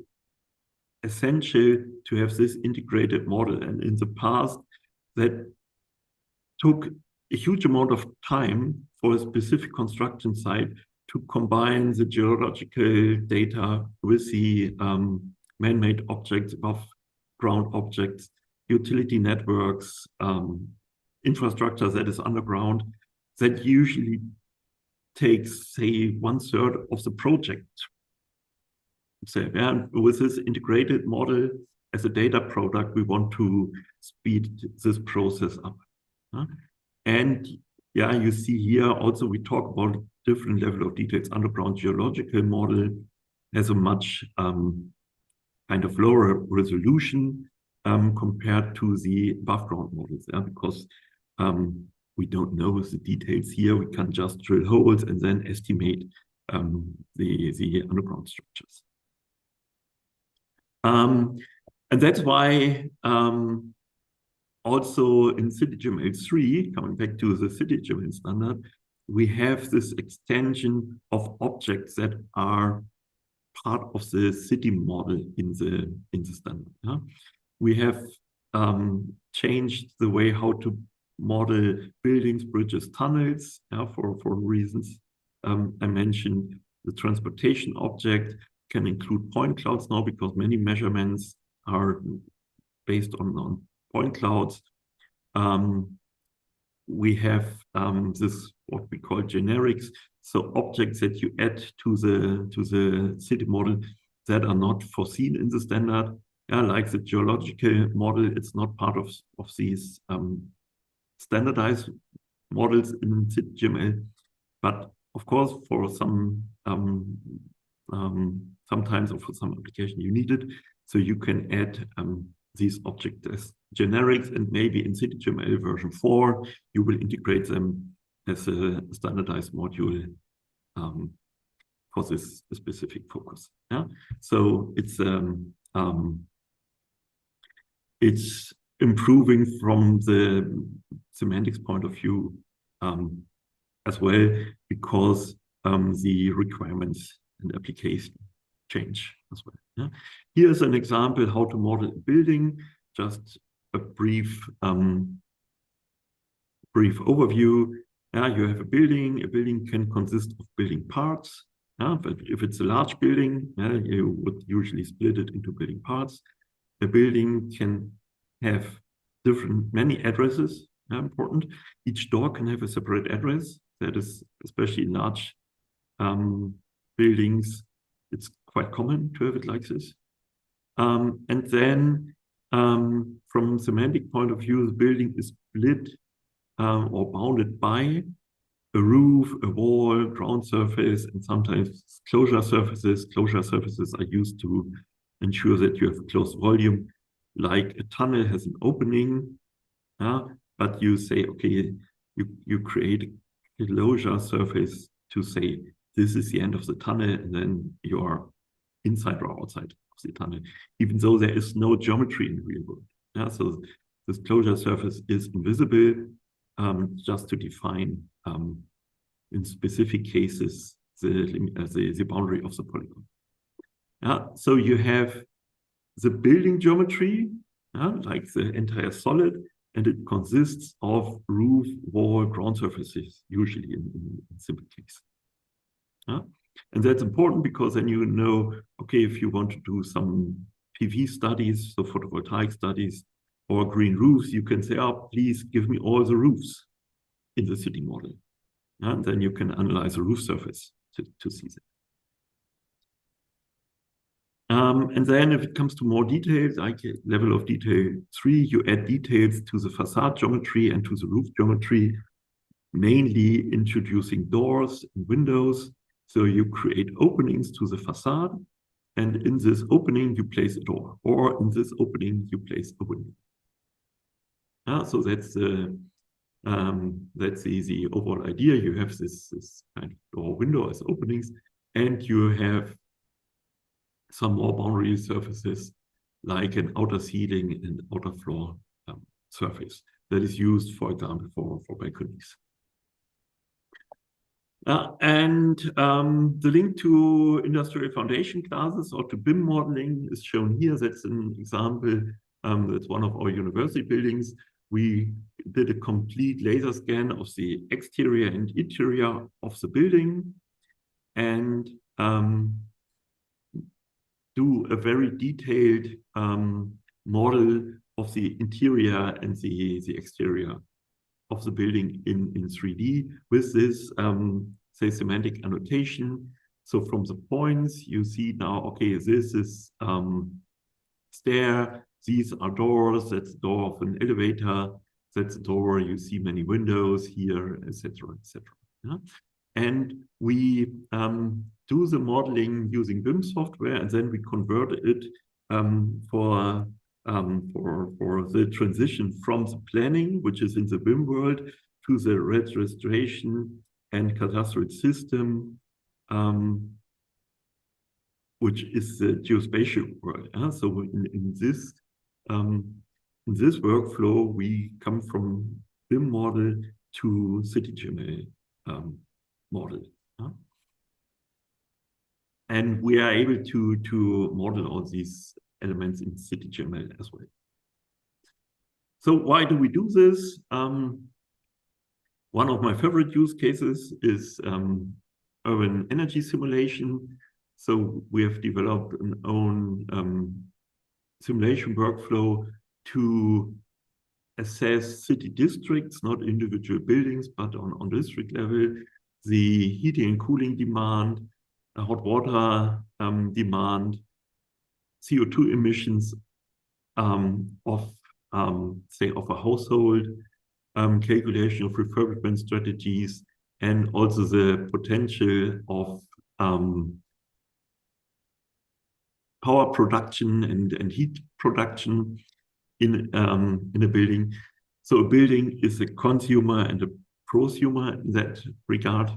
essential to have this integrated model. And in the past, that took a huge amount of time for a specific construction site to combine the geological data with the man-made objects, above ground objects, utility networks, infrastructure that is underground. That usually takes, say, 1/3 of the project. So, with this integrated model as a data product, we want to speed this process up. And you see here also we talk about different level of details. Underground geological model has a much kind of lower resolution compared to the above ground models, because we don't know the details here. We can just drill holes and then estimate the underground structures. And that's why also in CityGML3, coming back to the CityGML standard, we have this extension of objects that are part of the city model in the standard. Yeah? We have changed the way how to model buildings, bridges, tunnels, for reasons I mentioned. The transportation object can include point clouds now because many measurements are based on point clouds. We have this what we call generics, so objects that you add to the city model that are not foreseen in the standard. Like the geological model, it's not part of these standardized models in CityGML. But of course, for some sometimes or for some application you need it, so you can add these objects as generics, and maybe in CityGML version 4 you will integrate them as a standardized module for this specific focus. Yeah, so it's improving from the semantics point of view as well, because the requirements and application change as well. Yeah? Here's an example how to model a building, just a brief overview. You have a building can consist of building parts. But if it's a large building, you would usually split it into building parts. A building can have many addresses, important. Each door can have a separate address. That is, especially in large buildings, it's quite common to have it like this. And then from semantic point of view, the building is split or bounded by a roof, a wall, ground surface, and sometimes closure surfaces. Closure surfaces are used to ensure that you have a closed volume, like a tunnel has an opening, but you say, okay, you create a closure surface to say this is the end of the tunnel, and then you're inside or outside of the tunnel, even though there is no geometry in the real world. So this closure surface is invisible, just to define in specific cases the boundary of the polygon. So you have the building geometry, like the entire solid, and it consists of roof, wall, ground surfaces, usually in simple case. And that's important because then you know, okay, if you want to do some PV studies, so photovoltaic studies, or green roofs, you can say, oh, please give me all the roofs in the city model. And then you can analyze the roof surface to see that. And then if it comes to more details, like level of detail 3, you add details to the facade geometry and to the roof geometry, mainly introducing doors and windows. So you create openings to the facade, and in this opening you place a door, or in this opening you place a window. So that's the overall idea. You have this kind of door window as openings, and you have some more boundary surfaces like an outer ceiling and outer floor surface that is used, for example, for balconies. And the link to industrial foundation classes or to BIM modeling is shown here. That's an example. That's one of our university buildings. We did a complete laser scan of the exterior and interior of the building, and do a very detailed model of the interior and the exterior of the building in 3D with this, say, semantic annotation. So from the points, you see now, okay, this is stair, these are doors, that's the door of an elevator, that's the door, you see many windows here, etc., etc. Yeah? And we do the modeling using BIM software, and then we convert it for the transition from the planning, which is in the BIM world, to the registration and cadastral system, which is the geospatial world. So in this in this workflow, we come from BIM model to CityGML model. And we are able to model all these elements in CityGML as well. So why do we do this? One of my favorite use cases is urban energy simulation. So we have developed an own simulation workflow to assess city districts, not individual buildings, but on district level, the heating and cooling demand, hot water demand, CO2 emissions of a household, calculation of refurbishment strategies, and also the potential of power production and heat production in a building. So a building is a consumer and a prosumer in that regard.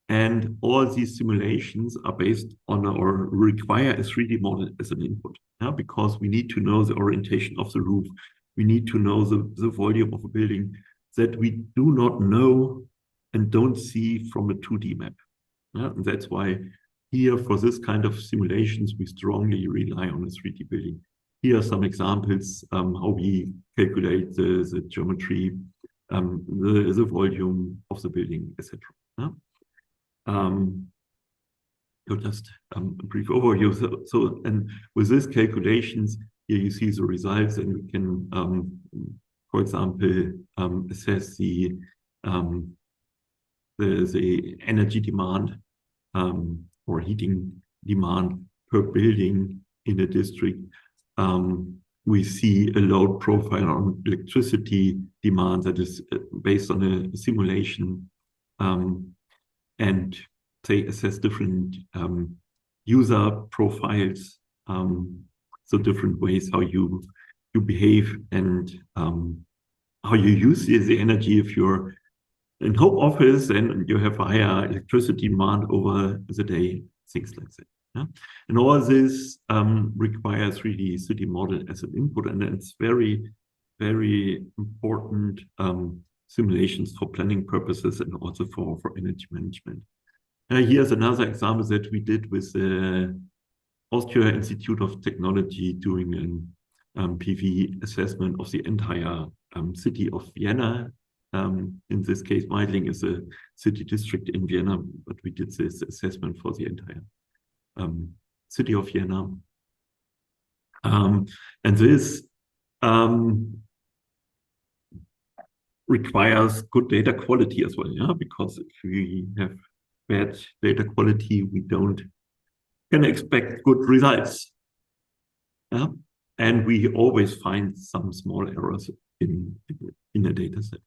And all these simulations are based on or require a 3D model as an input, because we need to know the orientation of the roof. We need to know the volume of a building that we do not know and don't see from a 2D map. And that's why here, for this kind of simulations, we strongly rely on a 3D building. Here are some examples how we calculate the geometry, the volume of the building, etc. Just a brief overview. And with these calculations, here you see the results, and we can, for example, assess the energy demand or heating demand per building in a district. We see a load profile on electricity demand that is based on a simulation, and they assess different user profiles, so different ways how you behave and how you use the energy. If you're in home office and you have a higher electricity demand over the day, things like that. Yeah? And all this requires 3D city model as an input, and it's very, very important simulations for planning purposes and also for energy management. Here's another example that we did with the Austria Institute of Technology doing an PV assessment of the entire city of Vienna. In this case, Meidling is a city district in Vienna, but we did this assessment for the entire city of Vienna. And this requires good data quality as well, because if we have bad data quality, we can expect good results. And we always find some small errors in a data set.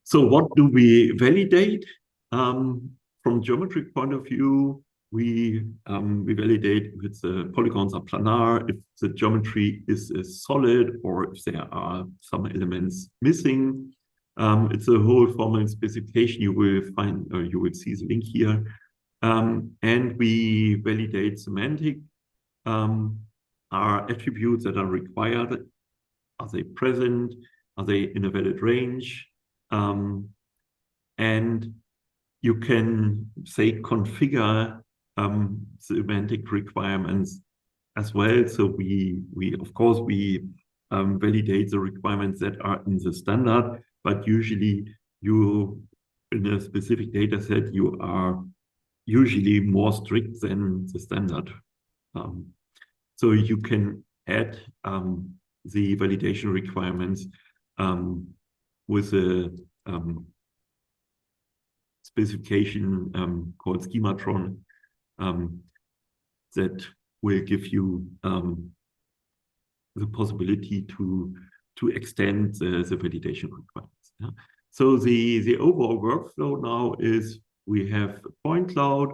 So what do we validate? From geometric point of view, we validate if the polygons are planar, if the geometry is solid, or if there are some elements missing. It's a whole formal specification. You will find, or you will see the link here. And we validate semantic. Are attributes that are required, are they present? Are they in a valid range? And you can say configure semantic requirements as well. So we of course validate the requirements that are in the standard, but usually you in a specific data set you are usually more strict than the standard. So you can add the validation requirements with a specification called schematron that will give you the possibility to extend the validation requirements. Yeah? So the overall workflow now is we have a point cloud.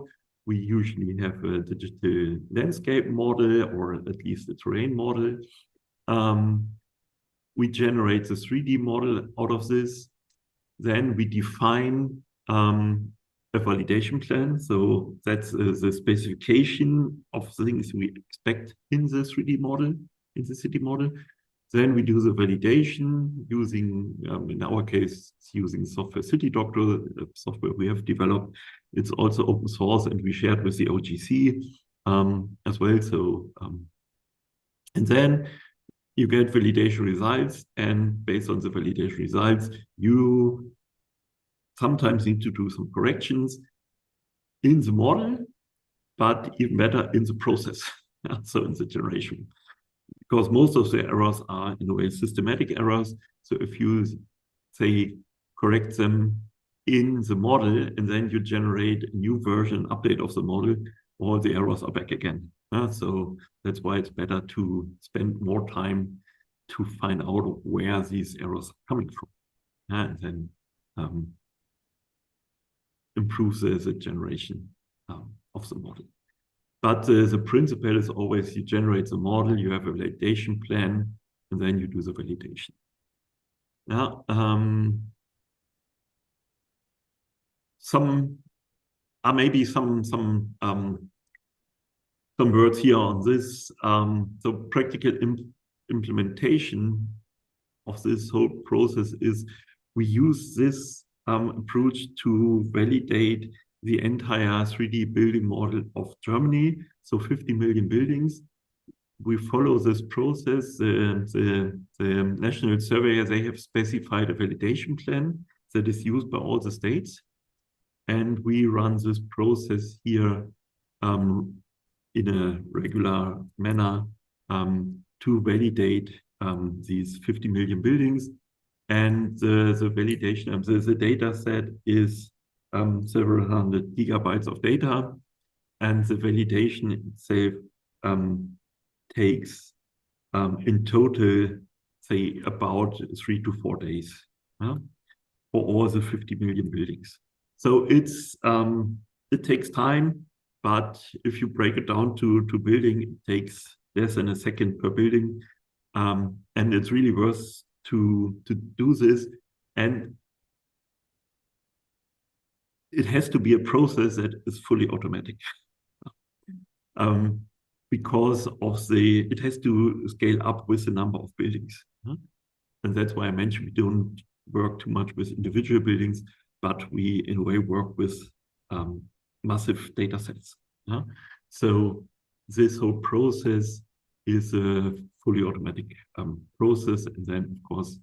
We usually have a digital landscape model or at least a terrain model. We generate the 3D model out of this. Then we define a validation plan. So that's the specification of things we expect in the 3D model, in the city model. Then we do the validation using, in our case, it's using software City Doctor, software we have developed. It's also open source and we shared with the OGC as well. So, and then you get validation results, and based on the validation results, you sometimes need to do some corrections in the model, but even better in the process. So in the generation, because most of the errors are in a way systematic errors. So if you say correct them in the model and then you generate a new version, update of the model, all the errors are back again. So that's why it's better to spend more time to find out where these errors are coming from, and then improve the generation of the model. But the principle is always you generate the model, you have a validation plan, and then you do the validation. Now, maybe some words here on this. So practical implementation of this whole process is we use this approach to validate the entire 3D building model of Germany, so 50 million buildings. We follow this process. The national surveyor, they have specified a validation plan that is used by all the states. And we run this process here in a regular manner to validate these 50 million buildings. And the validation, the data set is several hundred gigabytes of data. And the validation itself takes in total, say, about 3 to 4 days for all the 50 million buildings. So it's it takes time, but if you break it down to building, it takes less than a second per building. And it's really worth to do this. And it has to be a process that is fully automatic. Because of it has to scale up with the number of buildings. And that's why I mentioned we don't work too much with individual buildings, but we in a way work with massive data sets. So this whole process is a fully automatic process. And then of course,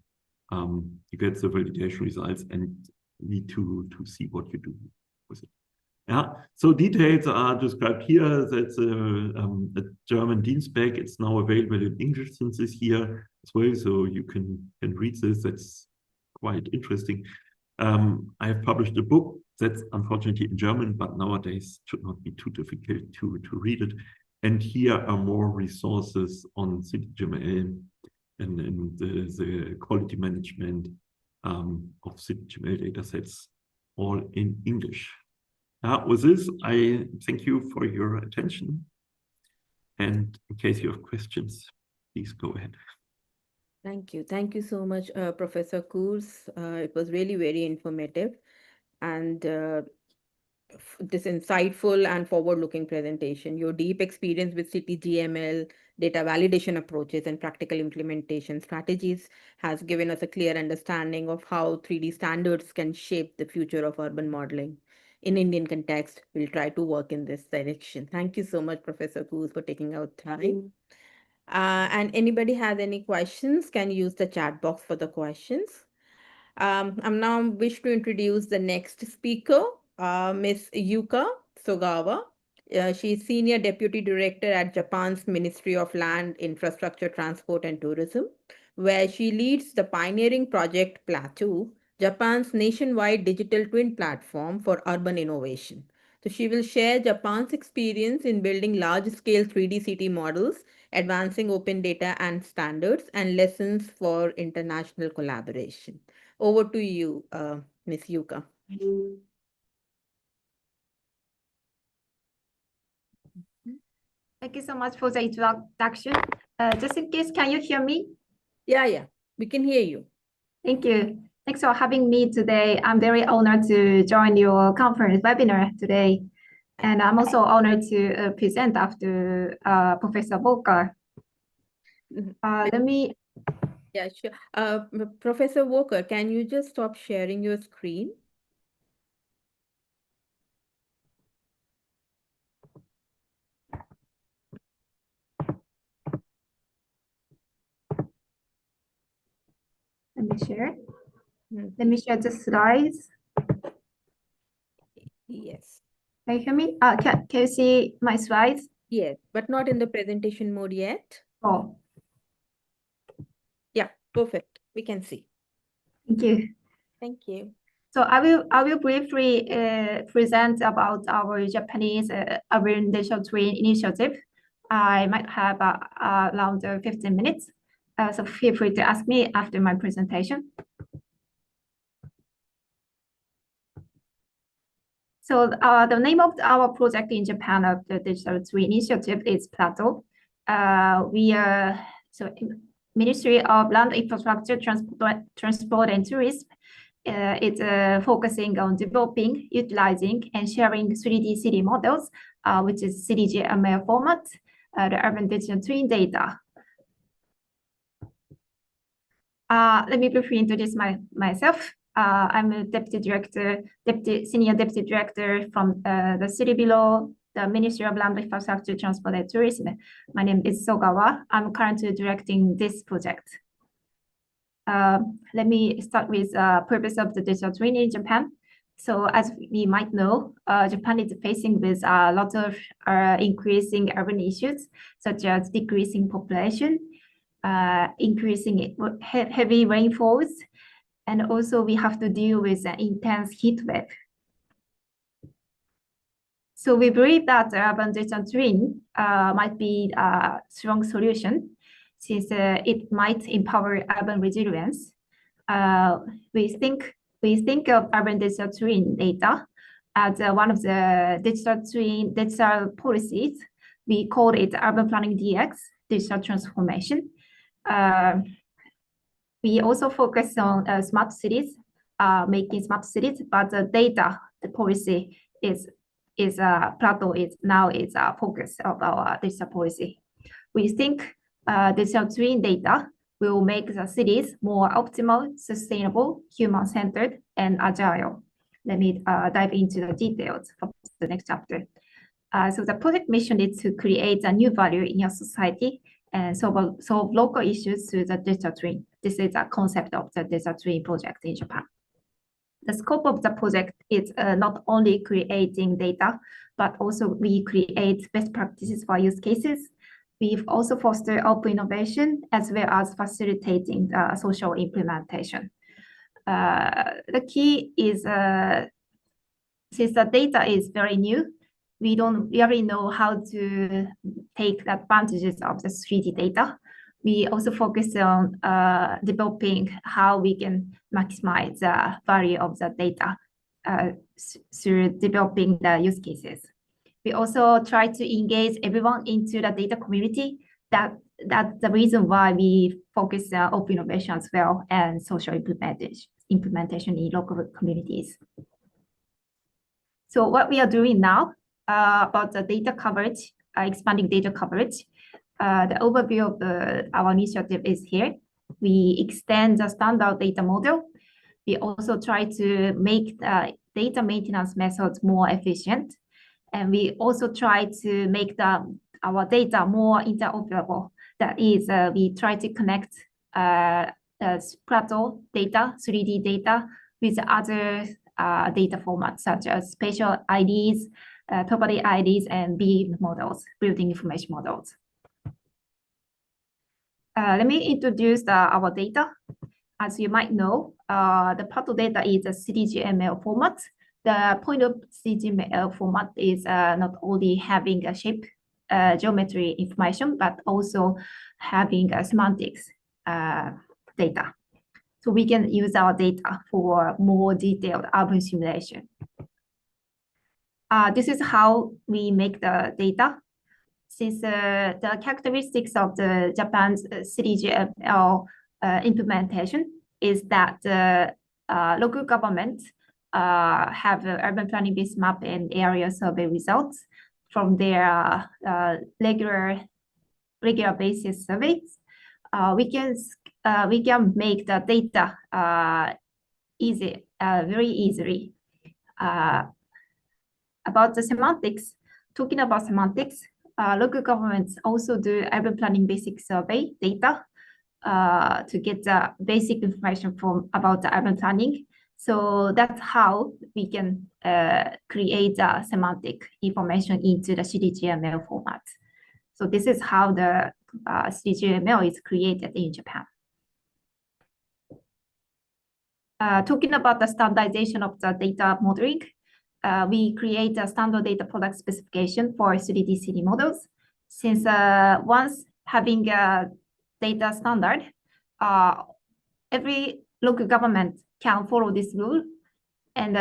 you get the validation results and need to see what you do with it. Yeah, so details are described here. That's a German Dienstspec. It's now available in English since this year as well, so you can read this. That's quite interesting. I have published a book that's unfortunately in German, but nowadays should not be too difficult to read it. And here are more resources on CityGML and the quality management of CityGML datasets, all in English. With this, I thank you for your attention. And in case you have questions, please go ahead. Thank you. Thank you so much, Professor Kurz. It was really very informative. And this insightful and forward-looking presentation. Your deep experience with CityGML, data validation approaches, and practical implementation strategies has given us a clear understanding of how 3D standards can shape the future of urban modeling. In Indian context, we'll try to work in this direction. Thank you so much, Professor Coos, for taking out time. And anybody has any questions, can use the chat box for the questions. I'm now wish to introduce the next speaker, Ms. Yuka Sogawa. She's Senior Deputy Director at Japan's Ministry of Land, Infrastructure, Transport and Tourism, where she leads the pioneering project Plateau, Japan's nationwide digital twin platform for urban innovation. So she will share Japan's experience in building large-scale 3D city models, advancing open data and standards, and lessons for international collaboration. Over to you, Ms. Yuka. Thank you so much for the introduction. Just in case, can you hear me? Yeah, we can hear you. Thank you. Thanks for having me today. I'm very honored to join your conference webinar today. And I'm also honored to present after Professor Volker. Let me. Yeah, sure. Professor Walker, can you just stop sharing your screen? Let me share. Let me share the slides. Yes. Can you hear me? Can you see my slides? Yes, but not in the presentation mode yet. Oh, Yeah, perfect. We can see. thank you. Thank you. So I will briefly present about our Japanese urban digital twin initiative. I might have around 15 minutes. So feel free to ask me after my presentation. So the name of our project in Japan of the digital twin initiative is Plateau. We are Ministry of Land Infrastructure, Transport and Tourism. It's focusing on developing, utilizing, and sharing 3D city models, which is CDGML format, the urban digital twin data. Let me briefly introduce myself. I'm a senior deputy director from the city below the Ministry of Land Infrastructure, Transport and Tourism. My name is Sogawa. I'm currently directing this project. Let me start with purpose of the digital twin in Japan. So as we might know, Japan is facing with a lot of increasing urban issues, such as decreasing population, increasing heavy rainfalls, and also we have to deal with an intense heat wave. So we believe that urban digital twin might be a strong solution since it might empower urban resilience. We think of urban digital twin data as one of the digital policies. We call it urban planning DX, digital transformation. We also focus on smart cities, making smart cities, but the data, the policy is Plateau is now a focus of our digital policy. We think digital twin data will make the cities more optimal, sustainable, human-centered, and agile. Let me dive into the details of the next chapter. So the project mission is to create a new value in your society and solve local issues through the digital twin. This is a concept of the digital twin project in Japan. The scope of the project is not only creating data, but also we create best practices for use cases. We've also fostered open innovation as well as facilitating social implementation. The key is since the data is very new, we don't really know how to take the advantages of the 3D data. We also focus on developing how we can maximize the value of the data through developing the use cases. We also try to engage everyone into the data community. That's the reason why we focus on open innovation as well and social implementation in local communities. So what we are doing now about the data coverage, expanding data coverage, the overview of our initiative is here. We extend the standard data model. We also try to make the data maintenance methods more efficient. And we also try to make our data more interoperable. That is, we try to connect Plateau data, 3D data, with other data formats such as spatial IDs, property IDs, and BIM models, building information models. Let me introduce our data. As you might know, the Plateau data is a CDGML format. The point of CDGML format is not only having a shape geometry information, but also having semantics data. So we can use our data for more detailed urban simulation. This is how we make the data. Since the characteristics of the Japan's CDGML implementation is that local government have urban planning based map and area survey results from their regular basis surveys. We can make the data very easily. About the semantics, talking about semantics, local governments also do urban planning basic survey data to get the basic information about the urban planning. So that's how we can create the semantic information into the CDGML format. So this is how the CDGML is created in Japan. Talking about the standardization of the data modeling, we create a standard data product specification for 3D city models. Since once having a data standard, every local government can follow this rule, and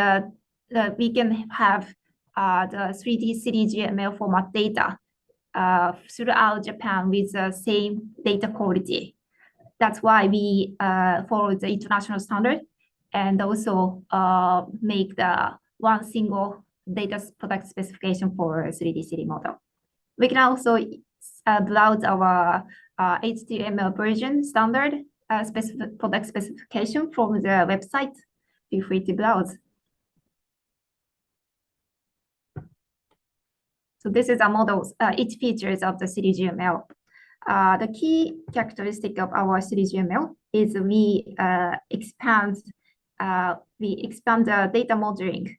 we can have the 3D city GML format data throughout Japan with the same data quality. That's why we follow the international standard and also make the one single data product specification for 3D city model. We can also browse our HTML version standard product specification from the website. Feel free to browse. So this is a model, its features of the CDGML. The key characteristic of our CDGML is we expand the data modeling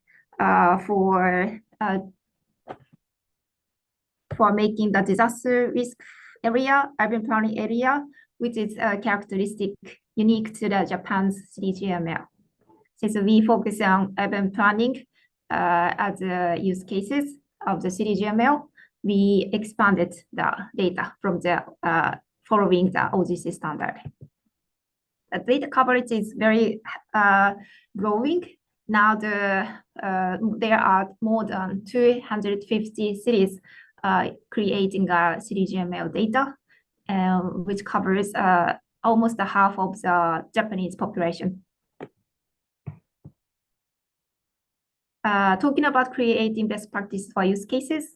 for making the disaster risk area, urban planning area, which is a characteristic unique to the Japan's CDGML. Since we focus on urban planning as use cases of the CDGML, we expanded the data from the following the OGC standard. The data coverage is very growing. Now there are more than 250 cities creating CDGML data, which covers almost half of the Japanese population. Talking about creating best practice for use cases,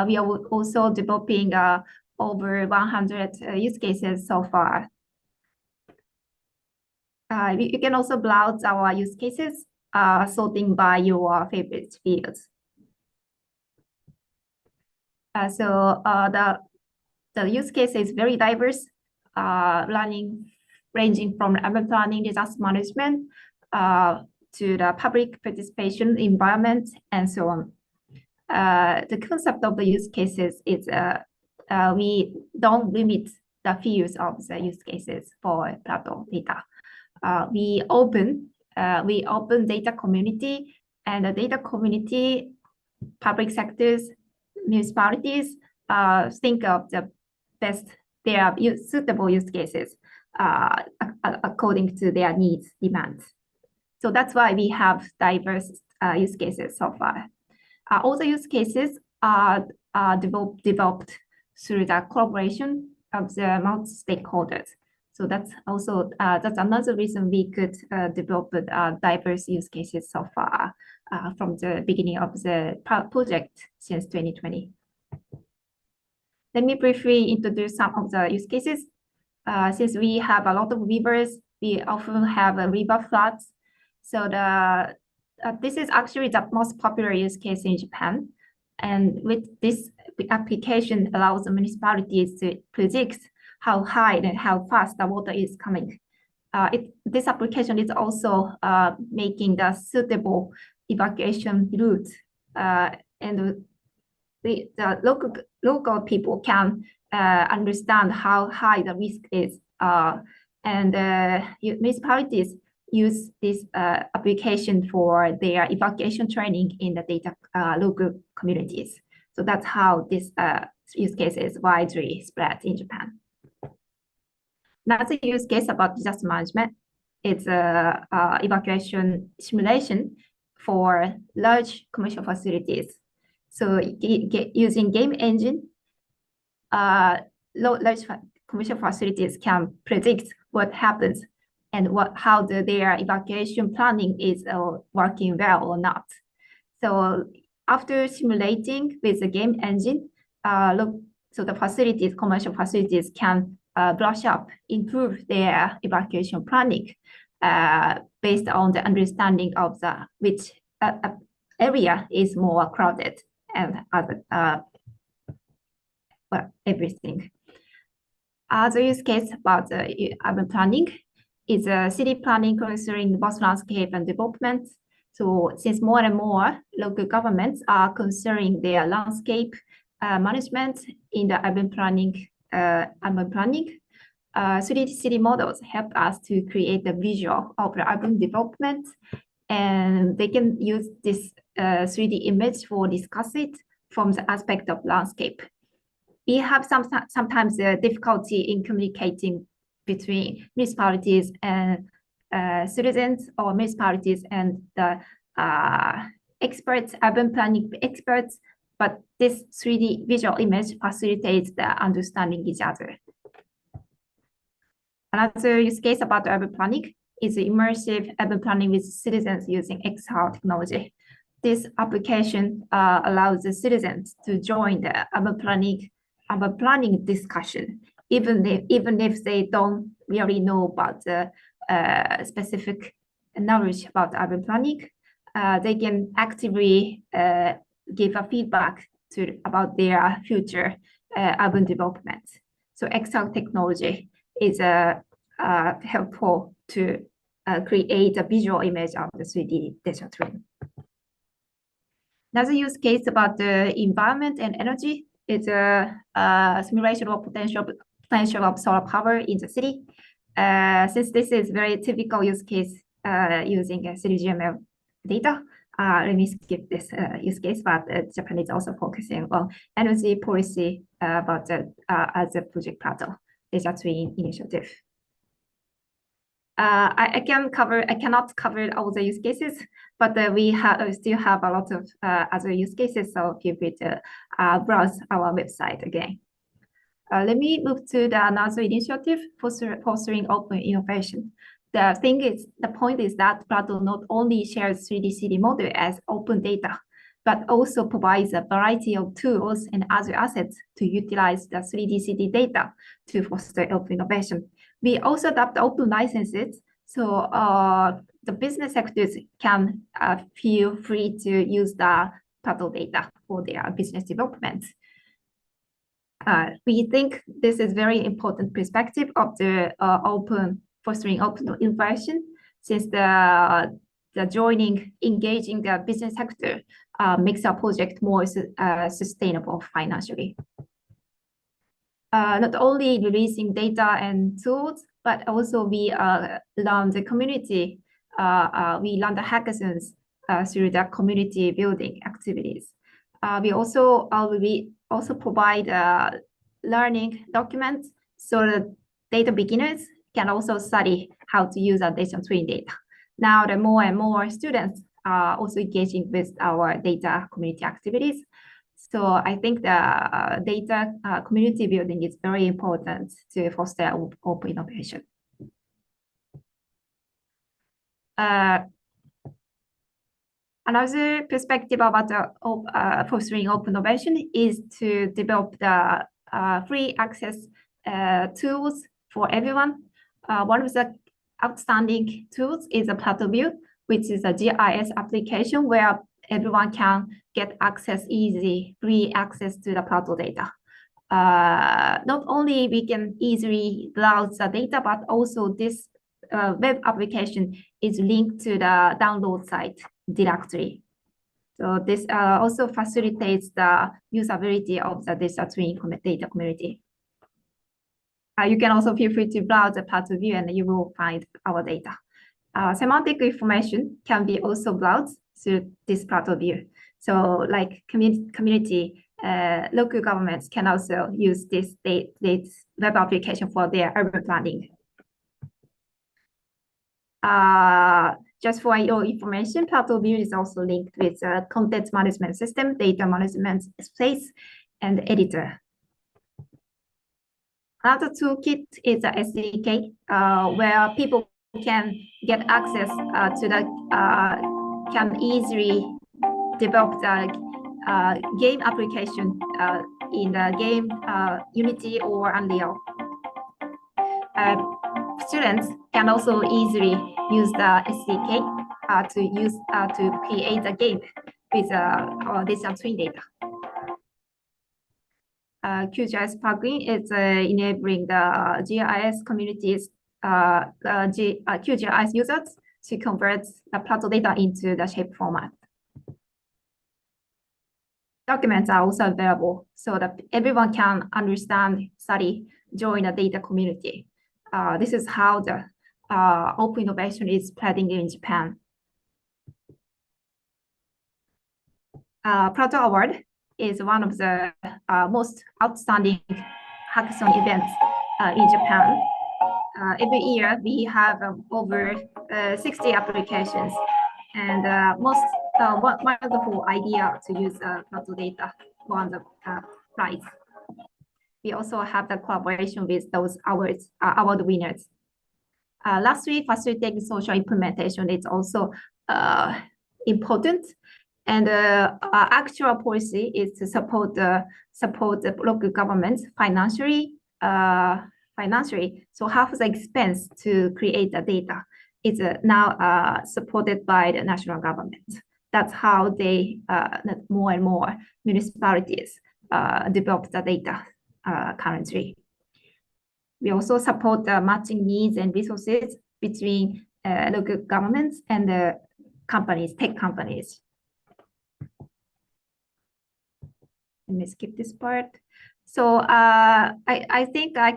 we are also developing over 100 use cases so far. You can also browse our use cases, sorting by your favorite fields. So the use case is very diverse, ranging from urban planning, disaster management, to the public participation environment, and so on. The concept of the use cases is we don't limit the fields of the use cases for Plato data. We open data community, and the data community, public sectors, municipalities think of the best, their suitable use cases according to their needs, demands. So that's why we have diverse use cases so far. All the use cases are developed through the collaboration of the multi-stakeholders. So that's also that's another reason we could develop diverse use cases so far from the beginning of the project since 2020. Let me briefly introduce some of the use cases. Since we have a lot of rivers, we often have river floods. So this is actually the most popular use case in Japan. And with this application allows the municipalities to predict how high and how fast the water is coming. This application is also making the suitable evacuation route, and the local people can understand how high the risk is, and municipalities use this application for their evacuation training in the data local communities. So that's how this use case is widely spread in Japan. Another use case about disaster management. It's evacuation simulation for large commercial facilities. So using game engine, large commercial facilities can predict what happens and how their evacuation planning is working well or not. So after simulating with the game engine, so the facilities, commercial facilities can brush up, improve their evacuation planning based on the understanding of which area is more crowded and other everything. Other use case about urban planning is city planning considering both landscape and development. So since more and more local governments are considering their landscape management in the urban planning, 3D city models help us to create a visual of the urban development, and they can use this 3D image for discuss it from the aspect of landscape. We have sometimes difficulty in communicating between municipalities and citizens, or municipalities and the experts, urban planning experts, but this 3D visual image facilitates the understanding each other. Another use case about urban planning is immersive urban planning with citizens using XR technology. This application allows the citizens to join the urban planning discussion, even if they don't really know about the specific knowledge about urban planning. They can actively give a feedback about their future urban development. So XR technology is helpful to create a visual image of the 3D digital twin. Another use case about the environment and energy is a simulation of potential of solar power in the city. Since this is very typical use case using 3GML data, let me skip this use case, but Japan is also focusing on energy policy about as a project plateau data twin initiative. I cannot cover all the use cases, but we still have a lot of other use cases, so feel free to browse our website again. Let me move to another initiative, fostering open innovation. The point is that Plato not only shares 3D city model as open data, but also provides a variety of tools and other assets to utilize the 3D city data to foster open innovation. We also adopt open licenses, so the business sectors can feel free to use the Plato data for their business development. We think this is very important perspective of the fostering open innovation, since the engaging the business sector makes our project more sustainable financially. Not only releasing data and tools, but also we learn the community. We learn the hackathons through the community building activities. We also provide learning documents so that data beginners can also study how to use our data twin data. Now, the more and more students are also engaging with our data community activities. So I think the data community building is very important to foster open innovation. Another perspective about fostering open innovation is to develop the free access tools for everyone. One of the outstanding tools is a Plato View, which is a GIS application where everyone can get free access to the Plato data. Not only we can easily browse the data, but also this web application is linked to the download site directly. So this also facilitates the usability of the data twin data community. You can also feel free to browse the Plato View and you will find our data. Semantic information can be also browsed through this Plato View. So like community, local governments can also use this web application for their urban planning. Just for your information, Plato View is also linked with content management system, data management space, and editor. Another toolkit is a SDK where people can get access to the can easily develop the game application in the game Unity or Unreal. Students can also easily use the SDK to create a game with digital twin data. QGIS plugin is enabling the GIS communities, QGIS users to convert the Plato data into the shape format. Documents are also available so that everyone can understand, study, join the data community. This is how the open innovation is spreading in Japan. Plato Award is one of the most outstanding hackathon events in Japan. Every year we have over 60 applications, and most wonderful idea to use Plato data won the prize. We also have the collaboration with those award winners. Lastly, facilitating social implementation is also important. And actual policy is to support the local governments financially. So half the expense to create the data is now supported by the national government. That's how they more and more municipalities develop the data currently. We also support the matching needs and resources between local governments and the companies, tech companies. Let me skip this part. So I think I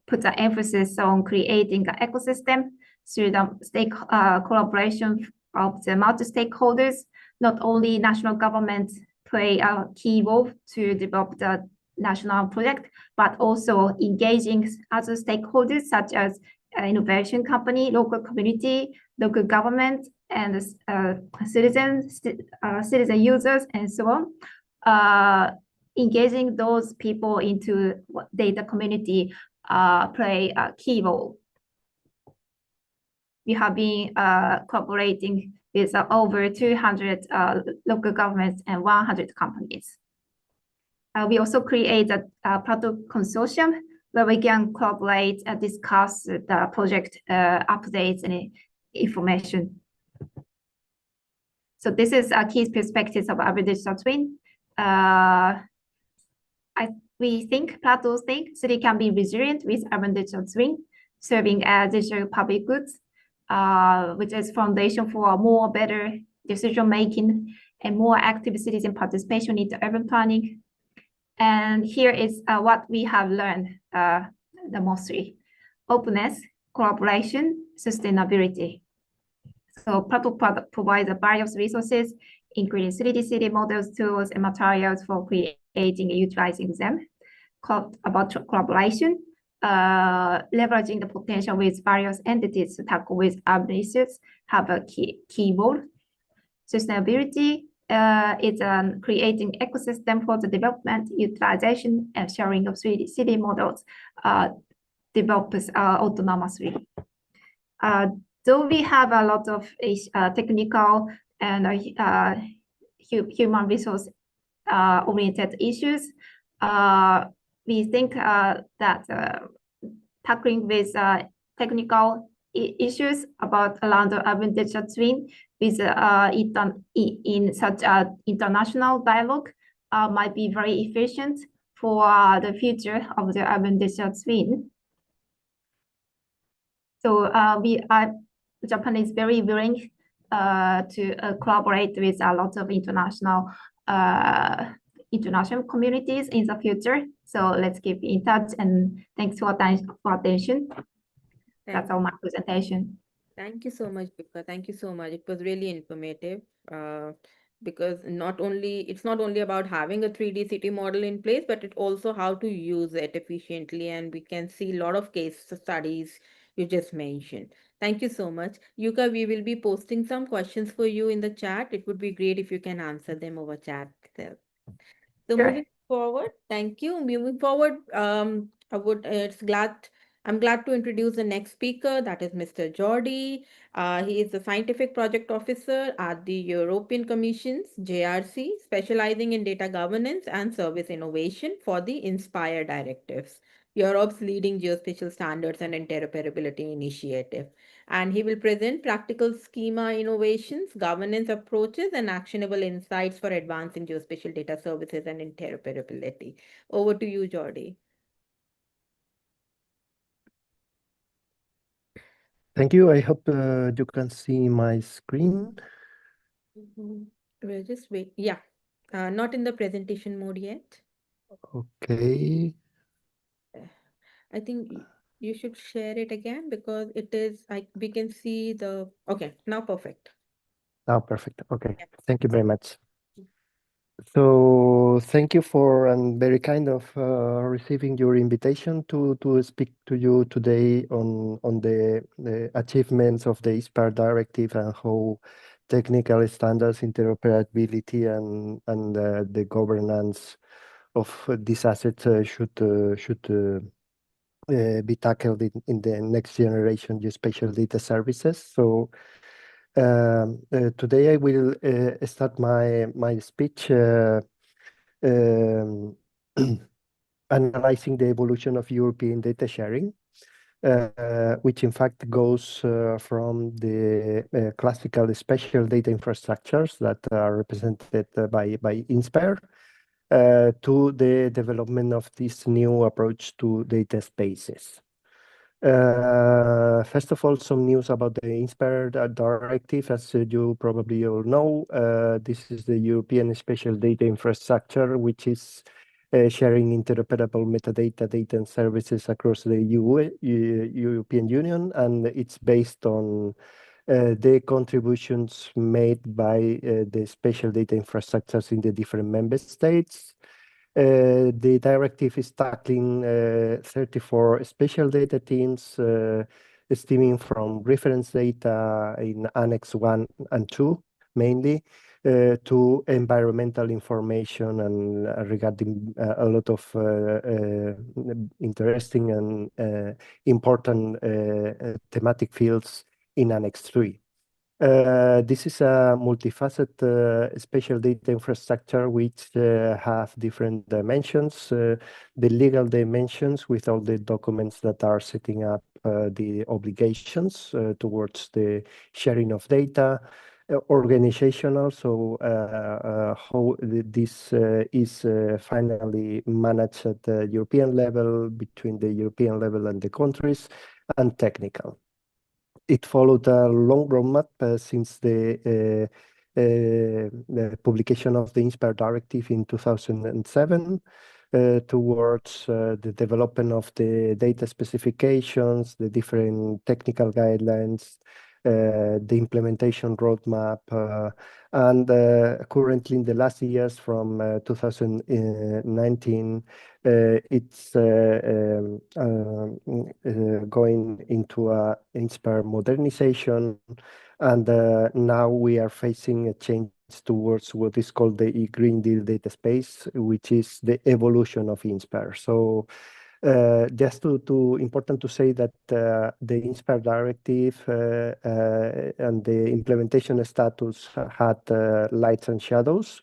put the emphasis on creating an ecosystem through the collaboration of the multi-stakeholders. Not only national governments play a key role to develop the national project, but also engaging other stakeholders such as innovation company, local community, local government, and citizen users, and so on. Engaging those people into data community play a key role. We have been cooperating with over 200 local governments and 100 companies. We also create a Plato consortium where we can collaborate and discuss the project updates and information. So this is a key perspectives of our digital twin. We think Plato think city can be resilient with urban digital twin, serving as digital public goods, which is foundation for more better decision making and more active citizen participation in the urban planning. And here is what we have learned the mostly: openness, collaboration, sustainability. So Plato provides various resources, including 3D city models, tools, and materials for creating and utilizing them. About collaboration, leveraging the potential with various entities to tackle with urban issues have a key role. Sustainability is creating ecosystem for the development, utilization, and sharing of 3D city models developed autonomously. Though we have a lot of technical and human resource oriented issues, we think that tackling with technical issues around the urban digital twin with in such an international dialogue might be very efficient for the future of the urban digital twin. So Japan is very willing to collaborate with a lot of international communities in the future. So let's keep in touch, and thanks for attention. That's all my presentation. Thank you so much, Vika. Thank you so much. It was really informative. Because it's not only about having a 3D city model in place, but it also how to use it efficiently. And we can see a lot of case studies you just mentioned. Thank you so much. Yuka, we will be posting some questions for you in the chat. It would be great if you can answer them over chat. So Sure. moving forward, thank you. Moving forward, it's glad I'm glad to introduce the next speaker, that is Mr. Jordi. He is the Scientific Project Officer at the European Commission's JRC, specializing in data governance and service innovation for the INSPIRE directives, Europe's leading geospatial standards and interoperability initiative. And he will present practical schema innovations, governance approaches, and actionable insights for advancing geospatial data services and interoperability. Over to you, Jordi. Thank you. I hope you can see my screen. We'll just wait. Yeah, not in the presentation mode yet. Okay. I think you should share it again because it is like we can see the. Okay, now perfect. Now perfect. Okay. Yeah. Thank you very much. So thank you for and very kind of receiving your invitation to speak to you today on the achievements of the ISPAR directive and how technical standards, interoperability, and the governance of these assets should be tackled in the next generation geospatial data services. So today I will start my speech um, analyzing the evolution of European data sharing, which in fact goes from the classical spatial data infrastructures that are represented by INSPIRE to the development of this new approach to data spaces. First of all, some news about the INSPIRE directive. As you probably all know, this is the European Spatial Data Infrastructure, which is sharing interoperable metadata, data, and services across the European Union, and it's based on the contributions made by the spatial data infrastructures in the different member states. The directive is tackling 34 spatial data teams stemming from reference data in Annex 1 and 2 mainly, to environmental information and regarding a lot of interesting and important thematic fields in Annex 3. This is a multifaceted spatial data infrastructure which have different dimensions. The legal dimensions with all the documents that are setting up the obligations towards the sharing of data. Organizational, so how this is finally managed at the European level, between the European level and the countries, and technical. It followed a long roadmap since the publication of the INSPIRE directive in 2007 towards the development of the data specifications, the different technical guidelines, the implementation roadmap, and currently in the last years from 2019, it's going into a INSPIRE modernization, and now we are facing a change towards what is called the Green Deal data space, which is the evolution of INSPIRE. So just important to say that the INSPIRE directive and the implementation status had lights and shadows.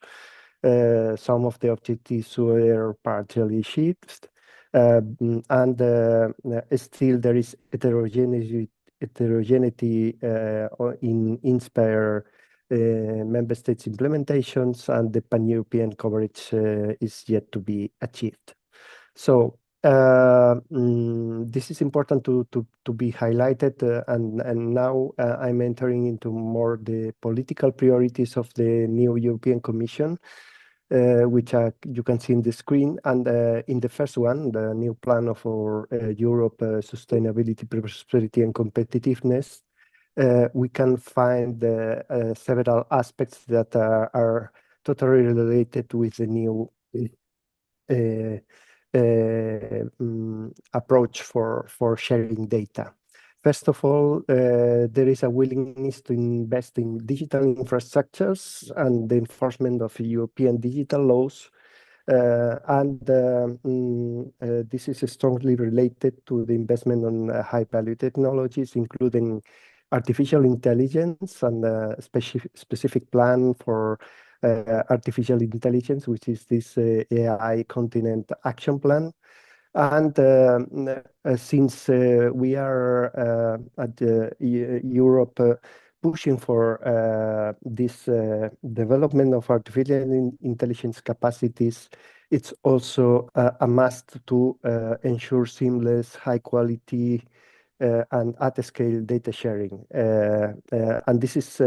Some of the objectives were partially achieved, and still there is heterogeneity in INSPIRE member states implementations, and the pan-European coverage is yet to be achieved. So this is important to be highlighted, and now I'm entering into more the political priorities of the new European Commission, which you can see in the screen. And in the first one, the new plan for Europe sustainability, prosperity, and competitiveness, we can find several aspects that are totally related with the new approach for sharing data. First of all, there is a willingness to invest in digital infrastructures and the enforcement of European digital laws This is strongly related to the investment on high-value technologies, including artificial intelligence and a specific plan for artificial intelligence, which is this AI Continent Action Plan. And since we are at Europe pushing for this development of artificial intelligence capacities, it's also a must to ensure seamless, high quality, and at-scale data sharing. And this is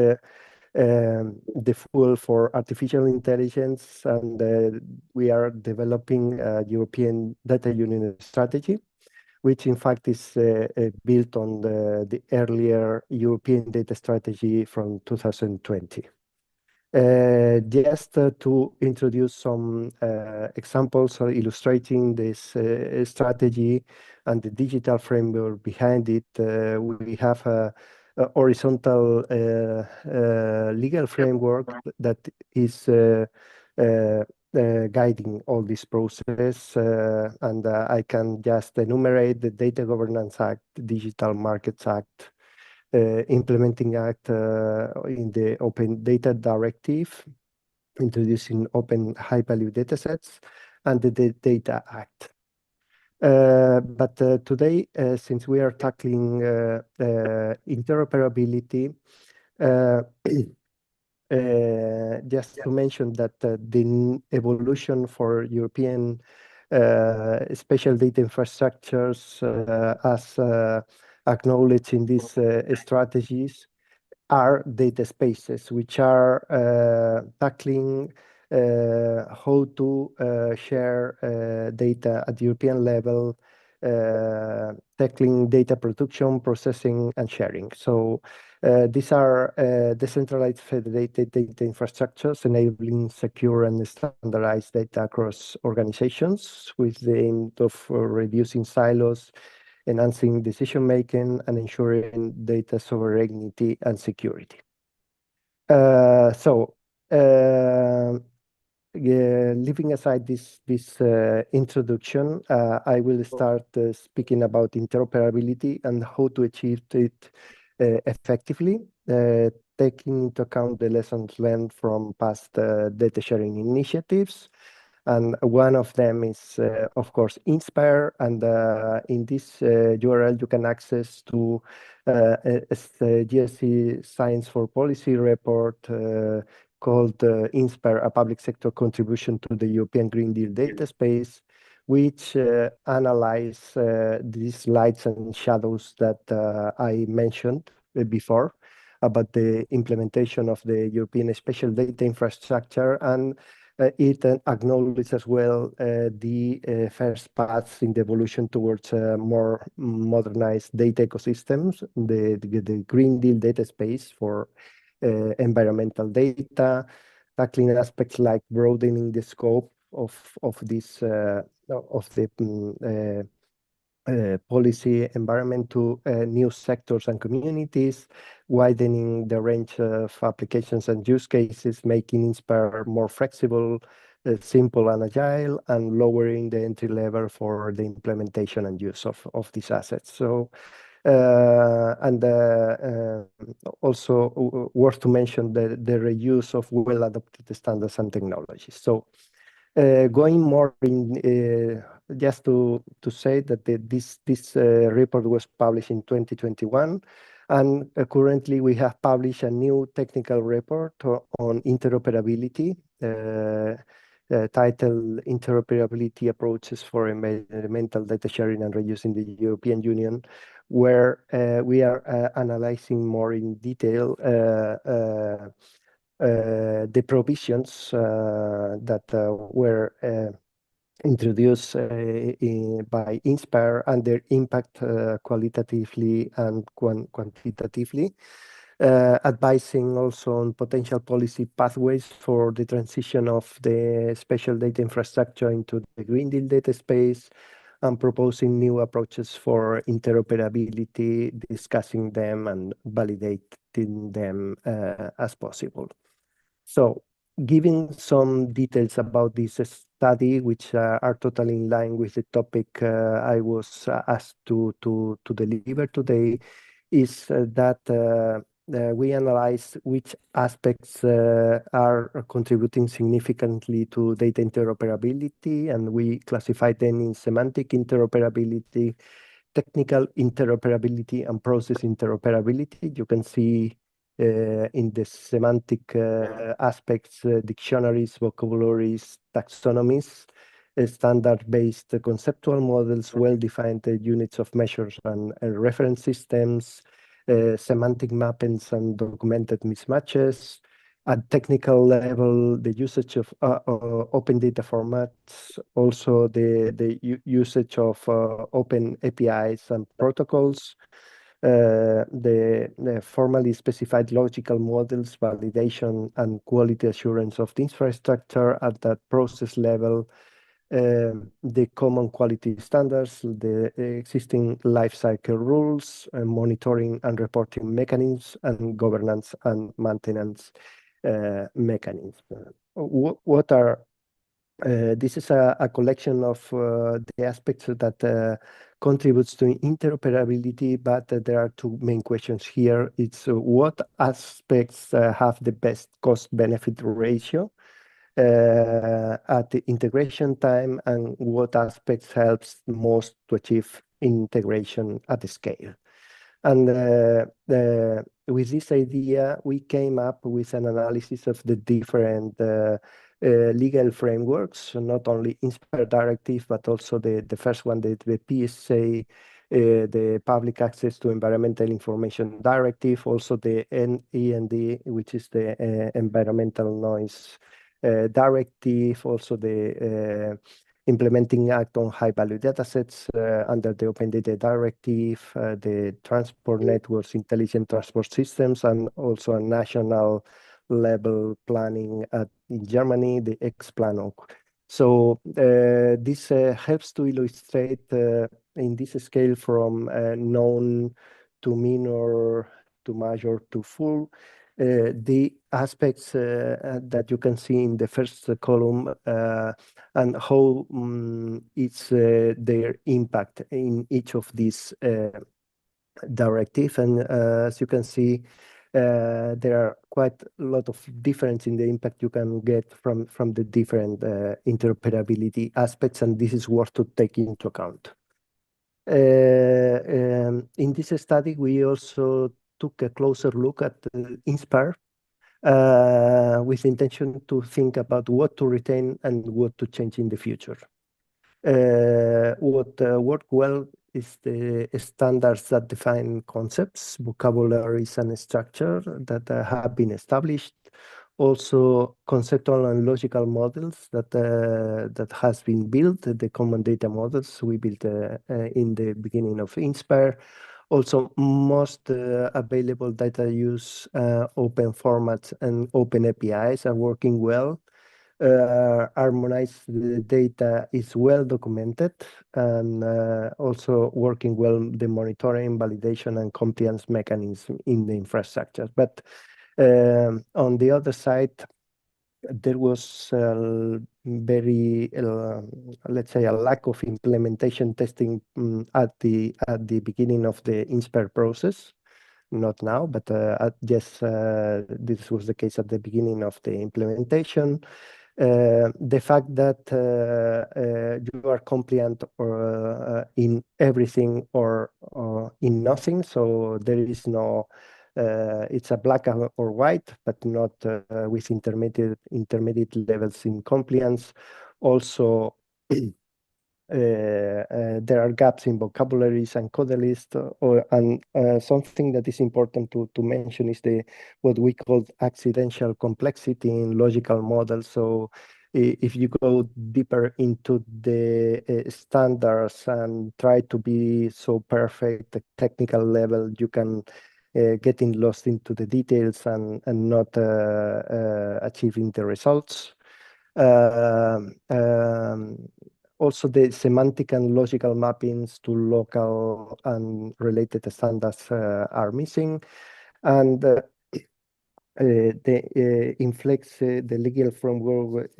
the fuel for artificial intelligence, and we are developing a European data union strategy, which in fact is built on the earlier European data strategy from 2020. Just to introduce some examples illustrating this strategy and the digital framework behind it, we have a horizontal legal framework that is guiding all this process. And I can just enumerate the Data Governance Act, Digital Markets Act, Implementing Act in the Open Data Directive, introducing open high-value datasets, and the Data Act. But today, since we are tackling interoperability, just to mention that the evolution for European special data infrastructures, as acknowledged in these strategies, are data spaces, which are tackling how to share data at European level, tackling data production, processing, and sharing. So these are decentralized federated data infrastructures enabling secure and standardized data across organizations with the aim of reducing silos, enhancing decision-making, and ensuring data sovereignty and security. Leaving aside this introduction, I will start speaking about interoperability and how to achieve it effectively, taking into account the lessons learned from past data sharing initiatives. And one of them is, of course, Inspire. And in this URL, you can access to a GSC Science for Policy report called Inspire, a public sector contribution to the European Green Deal data space, which analyze these lights and shadows that I mentioned before about the implementation of the European Spatial Data Infrastructure, and it acknowledges as well the first paths in the evolution towards more modernized data ecosystems, the Green Deal data space for environmental data, tackling aspects like broadening the scope of this of the policy environment to new sectors and communities, widening the range of applications and use cases, making Inspire more flexible, simple and agile, and lowering the entry level for the implementation and use of these assets. So, also worth to mention the reuse of well-adopted standards and technologies. So, going more in, just to say that this report was published in 2021, and currently we have published a new technical report on interoperability, titled Interoperability Approaches for Environmental Data Sharing and Reuse in the European Union, where we are analyzing more in detail the provisions that were introduced by Inspire and their impact qualitatively and quantitatively, advising also on potential policy pathways for the transition of the spatial data infrastructure into the Green Deal data space, and proposing new approaches for interoperability, discussing them and validating them as possible. So, giving some details about this study, which are totally in line with the topic I was asked to deliver today, is that we analyze which aspects are contributing significantly to data interoperability, and we classify them in semantic interoperability, technical interoperability, and process interoperability. You can see in the semantic aspects, dictionaries, vocabularies, taxonomies, standard-based conceptual models, well-defined units of measures and reference systems, semantic mappings and documented mismatches. At technical level, the usage of open data formats, also the usage of open APIs and protocols, the formally specified logical models, validation and quality assurance of the infrastructure at that process level, the common quality standards, the existing lifecycle rules, monitoring and reporting mechanisms, and governance and maintenance mechanisms. What are this is a collection of the aspects that contributes to interoperability, but there are two main questions here. It's what aspects have the best cost-benefit ratio at the integration time, and what aspects helps most to achieve integration at the scale. And with this idea, we came up with an analysis of the different legal frameworks, not only INSPIRE directive, but also the first one, the PSA, the Public Access to Environmental Information Directive, also the NEND, which is the Environmental Noise Directive, also the Implementing Act on High-Value Datasets under the Open Data Directive, the Transport Networks, Intelligent Transport Systems, and also a national level planning in Germany, the Ex-Planung. So this helps to illustrate in this scale from known to minor to major to full, the aspects that you can see in the first column and how it's their impact in each of these directive. And as you can see, there are quite a lot of difference in the impact you can get from the different interoperability aspects, and this is worth to take into account. In this study, we also took a closer look at INSPIRE with the intention to think about what to retain and what to change in the future. What worked well is the standards that define concepts, vocabularies, and structure that have been established. Also, conceptual and logical models that has been built, the common data models we built in the beginning of INSPIRE. Also, most available data use open formats and open APIs are working well. Harmonized data is well documented, and also working well the monitoring, validation, and compliance mechanism in the infrastructure. But on the other side, there was very, let's say, a lack of implementation testing at the beginning of the INSPIRE process. Not now, but yes, this was the case at the beginning of the implementation. The fact that you are compliant or in everything or in nothing, so there is no it's a black or white, but not with intermediate levels in compliance. Also, there are gaps in vocabularies and code list, and something that is important to mention is what we call accidental complexity in logical models. So if you go deeper into the standards and try to be so perfect at technical level, you can getting lost into the details and not achieving the results. Also, the semantic and logical mappings to local and related standards are missing. And the legal framework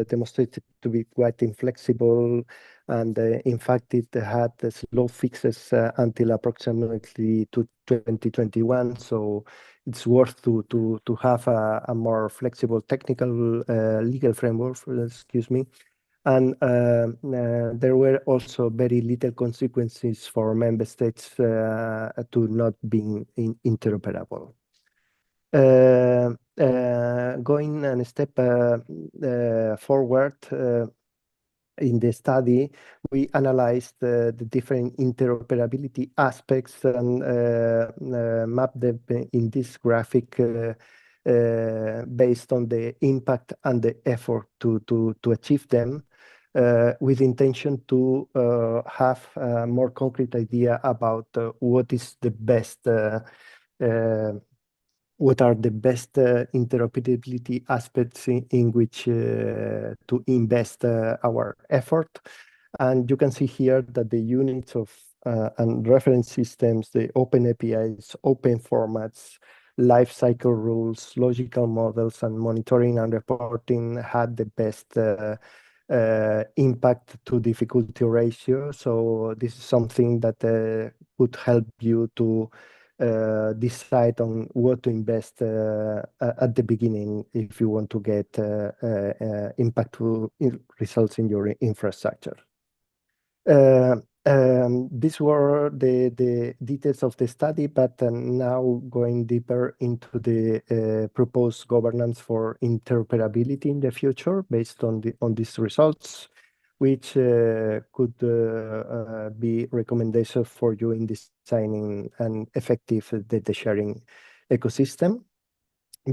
demonstrated to be quite inflexible, and in fact, it had slow fixes until approximately to 2021. So it's worth to have a more flexible technical legal framework, excuse me. And there were also very little consequences for member states to not being interoperable. Going a step forward in the study, we analyzed the different interoperability aspects and mapped them in this graphic based on the impact and the effort to achieve them, with intention to have a more concrete idea about what is the best what are the best interoperability aspects in which to invest our effort. And you can see here that the units of and reference systems, the open APIs, open formats, life cycle rules, logical models, and monitoring and reporting had the best impact to difficulty ratio. So this is something that would help you to decide on what to invest at the beginning if you want to get impactful results in your infrastructure. These were the details of the study, but now going deeper into the proposed governance for interoperability in the future based on these results, which could be recommendations for you in designing an effective data sharing ecosystem.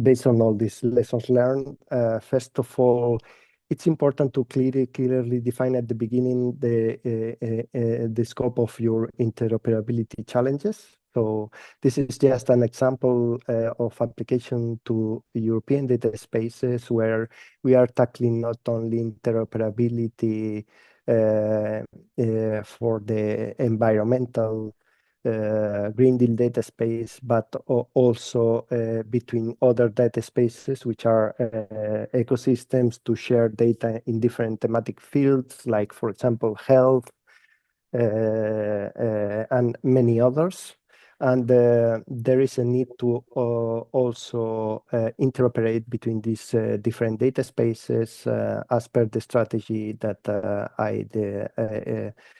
Based on all these lessons learned, first of all, it's important to clearly define at the beginning the scope of your interoperability challenges. So this is just an example of application to European data spaces where we are tackling not only interoperability for the environmental Green Deal data space, but also between other data spaces, which are ecosystems to share data in different thematic fields, like, for example, health and many others. And there is a need to also interoperate between these different data spaces as per the strategy that I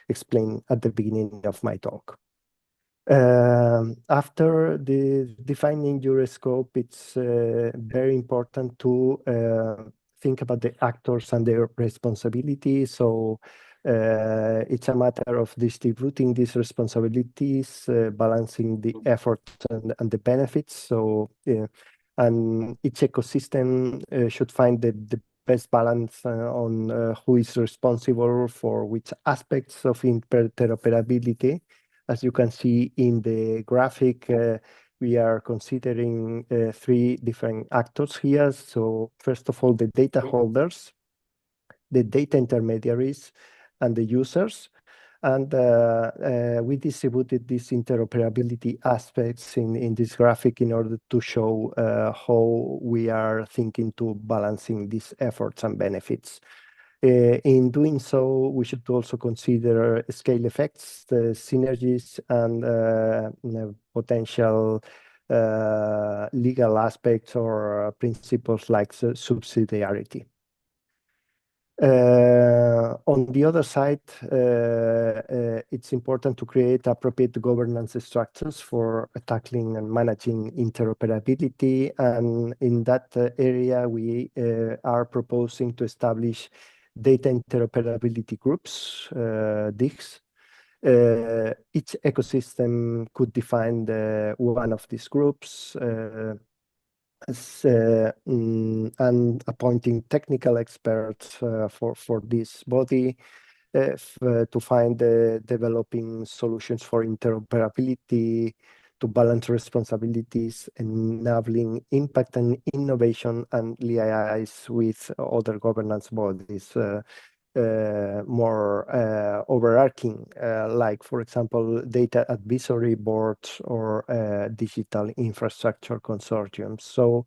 explained at the beginning of my talk. After defining your scope, it's very important to think about the actors and their responsibilities. So it's a matter of distributing these responsibilities, balancing the efforts and the benefits. So and each ecosystem should find the best balance on who is responsible for which aspects of interoperability. As you can see in the graphic, we are considering three different actors here. So first of all, the data holders, the data intermediaries, and the users. And we distributed these interoperability aspects in this graphic in order to show how we are thinking to balancing these efforts and benefits. In doing so, we should also consider scale effects, the synergies, and potential legal aspects or principles like subsidiarity. On the other side, it's important to create appropriate governance structures for tackling and managing interoperability. And in that area, we are proposing to establish data interoperability groups, DIGs. Each ecosystem could define one of these groups, and appointing technical experts for this body to find developing solutions for interoperability, to balance responsibilities, enabling impact and innovation, and liaise with other governance bodies. more overarching, like, for example, data advisory boards or digital infrastructure consortiums. So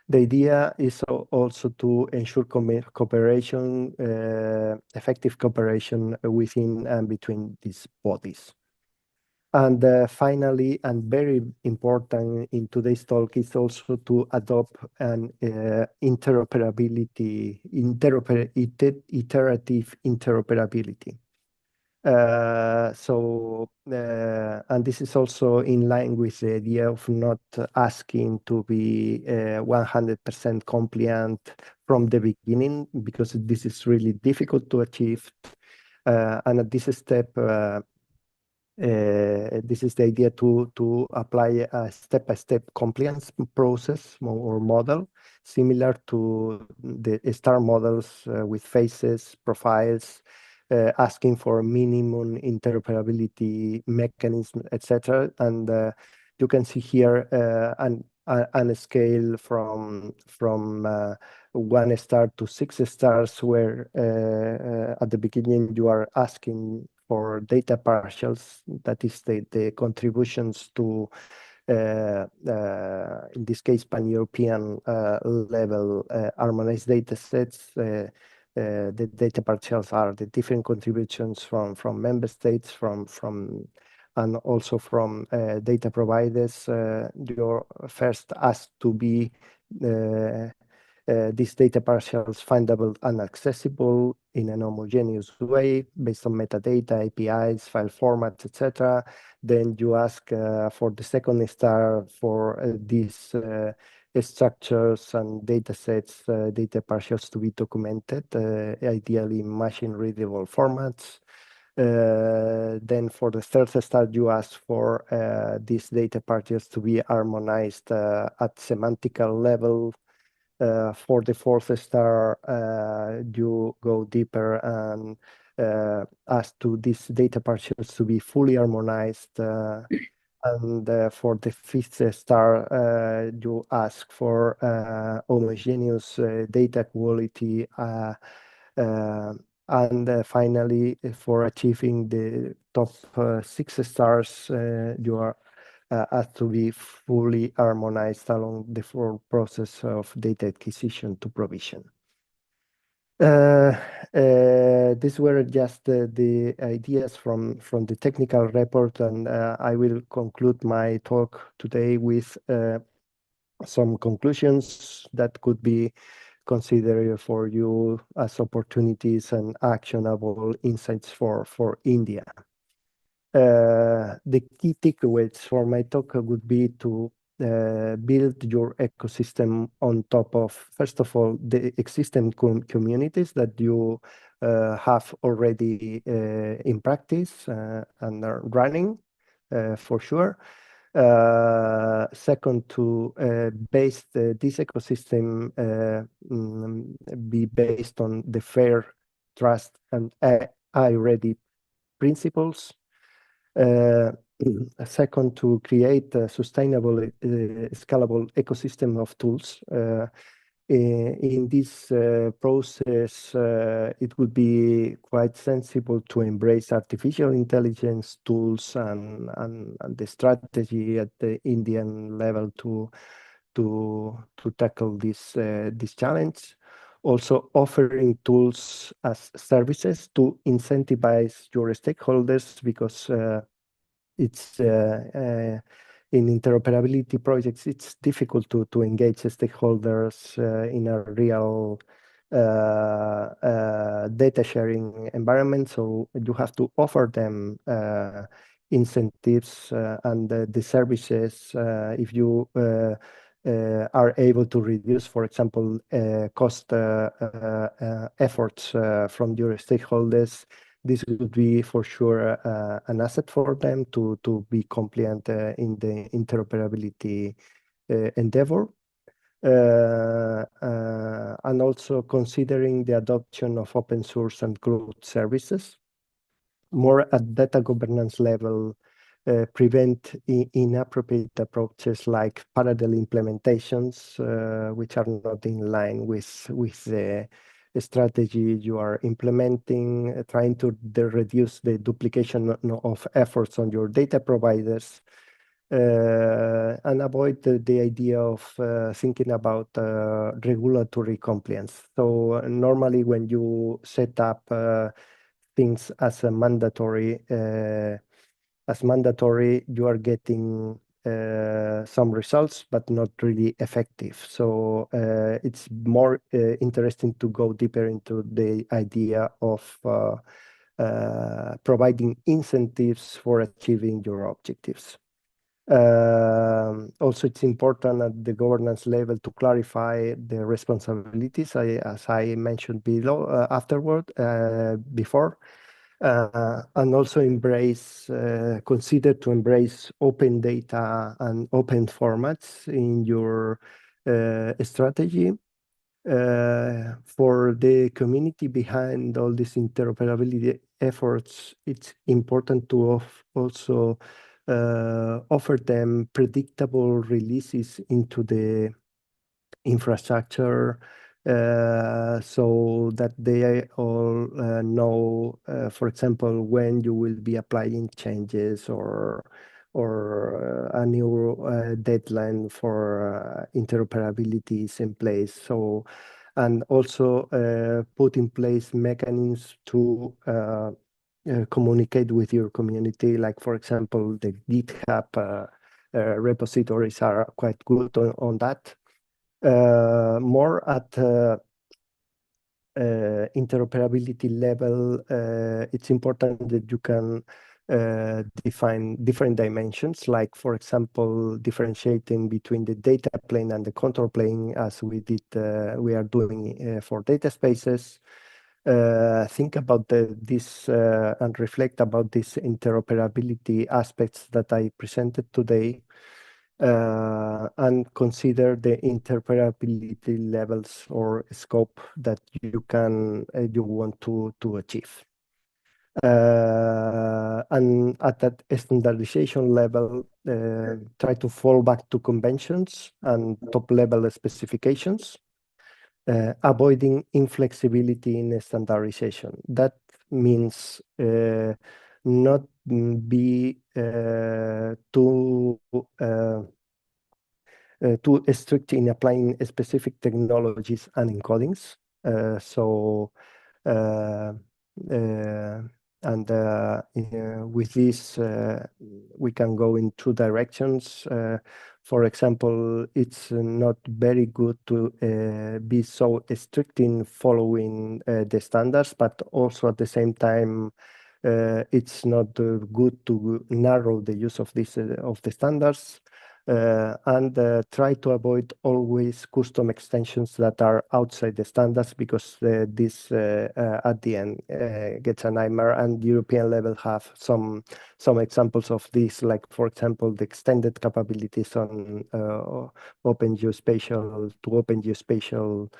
the idea is also to ensure cooperation, effective cooperation within and between these bodies. And finally, and very important in today's talk, is also to adopt an iterative interoperability. And this is also in line with the idea of not asking to be 100% compliant from the beginning, because this is really difficult to achieve. And at this step, this is the idea to apply a step-by-step compliance process or model, similar to the STAR models with phases, profiles, asking for minimum interoperability mechanism, etc. And you can see here a scale from 1 star to 6 stars, where at the beginning you are asking for data partials, that is the contributions to, in this case, pan-European level harmonized data sets. The data partials are the different contributions from member states, and also from data providers. You're first asked to be these data partials findable and accessible in an homogeneous way based on metadata, APIs, file formats, etc. Then you ask for the second star for these structures and data sets, data partials to be documented, ideally in machine-readable formats. Then for the third star, you ask for these data partials to be harmonized at semantical level. For the fourth star, you go deeper and ask to these data partials to be fully harmonized. And for the fifth star, you ask for homogeneous data quality. And finally, for achieving the top 6 stars, you are has to be fully harmonized along the full process of data acquisition to provision. These were just the ideas from the technical report, and I will conclude my talk today with some conclusions that could be considered for you as opportunities and actionable insights for India. The key takeaways for my talk would be to build your ecosystem on top of, first of all, the existing communities that you have already in practice and are running, for sure. Second, to base this ecosystem be based on the fair, trust, and AI-ready principles. Second, to create a sustainable, scalable ecosystem of tools. In this process, it would be quite sensible to embrace artificial intelligence tools and the strategy at the Indian level to tackle this challenge. Also offering tools as services to incentivize your stakeholders, because it's in interoperability projects, it's difficult to engage stakeholders in a real data sharing environment. So you have to offer them incentives and the services if you are able to reduce, for example, cost efforts from your stakeholders. This would be for sure an asset for them to be compliant in the interoperability endeavor. And also considering the adoption of open source and cloud services, more at data governance level, prevent inappropriate approaches like parallel implementations, which are not in line with the strategy you are implementing, trying to reduce the duplication of efforts on your data providers, and avoid the idea of thinking about regulatory compliance. So normally when you set up things as a mandatory, you are getting some results, but not really effective. So it's more interesting to go deeper into the idea of providing incentives for achieving your objectives. Also, it's important at the governance level to clarify the responsibilities, as I mentioned below, before, and also consider to embrace open data and open formats in your strategy. For the community behind all these interoperability efforts, it's important to also offer them predictable releases into the infrastructure, so that they all know, for example, when you will be applying changes or a new deadline for interoperability is in place. So, and also put in place mechanisms to communicate with your community, like for example, the GitHub repositories are quite good on that. More at interoperability level, it's important that you can define different dimensions, like for example, differentiating between the data plane and the control plane, as we are doing for data spaces. Think about this and reflect about these interoperability aspects that I presented today. And consider the interoperability levels or scope that you want to achieve. And at that standardization level, try to fall back to conventions and top-level specifications, avoiding inflexibility in standardization. That means not be too strict in applying specific technologies and encodings. With this, we can go in two directions. For example, it's not very good to be so strict in following the standards, but also at the same time, it's not good to narrow the use of the standards. And try to avoid always custom extensions that are outside the standards, because this at the end gets a nightmare. And European level have some examples of this, like for example, the extended capabilities on Open Geospatial to Open Geospatial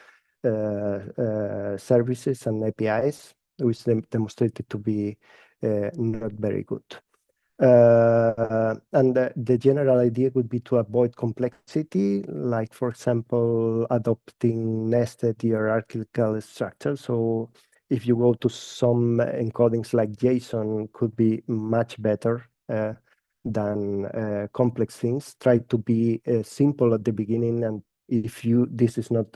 services and APIs, which demonstrated to be not very good. And the general idea would be to avoid complexity, like for example, adopting nested hierarchical structures. So if you go to some encodings like JSON, could be much better than complex things. Try to be simple at the beginning, and if this is not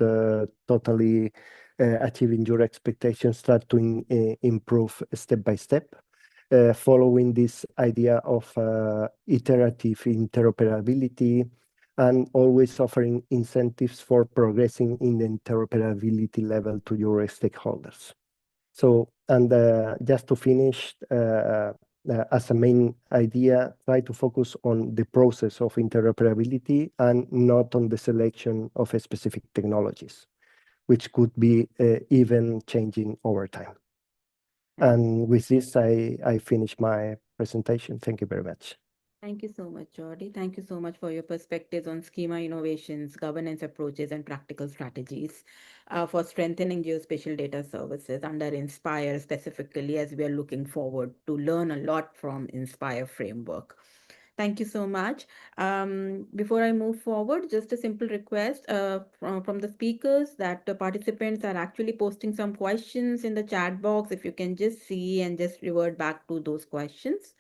totally achieving your expectations, start to improve step by step. Following this idea of iterative interoperability, and always offering incentives for progressing in the interoperability level to your stakeholders. So, and just to finish, as a main idea, try to focus on the process of interoperability and not on the selection of specific technologies, which could be even changing over time. And with this, I finish my presentation. Thank you very much. Thank you so much, Jordi. Thank you so much for your perspectives on schema innovations, governance approaches, and practical strategies for strengthening geospatial data services under Inspire, specifically, as we are looking forward to learn a lot from Inspire framework. Thank you so much. Before I move forward, just a simple request from the speakers that the participants are actually posting some questions in the chat box. If you can just see and just revert back to those questions.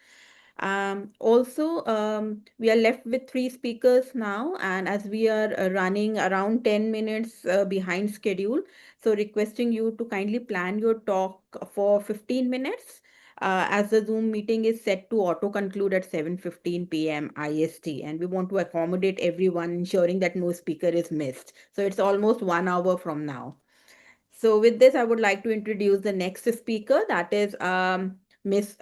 Also, we are left with three speakers now, and as we are running around 10 minutes behind schedule, so requesting you to kindly plan your talk for 15 minutes as the Zoom meeting is set to auto conclude at 7:15 p.m. IST, and we want to accommodate everyone, ensuring that no speaker is missed. So it's almost 1 hour from now. So with this, I would like to introduce the next speaker, that is Miss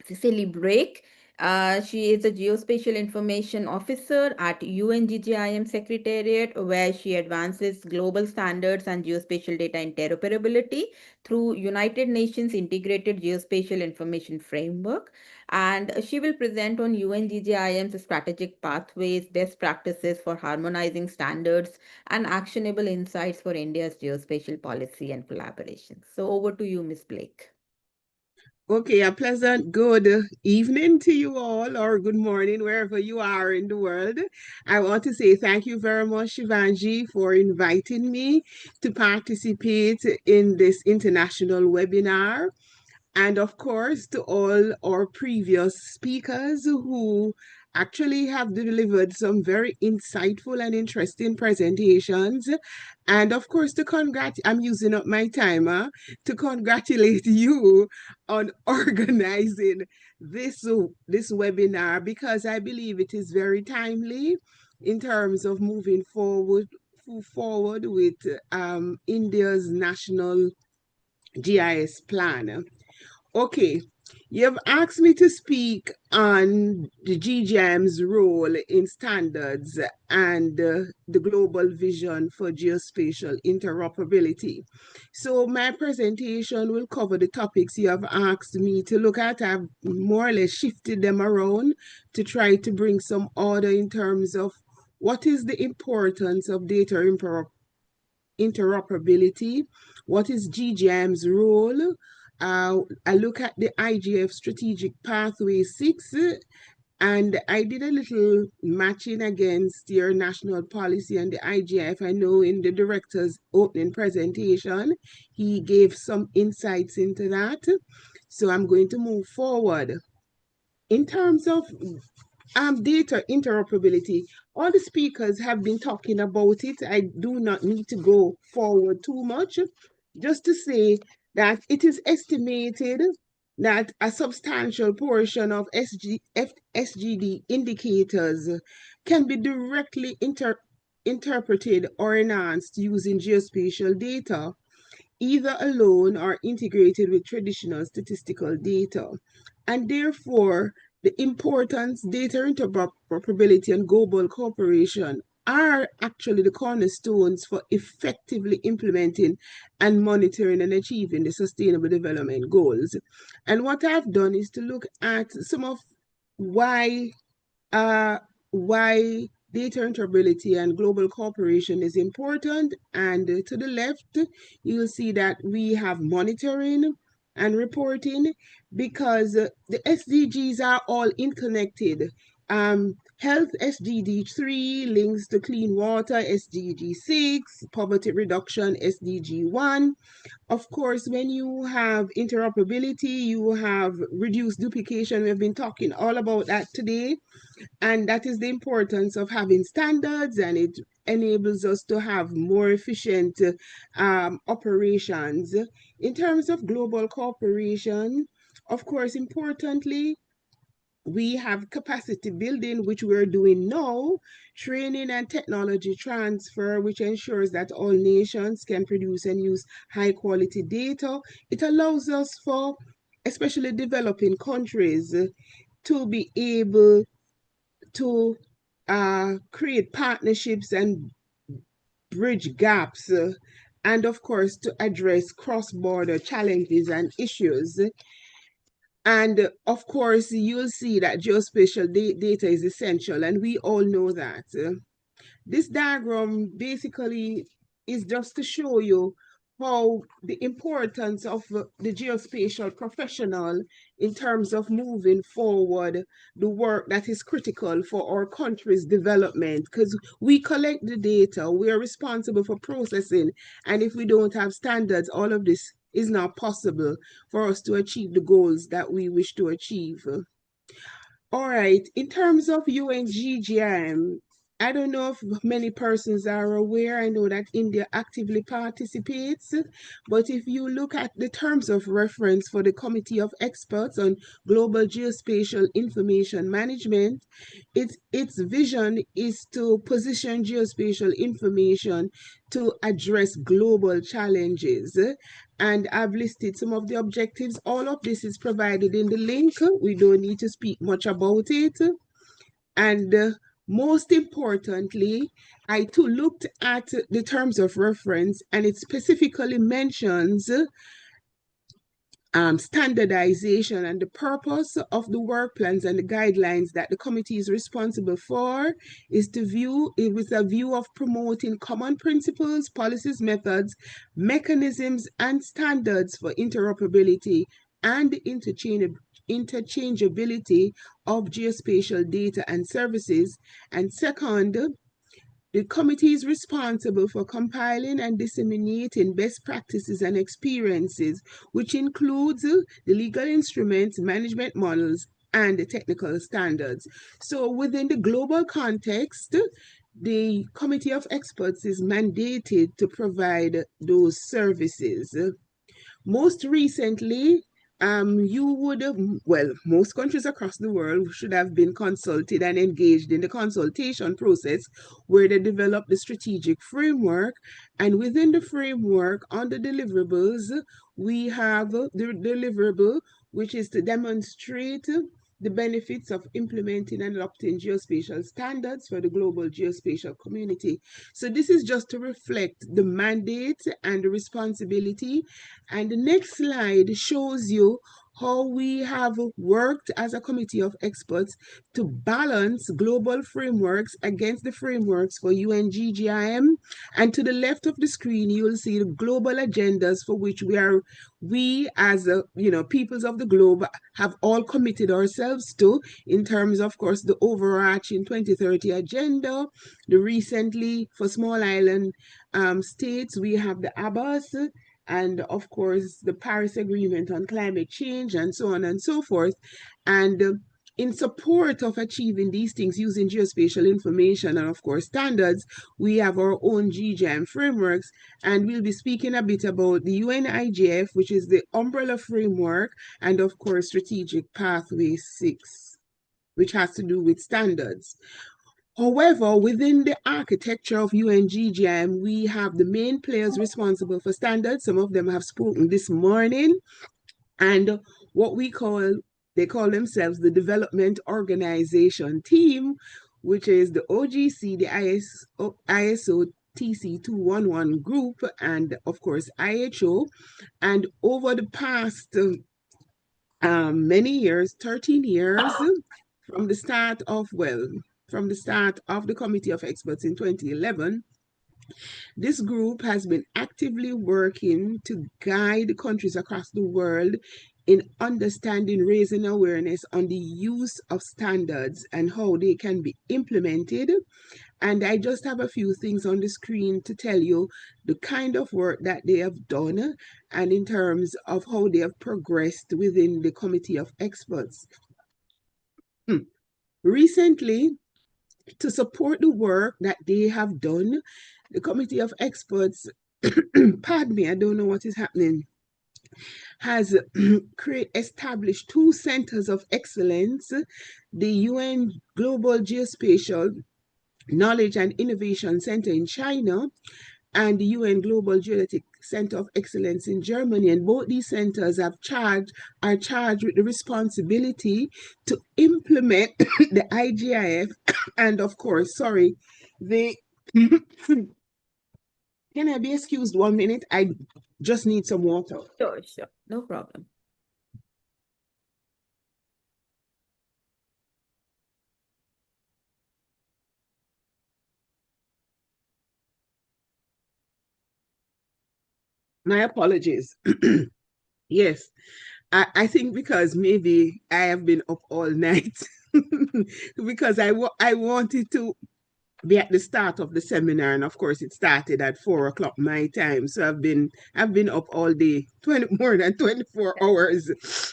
Cecily Brake. She is a Geospatial Information Officer at UNGGIM Secretariat, where she advances global standards and geospatial data interoperability through United Nations Integrated Geospatial Information Framework. And she will present on UNGGIM's strategic pathways, best practices for harmonizing standards, and actionable insights for India's geospatial policy and collaboration. So over to you, Ms. Blake. Okay, a pleasant good evening to you all, or good morning, wherever you are in the world. I want to say thank you very much, Shivanji, for inviting me to participate in this international webinar. And of course, to all our previous speakers who actually have delivered some very insightful and interesting presentations. And of course, I'm using up my timer to congratulate you on organizing this webinar, because I believe it is very timely in terms of moving forward with India's national GIS plan. Okay, you've asked me to speak on the GGM's role in standards and the global vision for geospatial interoperability. So my presentation will cover the topics you have asked me to look at. I've more or less shifted them around to try to bring some order in terms of what is the importance of data interoperability, what is GGM's role. I look at the IGF Strategic Pathway 6, and I did a little matching against your national policy and the IGF. I know in the director's opening presentation, he gave some insights into that. So I'm going to move forward. In terms of data interoperability, all the speakers have been talking about it. I do not need to go forward too much, just to say that it is estimated that a substantial portion of SGD indicators can be directly interpreted or enhanced using geospatial data, either alone or integrated with traditional statistical data. And therefore, the importance, data interoperability, and global cooperation are actually the cornerstones for effectively implementing and monitoring and achieving the Sustainable Development Goals. And what I've done is to look at some of why data interoperability and global cooperation is important. And to the left, you'll see that we have monitoring and reporting, because the SDGs are all interconnected. Health SDG 3 links to clean water, SDG 6, poverty reduction, SDG 1. Of course, when you have interoperability, you have reduced duplication. We've been talking all about that today. And that is the importance of having standards, and it enables us to have more efficient operations. In terms of global cooperation, of course, importantly, we have capacity building, which we're doing now, training and technology transfer, which ensures that all nations can produce and use high quality data. It allows us for, especially developing countries, to be able to create partnerships and bridge gaps, and of course to address cross-border challenges and issues. And of course, you'll see that geospatial data is essential, and we all know that. This diagram basically is just to show you how the importance of the geospatial professional in terms of moving forward the work that is critical for our country's development, because we collect the data, we are responsible for processing, and if we don't have standards, all of this is not possible for us to achieve the goals that we wish to achieve. All right, in terms of UNGGIM, I don't know if many persons are aware. I know that India actively participates, but if you look at the terms of reference for the Committee of Experts on Global Geospatial Information Management, its vision is to position geospatial information to address global challenges. And I've listed some of the objectives. All of this is provided in the link. We don't need to speak much about it. And most importantly, I too looked at the terms of reference, and it specifically mentions standardization, and the purpose of the work plans and the guidelines that the committee is responsible for is to view it with a view of promoting common principles, policies, methods, mechanisms, and standards for interoperability and interchangeability of geospatial data and services. And second, the committee is responsible for compiling and disseminating best practices and experiences, which includes the legal instruments, management models, and the technical standards. So within the global context, the Committee of Experts is mandated to provide those services. Most recently, you would have, well, most countries across the world should have been consulted and engaged in the consultation process where they develop the strategic framework. And within the framework, on the deliverables, we have the deliverable, which is to demonstrate the benefits of implementing and adopting geospatial standards for the global geospatial community. So this is just to reflect the mandate and the responsibility. And the next slide shows you how we have worked as a committee of experts to balance global frameworks against the frameworks for UNGGIM. And to the left of the screen, you will see the global agendas for which we as peoples of the globe have all committed ourselves to, in terms of course the overarching 2030 agenda. The recently for small island states, we have the ABAS, and of course the Paris Agreement on climate change, and so on and so forth. And in support of achieving these things using geospatial information and of course standards, we have our own GGIM frameworks, and we'll be speaking a bit about the UNIGF, which is the umbrella framework, and of course Strategic Pathway 6, which has to do with standards. However, within the architecture of UNGGIM, we have the main players responsible for standards. Some of them have spoken this morning. And what they call themselves the Development Organization Team, which is the OGC, the ISO TC211 group, and of course IHO. And over the past many years, 13 years, from the start of the Committee of Experts in 2011, this group has been actively working to guide countries across the world in understanding, raising awareness on the use of standards and how they can be implemented. And I just have a few things on the screen to tell you the kind of work that they have done and in terms of how they have progressed within the Committee of Experts. Recently, to support the work that they have done, the Committee of Experts, pardon me, I don't know what is happening, has established 2 centers of excellence, the UN Global Geospatial Knowledge and Innovation Center in China and the UN Global Geodetic Center of Excellence in Germany. And both these centers are charged with the responsibility to implement the IGIF and of course, the can I be excused 1 minute? I just need some water. Sure, no problem. My apologies. Yes, I think because maybe I have been up all night because I wanted to be at the start of the seminar, and of course it started at 4 o'clock my time. So I've been up all day, more than 24 hours.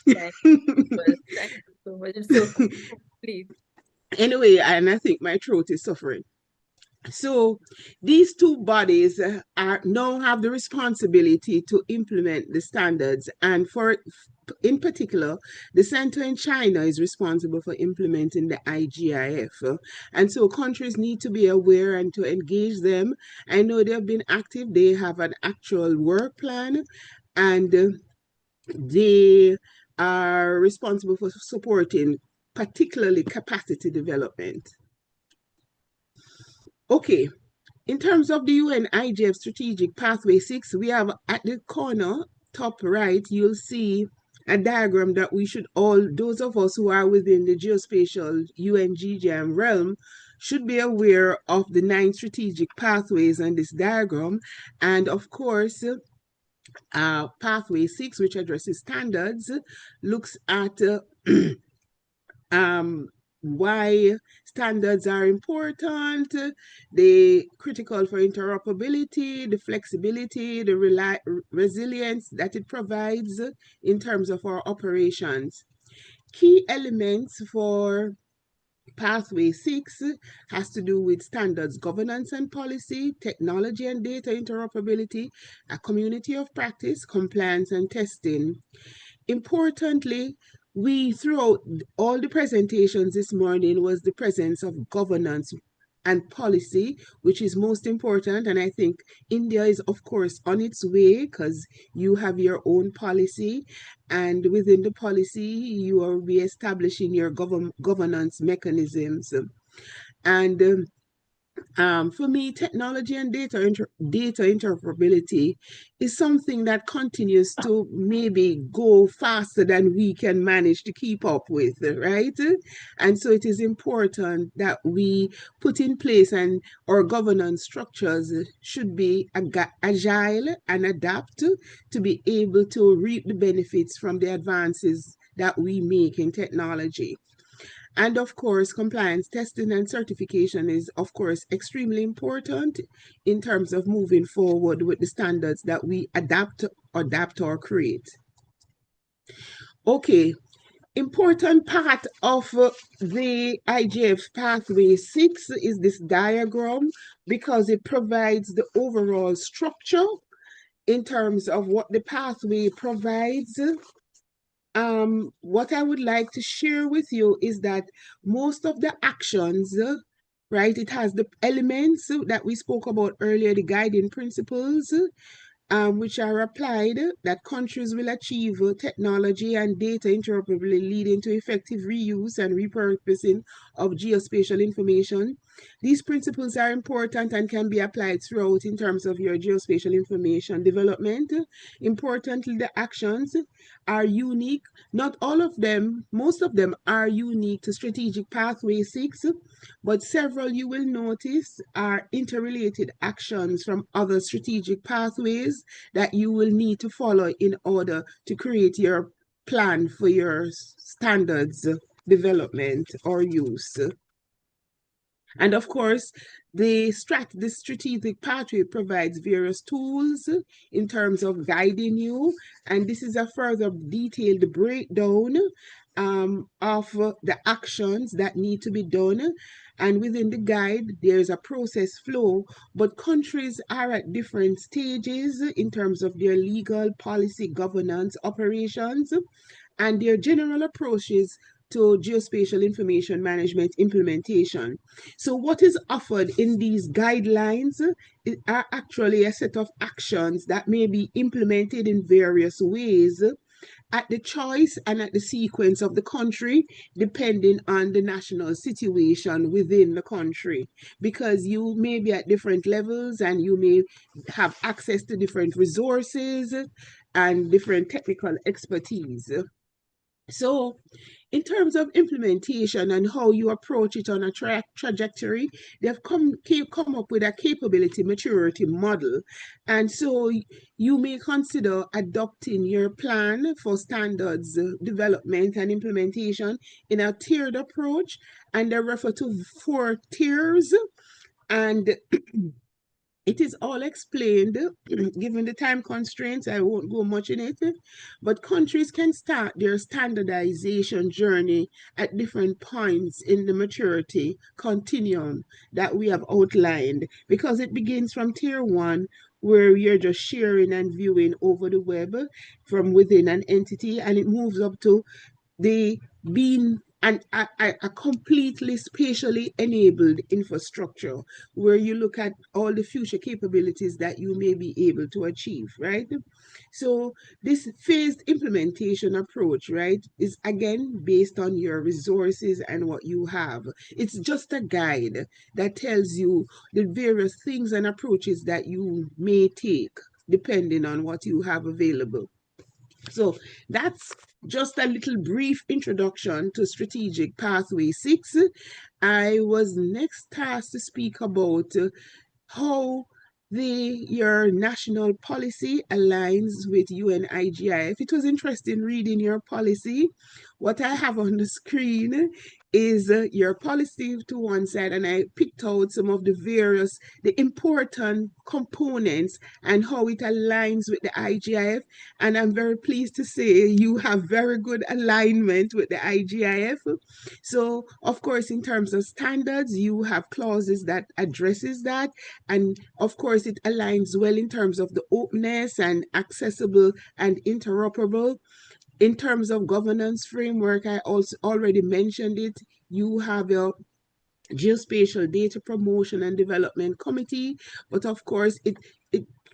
Thank you so much. Thank you so much. It's so cool. Please. Anyway, and I think my throat is suffering. So these two bodies are now have the responsibility to implement the standards, and in particular, the center in China is responsible for implementing the IGIF. And so countries need to be aware and to engage them. I know they've been active, they have an actual work plan, and they are responsible for supporting particularly capacity development. Okay, in terms of the UN IGF Strategic Pathway 6, we have at the corner, top right, you'll see a diagram that we should all, those of us who are within the geospatial UNGGM realm, should be aware of the 9 strategic pathways on this diagram. And of course, pathway 6, which addresses standards, looks at why standards are important, the critical for interoperability, the flexibility, the resilience that it provides in terms of our operations. Key elements for Pathway 6 has to do with standards, governance and policy, technology and data interoperability, a community of practice, compliance and testing. Importantly, we throughout all the presentations this morning was the presence of governance and policy, which is most important. And I think India is, of course, on its way because you have your own policy. And within the policy, you are reestablishing your governance mechanisms. And for me, technology and data interoperability is something that continues to maybe go faster than we can manage to keep up with, right? And so it is important that we put in place, and our governance structures should be agile and adapt to be able to reap the benefits from the advances that we make in technology. And of course, compliance testing and certification is, of course, extremely important in terms of moving forward with the standards that we adapt or create. Okay, important part of the IGF Pathway 6 is this diagram because it provides the overall structure in terms of what the pathway provides. What I would like to share with you is that most of the actions, right, it has the elements that we spoke about earlier, the guiding principles, which are applied, that countries will achieve technology and data interoperability leading to effective reuse and repurposing of geospatial information. These principles are important and can be applied throughout in terms of your geospatial information development. Importantly, the actions are unique. Not all of them, most of them are unique to Strategic Pathway 6, but several you will notice are interrelated actions from other strategic pathways that you will need to follow in order to create your plan for your standards development or use. And of course, the strategic pathway provides various tools in terms of guiding you. And this is a further detailed breakdown of the actions that need to be done. And within the guide, there's a process flow, but countries are at different stages in terms of their legal, policy, governance, operations, and their general approaches to geospatial information management implementation. So what is offered in these guidelines are actually a set of actions that may be implemented in various ways at the choice and at the sequence of the country, depending on the national situation within the country, because you may be at different levels and you may have access to different resources and different technical expertise. So in terms of implementation and how you approach it on a trajectory, they've come up with a capability maturity model. And so you may consider adopting your plan for standards development and implementation in a tiered approach. And they refer to 4 tiers. And it is all explained. Given the time constraints, I won't go much in it, but countries can start their standardization journey at different points in the maturity continuum that we have outlined, because it begins from tier 1, where you're just sharing and viewing over the web from within an entity, and it moves up to the being a completely spatially enabled infrastructure, where you look at all the future capabilities that you may be able to achieve, right? So this phased implementation approach, right, is again based on your resources and what you have. It's just a guide that tells you the various things and approaches that you may take depending on what you have available. So that's just a little brief introduction to Strategic Pathway 6. I was next tasked to speak about how your national policy aligns with UNIGIF. It was interesting reading your policy. What I have on the screen is your policy to one side, and I picked out some of the important components and how it aligns with the IGIF. And I'm very pleased to say you have very good alignment with the IGIF. So, of course, in terms of standards, you have clauses that addresses that. And of course, it aligns well in terms of the openness and accessible and interoperable. In terms of governance framework, I also already mentioned it. You have your Geospatial Data Promotion and Development Committee, but of course, it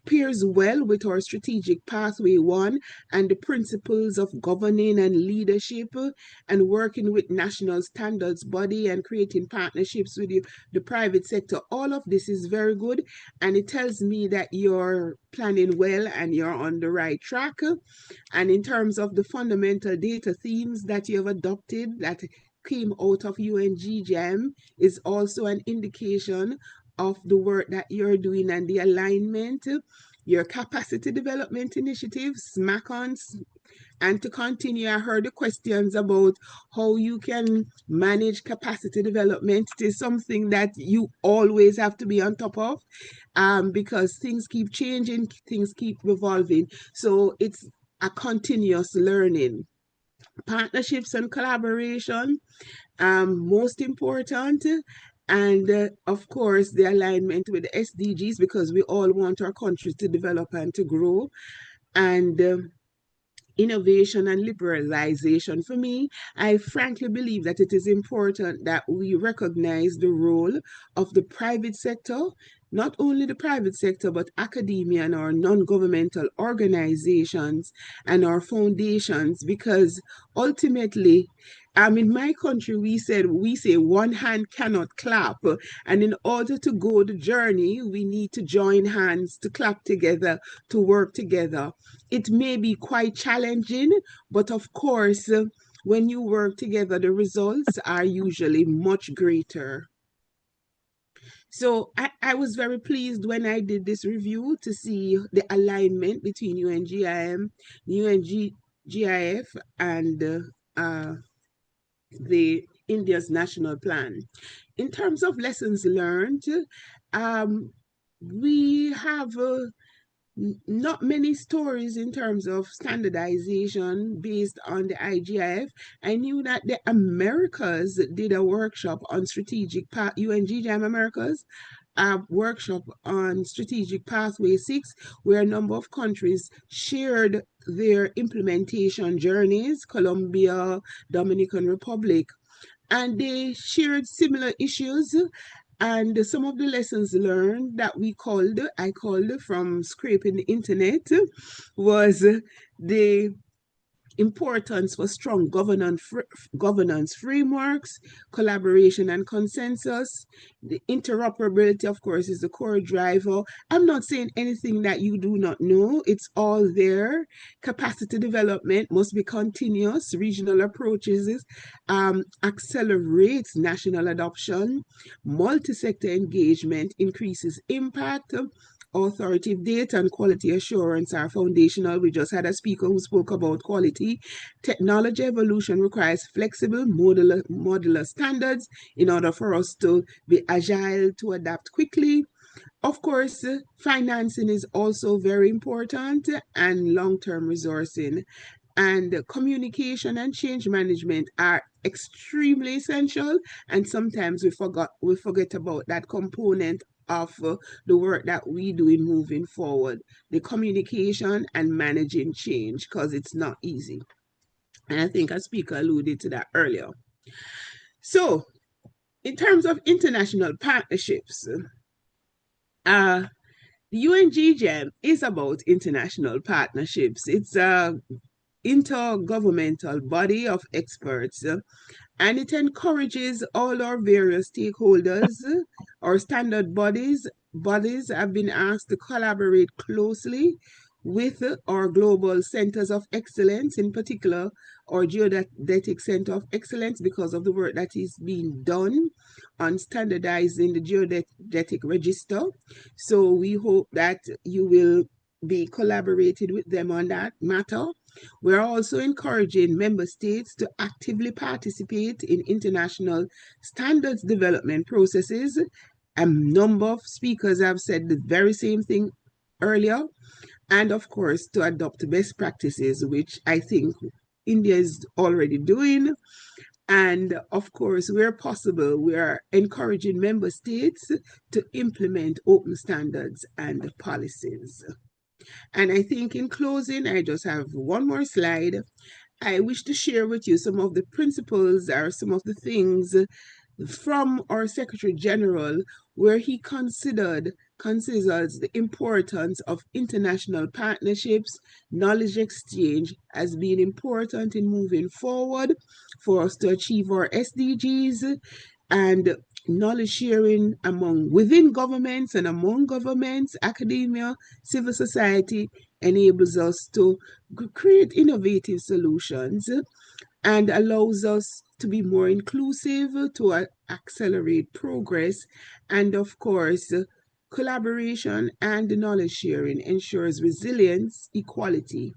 pairs well with our Strategic Pathway 1 and the principles of governing and leadership and working with national standards body and creating partnerships with the private sector. All of this is very good, and it tells me that you're planning well and you're on the right track. And in terms of the fundamental data themes that you have adopted that came out of UNGGM is also an indication of the work that you're doing and the alignment, your capacity development initiatives, SMAC-ons, and to continue, I heard the questions about how you can manage capacity development. It is something that you always have to be on top of because things keep changing, things keep evolving. So it's a continuous learning. Partnerships and collaboration, most important. And of course, the alignment with the SDGs, because we all want our countries to develop and to grow. And innovation and liberalization. For me, I frankly believe that it is important that we recognize the role of the private sector, not only the private sector, but academia and our non-governmental organizations and our foundations, because ultimately, in my country, we say one hand cannot clap. And in order to go the journey, we need to join hands to clap together, to work together. It may be quite challenging, but of course, when you work together, the results are usually much greater. So I was very pleased when I did this review to see the alignment between UNGIM, UNGIF, and the India's national plan. In terms of lessons learned, we have not many stories in terms of standardization based on the IGIF. I knew that the Americas did a workshop on UNGGM Americas, a workshop on Strategic Pathway 6, where a number of countries shared their implementation journeys, Colombia, Dominican Republic, and they shared similar issues. And some of the lessons learned that I called from scraping the internet, was the importance for strong governance frameworks, collaboration and consensus. The interoperability, of course, is the core driver. I'm not saying anything that you do not know. It's all there. Capacity development must be continuous. Regional approaches accelerates national adoption. Multi-sector engagement increases impact. Authoritative data and quality assurance are foundational. We just had a speaker who spoke about quality. Technology evolution requires flexible modular standards in order for us to be agile, to adapt quickly. Of course, financing is also very important, and long-term resourcing. And communication and change management are extremely essential, and sometimes we forget about that component of the work that we do in moving forward, the communication and managing change, because it's not easy. And I think a speaker alluded to that earlier. So in terms of international partnerships, the UNGGM is about international partnerships. It's a intergovernmental body of experts, and it encourages all our various stakeholders. Our standard bodies have been asked to collaborate closely with our global centers of excellence, in particular our Geodetic Center of Excellence, because of the work that is being done on standardizing the geodetic register. So we hope that you will be collaborated with them on that matter. We're also encouraging member states to actively participate in international standards development processes. A number of speakers have said the very same thing earlier. And of course, to adopt best practices, which I think India is already doing. And of course, where possible, we are encouraging member states to implement open standards and policies. And I think in closing, I just have one more slide. I wish to share with you some of the principles or some of the things from our Secretary General, where he considers the importance of international partnerships, knowledge exchange as being important in moving forward for us to achieve our SDGs, and knowledge sharing within governments and among governments, academia, civil society enables us to create innovative solutions and allows us to be more inclusive, to accelerate progress. And of course, collaboration and knowledge sharing ensures resilience, equality,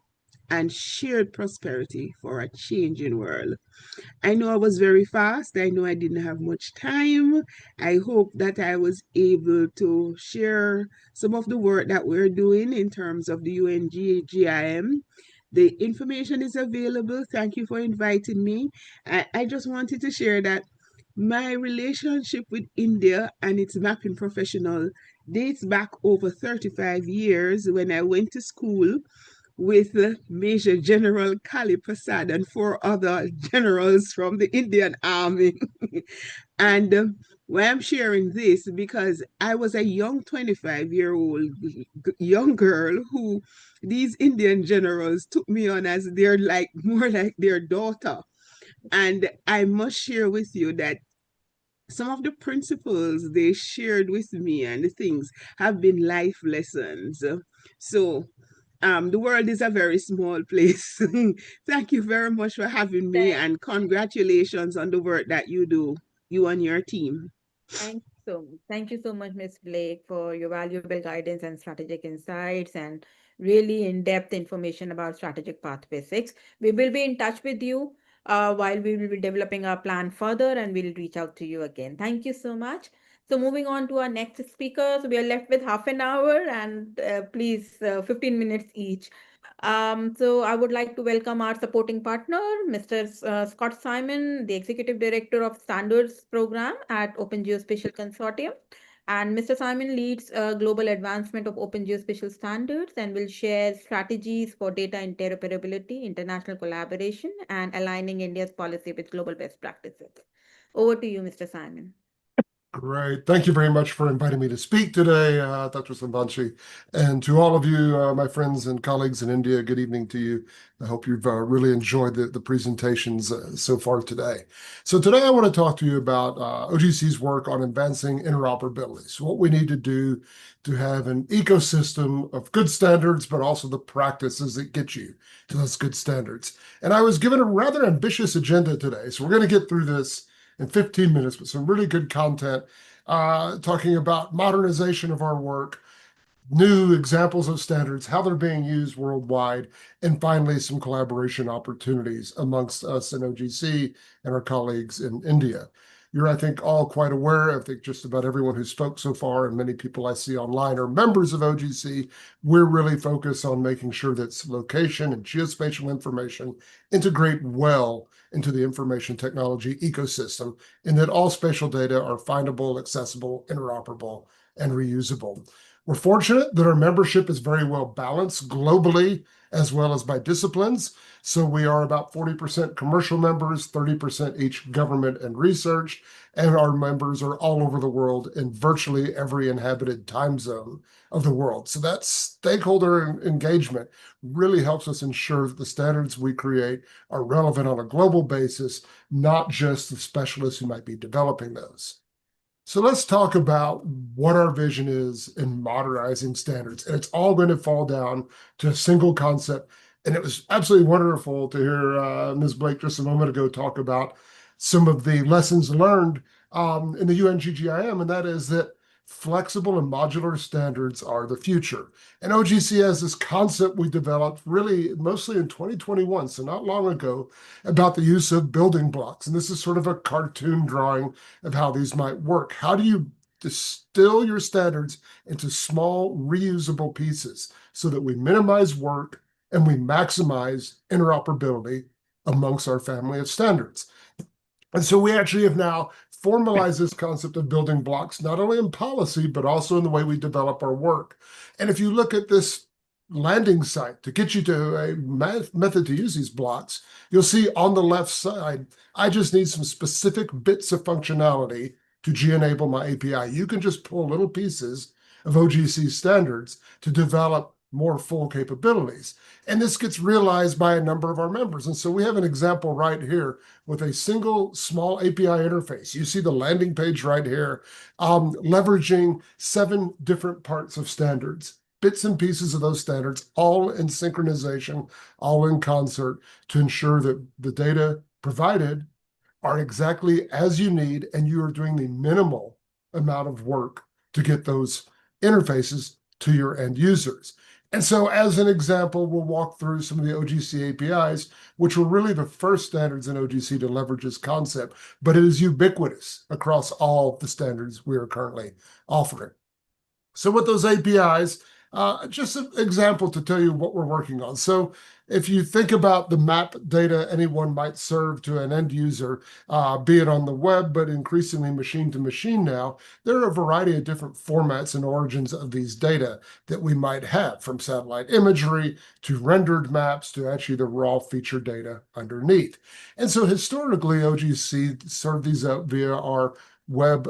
and shared prosperity for a changing world. I know I was very fast. I know I didn't have much time. I hope that I was able to share some of the work that we're doing in terms of the UNGGIM. The information is available. Thank you for inviting me. I just wanted to share that my relationship with India and its mapping professional dates back over 35 years when I went to school with Major General Kali Prasad and four other generals from the Indian Army. And why I'm sharing this, because I was a young 25-year-old young girl who these Indian generals took me on as more like their daughter. And I must share with you that some of the principles they shared with me and the things have been life lessons. So the world is a very small place. Thank you very much for having me, and congratulations on the work that you do, you and your team. Thank you so much, Ms. Blake, for your valuable guidance and strategic insights and really in-depth information about strategic pathway 6. We will be in touch with you while we will be developing our plan further, and we'll reach out to you again. Thank you so much. So moving on to our next speakers, we are left with half an hour and please 15 minutes each. So I would like to welcome our supporting partner, Mr. Scott Simon, the Executive Director of Standards Program at Open Geospatial Consortium. And Mr. Simon leads global advancement of Open Geospatial standards and will share strategies for data interoperability, international collaboration, and aligning India's policy with global best practices. Over to you, Mr. Simon. Great. Thank you very much for inviting me to speak today, Dr. Sambanshi. And to all of you, my friends and colleagues in India, good evening to you. I hope you've really enjoyed the presentations so far today. So today I want to talk to you about OGC's work on advancing interoperability. So what we need to do to have an ecosystem of good standards, but also the practices that get you to those good standards. And I was given a rather ambitious agenda today. So we're going to get through this in 15 minutes with some really good content, talking about modernization of our work, new examples of standards, how they're being used worldwide, and finally, some collaboration opportunities amongst us in OGC and our colleagues in India. You're, I think, all quite aware. I think just about everyone who spoke so far and many people I see online are members of OGC. We're really focused on making sure that location and geospatial information integrate well into the information technology ecosystem, and that all spatial data are findable, accessible, interoperable, and reusable. We're fortunate that our membership is very well balanced globally as well as by disciplines. So we are about 40% commercial members, 30% each government and research, and our members are all over the world in virtually every inhabited time zone of the world. So that stakeholder engagement really helps us ensure that the standards we create are relevant on a global basis, not just the specialists who might be developing those. So let's talk about what our vision is in modernizing standards. And it's all going to fall down to a single concept. And it was absolutely wonderful to hear Ms. Blake just a moment ago talk about some of the lessons learned in the UNGGIM, and that is that flexible and modular standards are the future. And OGC has this concept we developed really mostly in 2021, so not long ago, about the use of building blocks. And this is sort of a cartoon drawing of how these might work. How do you distill your standards into small reusable pieces so that we minimize work and we maximize interoperability amongst our family of standards? And so we actually have now formalized this concept of building blocks, not only in policy, but also in the way we develop our work. And if you look at this landing site to get you to a method to use these blocks, you'll see on the left side, I just need some specific bits of functionality to G-enable my API. You can just pull little pieces of OGC standards to develop more full capabilities. And this gets realized by a number of our members. And so we have an example right here with a single small API interface. You see the landing page right here, leveraging 7 different parts of standards, bits and pieces of those standards, all in synchronization, all in concert to ensure that the data provided are exactly as you need, and you are doing the minimal amount of work to get those interfaces to your end users. And so as an example, we'll walk through some of the OGC APIs, which were really the first standards in OGC to leverage this concept, but it is ubiquitous across all the standards we are currently offering. So with those APIs, just an example to tell you what we're working on. So if you think about the map data anyone might serve to an end user, be it on the web, but increasingly machine to machine now, there are a variety of different formats and origins of these data that we might have, from satellite imagery to rendered maps to actually the raw feature data underneath. And so historically, OGC served these out via our web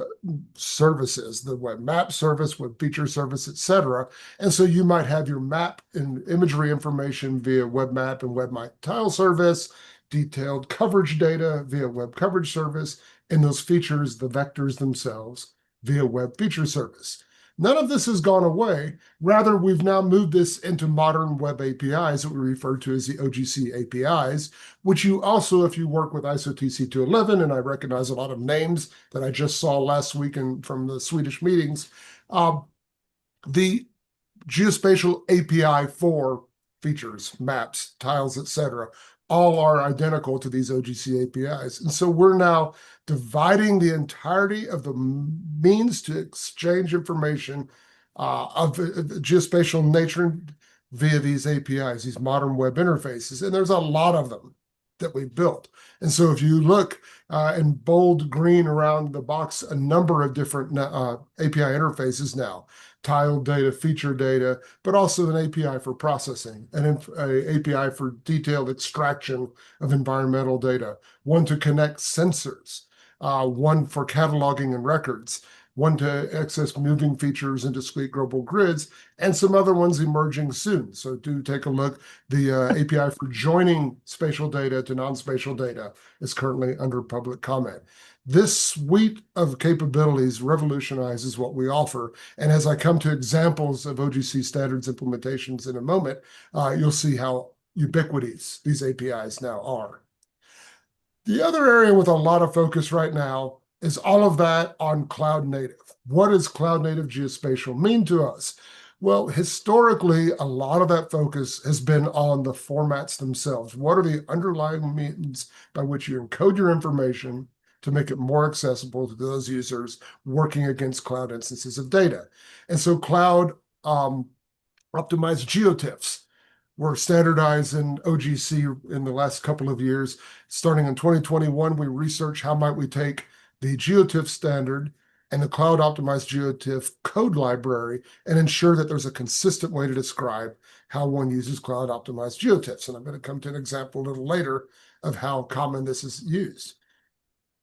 services, the web map service, web feature service, etc. And so you might have your map and imagery information via web map and web map tile service, detailed coverage data via web coverage service, and those features, the vectors themselves, via web feature service. None of this has gone away. Rather, we've now moved this into modern web APIs that we refer to as the OGC APIs, which you also, if you work with ISO TC211, and I recognize a lot of names that I just saw last week from the Swedish meetings, the Geospatial API for features, maps, tiles, etc., all are identical to these OGC APIs. And so we're now dividing the entirety of the means to exchange information of geospatial nature via these APIs, these modern web interfaces. And there's a lot of them that we built. And so if you look in bold green around the box, a number of different API interfaces now, tile data, feature data, but also an API for processing, an API for detailed extraction of environmental data, one to connect sensors, one for cataloging and records, one to access moving features and discrete global grids, and some other ones emerging soon. So do take a look. The API for joining spatial data to non-spatial data is currently under public comment. This suite of capabilities revolutionizes what we offer. And as I come to examples of OGC standards implementations in a moment, you'll see how ubiquitous these APIs now are. The other area with a lot of focus right now is all of that on cloud native. What does cloud native geospatial mean to us? Well, historically, a lot of that focus has been on the formats themselves. What are the underlying means by which you encode your information to make it more accessible to those users working against cloud instances of data? And so cloud optimized geotiffs were standardized in OGC in the last couple of years. Starting in 2021, we researched how might we take the GeoTIFF standard and the cloud optimized GeoTIFF code library and ensure that there's a consistent way to describe how one uses cloud optimized GeoTIFFs. And I'm going to come to an example a little later of how common this is used.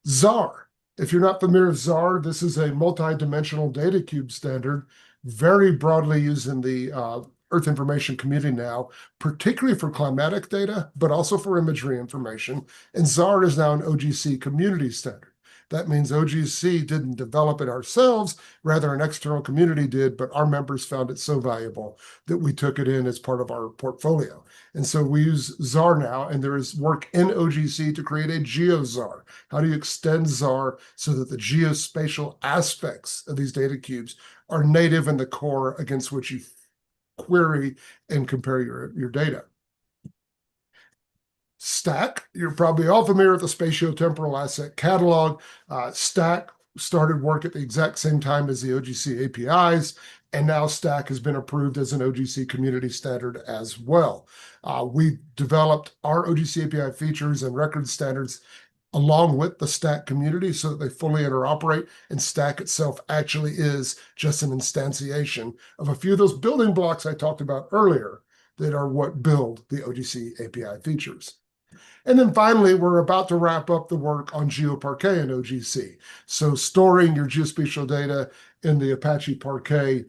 ZAR. If you're not familiar with ZAR, this is a multi-dimensional data cube standard, very broadly used in the Earth information community now, particularly for climatic data, but also for imagery information. And ZAR is now an OGC community standard. That means OGC didn't develop it ourselves, rather an external community did, but our members found it so valuable that we took it in as part of our portfolio. And so we use ZAR now, and there is work in OGC to create a GeoZAR. How do you extend ZAR so that the geospatial aspects of these data cubes are native in the core against which you query and compare your data? Stack, you're probably all familiar with the spatiotemporal asset catalog. Stack started work at the exact same time as the OGC APIs, and now Stack has been approved as an OGC community standard as well. We developed our OGC API features and record standards along with the Stack community so that they fully interoperate, and Stack itself actually is just an instantiation of a few of those building blocks I talked about earlier that are what build the OGC API features. And then finally, we're about to wrap up the work on GeoParquet and OGC. So storing your geospatial data in the Apache Parquet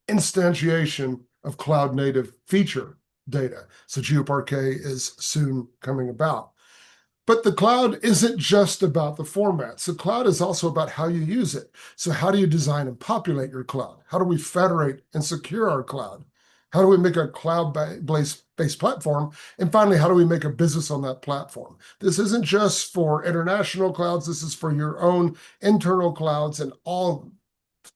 instantiation of cloud native feature data. So GeoParquet is soon coming about. But the cloud isn't just about the formats. The cloud is also about how you use it. So how do you design and populate your cloud? How do we federate and secure our cloud? How do we make a cloud-based platform? And finally, how do we make a business on that platform? This isn't just for international clouds. This is for your own internal clouds and all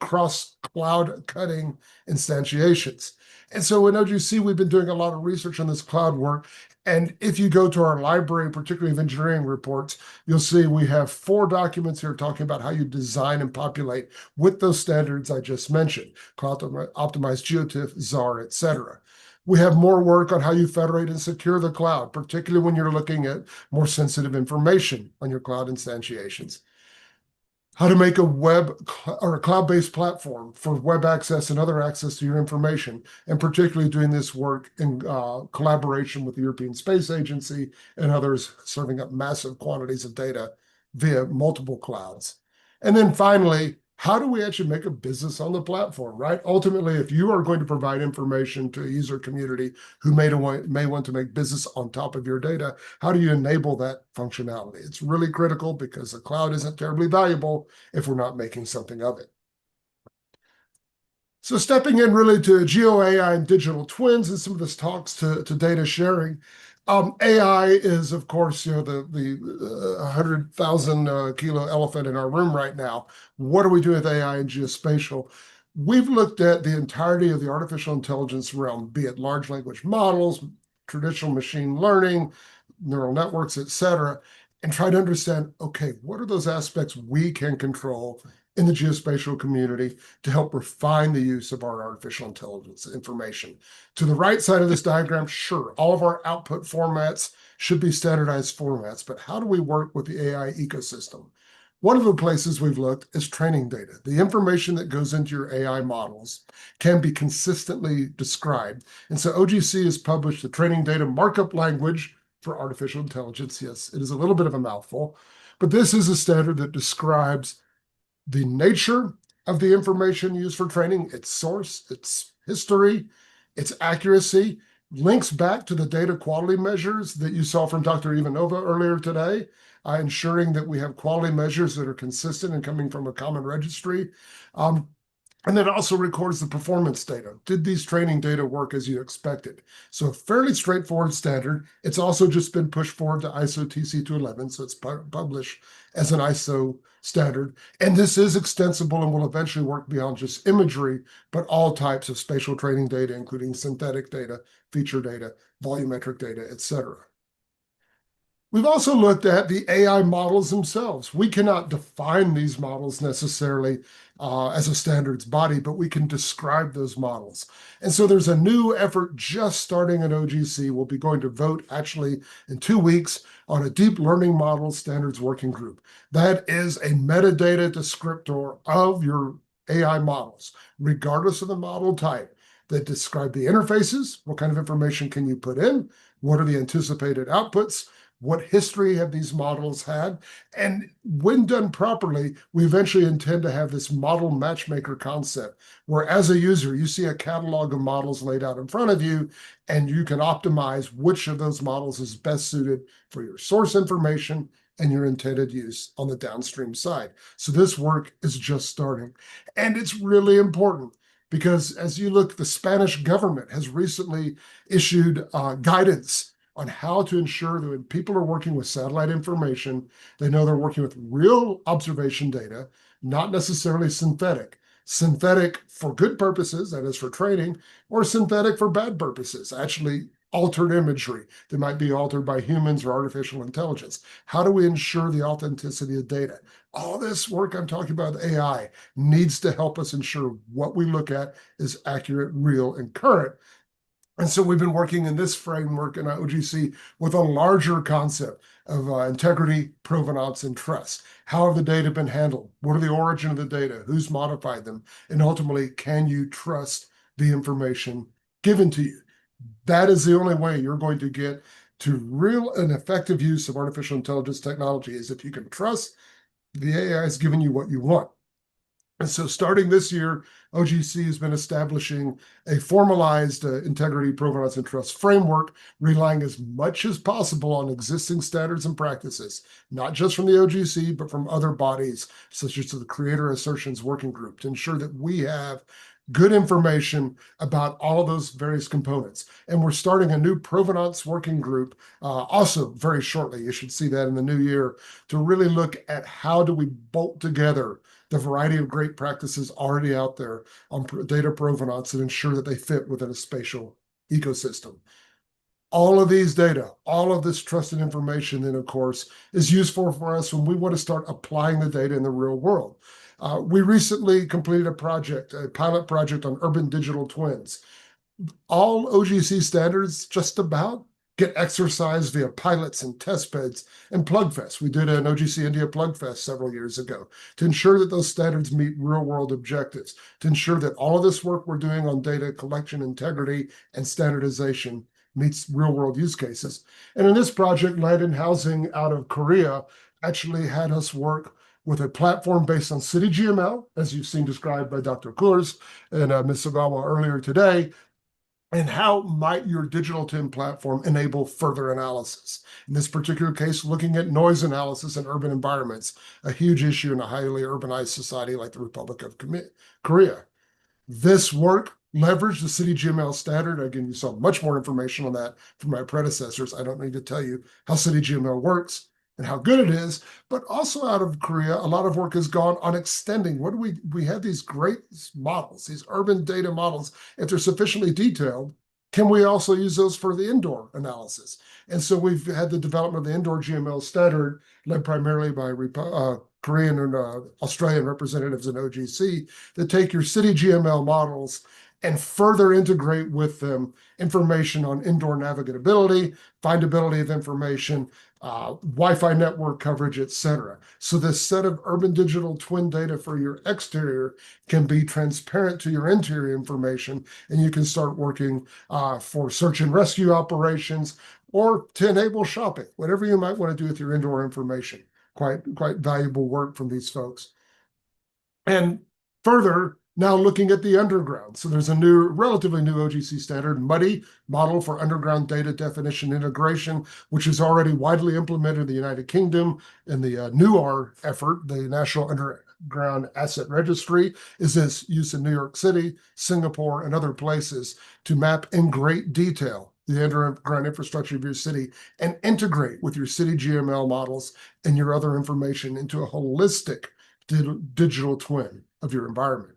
cross-cloud cutting instantiations. And so in OGC, we've been doing a lot of research on this cloud work. And if you go to our library, particularly of engineering reports, you'll see we have 4 documents here talking about how you design and populate with those standards I just mentioned, cloud optimized GeoTIFF, ZAR, etc. We have more work on how you federate and secure the cloud, particularly when you're looking at more sensitive information on your cloud instantiations. How to make a web or a cloud-based platform for web access and other access to your information, and particularly doing this work in collaboration with the European Space Agency and others serving up massive quantities of data via multiple clouds. And then finally, how do we actually make a business on the platform, right? Ultimately, if you are going to provide information to a user community who may want to make business on top of your data, how do you enable that functionality? It's really critical because the cloud isn't terribly valuable if we're not making something of it. So stepping in really to geo AI and digital twins and some of this talks to data sharing. AI is, of course, the 100,000 kilo elephant in our room right now. What do we do with AI and geospatial? We've looked at the entirety of the artificial intelligence realm, be it large language models, traditional machine learning, neural networks, et cetera, and try to understand, okay, what are those aspects we can control in the geospatial community to help refine the use of our artificial intelligence information. To the right side of this diagram, sure, all of our output formats should be standardized formats, but how do we work with the AI ecosystem? One of the places we've looked is training data. The information that goes into your AI models can be consistently described. And so OGC has published the training data markup language for artificial intelligence. Yes, it is a little bit of a mouthful, but this is a standard that describes the nature of the information used for training, its source, its history, its accuracy, links back to the data quality measures that you saw from Dr. Ivanova earlier today, ensuring that we have quality measures that are consistent and coming from a common registry. And then it also records the performance data. Did these training data work as you expected? So a fairly straightforward standard. It's also just been pushed forward to ISO TC211, so it's published as an ISO standard. And this is extensible and will eventually work beyond just imagery, but all types of spatial training data, including synthetic data, feature data, volumetric data, et cetera. We've also looked at the AI models themselves. We cannot define these models necessarily as a standards body, but we can describe those models. And so there's a new effort just starting at OGC. We'll be going to vote actually in 2 weeks on a deep learning model standards working group. That is a metadata descriptor of your AI models, regardless of the model type, that describe the interfaces. What kind of information can you put in? What are the anticipated outputs? What history have these models had? And when done properly, we eventually intend to have this model matchmaker concept, where as a user, you see a catalog of models laid out in front of you, and you can optimize which of those models is best suited for your source information and your intended use on the downstream side. So this work is just starting. And it's really important because as you look, the Spanish government has recently issued guidance on how to ensure that when people are working with satellite information, they know they're working with real observation data, not necessarily synthetic. Synthetic for good purposes, that is for training, or synthetic for bad purposes, actually altered imagery that might be altered by humans or artificial intelligence. How do we ensure the authenticity of data? All this work I'm talking about, AI, needs to help us ensure what we look at is accurate, real, and current. And so we've been working in this framework in OGC with a larger concept of integrity, provenance, and trust. How have the data been handled? What are the origin of the data? Who's modified them? And ultimately, can you trust the information given to you? That is the only way you're going to get to real and effective use of artificial intelligence technology, is if you can trust the AI is giving you what you want. And so starting this year, OGC has been establishing a formalized integrity, provenance, and trust framework, relying as much as possible on existing standards and practices, not just from the OGC, but from other bodies, such as the Creator Assertions Working Group, to ensure that we have good information about all of those various components. And we're starting a new provenance working group also very shortly. You should see that in the new year, to really look at how do we bolt together the variety of great practices already out there on data provenance and ensure that they fit within a spatial ecosystem. All of these data, all of this trusted information, then, of course, is useful for us when we want to start applying the data in the real world. We recently completed a pilot project on urban digital twins. All OGC standards just about get exercised via pilots and test beds and Plugfest. We did an OGC India Plugfest several years ago to ensure that those standards meet real world objectives, to ensure that all of this work we're doing on data collection, integrity, and standardization meets real world use cases. And in this project, Land and Housing out of Korea actually had us work with a platform based on CityGML, as you've seen described by Dr. Kurs and Ms. Sagawa earlier today. And how might your digital twin platform enable further analysis? In this particular case, looking at noise analysis in urban environments, a huge issue in a highly urbanized society like the Republic of Korea. This work leveraged the CityGML standard. Again, you saw much more information on that from my predecessors. I don't need to tell you how CityGML works and how good it is, but also out of Korea, a lot of work has gone on extending. What do we have these great models, these urban data models. If they're sufficiently detailed, can we also use those for the indoor analysis? And so we've had the development of the indoor GML standard, led primarily by Korean and Australian representatives in OGC, that take your CityGML models and further integrate with them information on indoor navigability, findability of information, Wi-Fi network coverage, et cetera. So this set of urban digital twin data for your exterior can be transparent to your interior information, and you can start working for search and rescue operations, or to enable shopping, whatever you might want to do with your indoor information. Quite valuable work from these folks. And further, now looking at the underground. So there's a relatively new OGC standard, MUDI, Model for Underground Data Definition Integration, which is already widely implemented in the United Kingdom. In the NUAR effort, the National Underground Asset Registry, is this used in New York City, Singapore, and other places to map in great detail the underground infrastructure of your city and integrate with your city GML models and your other information into a holistic digital twin of your environment.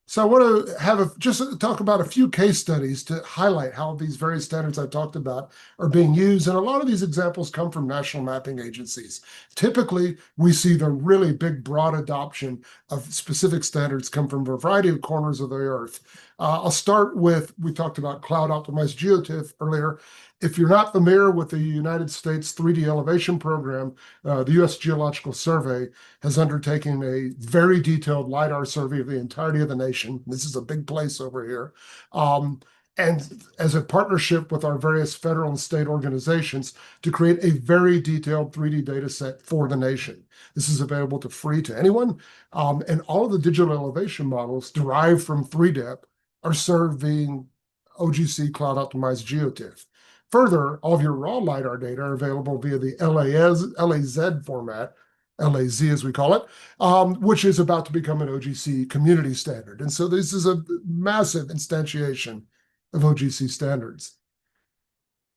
So I want to just talk about a few case studies to highlight how these various standards I talked about are being used. And a lot of these examples come from national mapping agencies. Typically, we see the really big, broad adoption of specific standards come from a variety of corners of the earth. I'll start with, we talked about cloud optimized GeoTIFF earlier. If you're not familiar with the United States 3D elevation program, the U.S. Geological Survey has undertaken a very detailed LiDAR survey of the entirety of the nation. This is a big place over here. And as a partnership with our various federal and state organizations to create a very detailed 3D data set for the nation. This is available to free to anyone. And all of the digital elevation models derived from 3DEP are served via OGC Cloud Optimized GeoTIFF. Further, all of your raw LiDAR data are available via the LAZ format, LAZ as we call it, which is about to become an OGC community standard. And so this is a massive instantiation of OGC standards.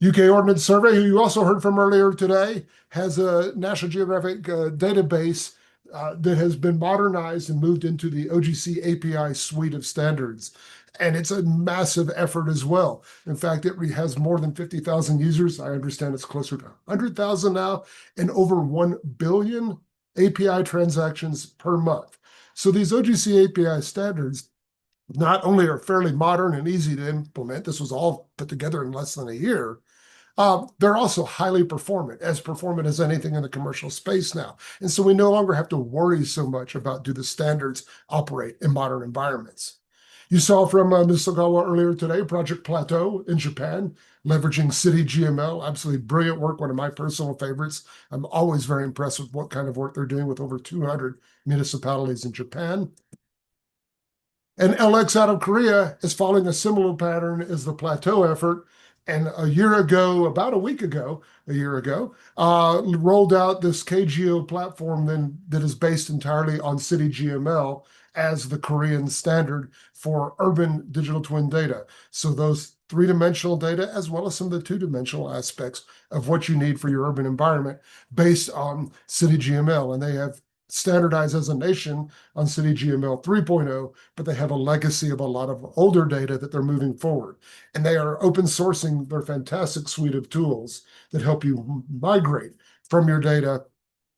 UK Ordnance Survey, who you also heard from earlier today, has a National Geographic database that has been modernized and moved into the OGC API suite of standards. And it's a massive effort as well. In fact, it has more than 50,000 users. I understand it's closer to 100,000 now, and over 1 billion API transactions per month. So these OGC API standards not only are fairly modern and easy to implement, this was all put together in less than a year, they're also highly performant as anything in the commercial space now. And so we no longer have to worry so much about do the standards operate in modern environments. You saw from Ms. Sagawa earlier today, Project Plateau in Japan, leveraging City GML, absolutely brilliant work, one of my personal favorites. I'm always very impressed with what kind of work they're doing with over 200 municipalities in Japan. And LX out of Korea is following a similar pattern as the Plateau effort. And about a week ago, rolled out this KGO platform that is based entirely on City GML as the Korean standard for urban digital twin data. So those three-dimensional data, as well as some of the two-dimensional aspects of what you need for your urban environment based on City GML. And they have standardized as a nation on City GML 3.0, but they have a legacy of a lot of older data that they're moving forward. And they are open sourcing their fantastic suite of tools that help you migrate from your data,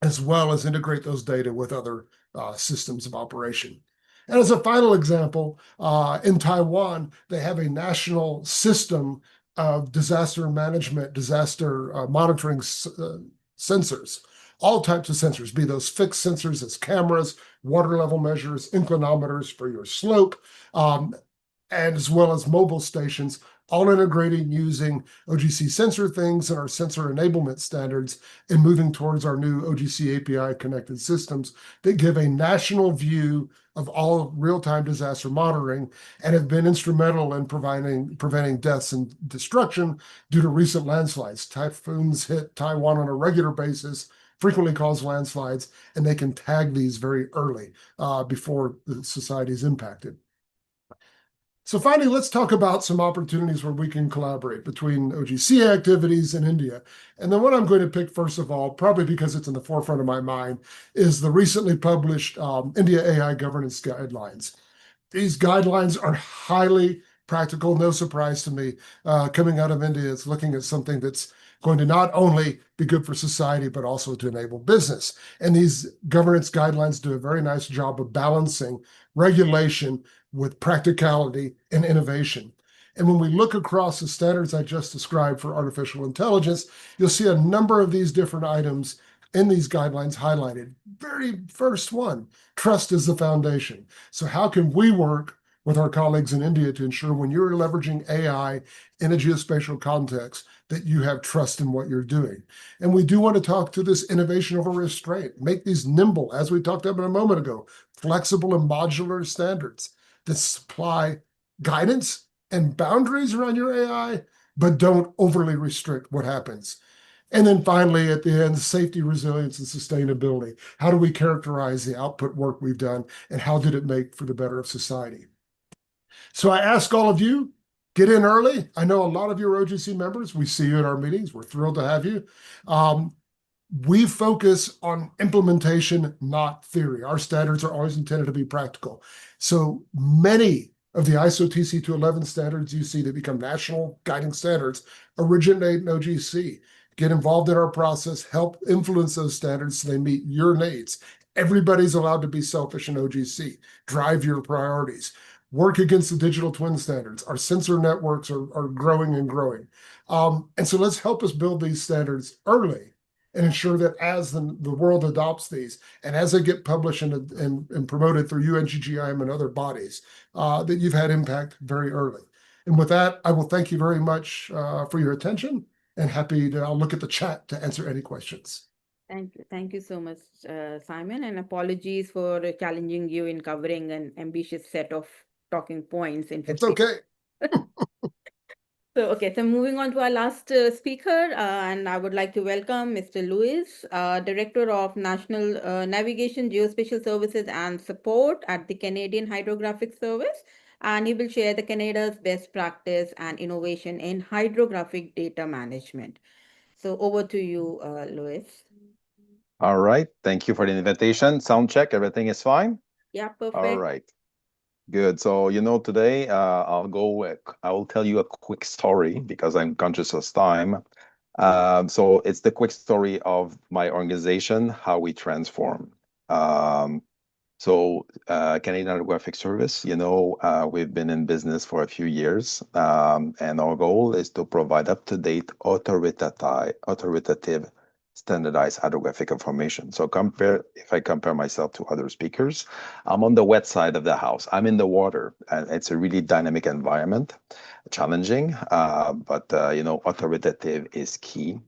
as well as integrate those data with other systems of operation. And as a final example, in Taiwan, they have a national system of disaster management, disaster monitoring sensors. All types of sensors, be those fixed sensors as cameras, water level measures, inclinometers for your slope, and as well as mobile stations, all integrating using OGC sensor things and our sensor enablement standards and moving towards our new OGC API connected systems that give a national view of all real-time disaster monitoring and have been instrumental in preventing deaths and destruction due to recent landslides. Typhoons hit Taiwan on a regular basis, frequently cause landslides, and they can tag these very early before the society is impacted. So finally, let's talk about some opportunities where we can collaborate between OGC activities and India. And then what I'm going to pick first of all, probably because it's in the forefront of my mind, is the recently published India AI governance guidelines. These guidelines are highly practical, no surprise to me. Coming out of India, it's looking at something that's going to not only be good for society, but also to enable business. And these governance guidelines do a very nice job of balancing regulation with practicality and innovation. And when we look across the standards I just described for artificial intelligence, you'll see a number of these different items in these guidelines highlighted. Very first one, trust is the foundation. So how can we work with our colleagues in India to ensure when you're leveraging AI in a geospatial context, that you have trust in what you're doing. And we do want to talk to this innovation over restraint, make these nimble, as we talked about a moment ago, flexible and modular standards that supply guidance and boundaries around your AI, but don't overly restrict what happens. And then finally, at the end, safety, resilience, and sustainability. How do we characterize the output work we've done, and how did it make for the better of society? So I ask all of you, get in early. I know a lot of you are OGC members. We see you at our meetings. We're thrilled to have you. We focus on implementation, not theory. Our standards are always intended to be practical. So many of the ISO TC211 standards you see that become national guiding standards originate in OGC. Get involved in our process, help influence those standards so they meet your needs. Everybody's allowed to be selfish in OGC. Drive your priorities. Work against the digital twin standards. Our sensor networks are growing and growing. And so let's help us build these standards early and ensure that as the world adopts these and as they get published and promoted through UNGGIM and other bodies, that you've had impact very early. And with that, I will thank you very much for your attention, and happy to, I'll look at the chat to answer any questions. Thank you. Thank you so much, Simon, and apologies for challenging you in covering an ambitious set of talking points in 50. It's okay. So moving on to our last speaker, and I would like to welcome Mr. Lewis, Director of National Navigation, Geospatial Services and Support at the Canadian Hydrographic Service, and he will share the Canada's best practice and innovation in hydrographic data management. So over to you, Lewis. All right. Thank you for the invitation. Sound check. Everything is fine? Yeah, perfect. All right. Good. So, today I will tell you a quick story because I'm conscious of time. So it's the quick story of my organization, how we transform. Canadian Hydrographic Service, we've been in business for a few years, and our goal is to provide up-to-date, authoritative, standardized hydrographic information. So if I compare myself to other speakers, I'm on the wet side of the house. I'm in the water, and it's a really dynamic environment, challenging, but authoritative is key.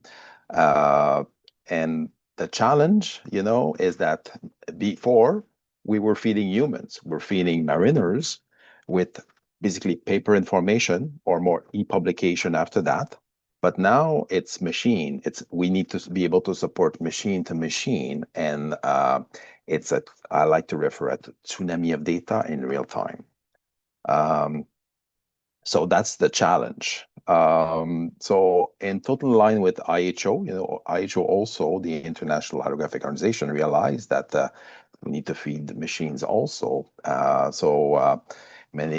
And the challenge, is that before we were feeding humans, we're feeding mariners with basically paper information or more e-publication after that. But now it's machine. We need to be able to support machine to machine, and I like to refer it to tsunami of data in real time. So that's the challenge. So in total line with IHO, IHO also, the International Hydrographic Organization, realized that we need to feed the machines also.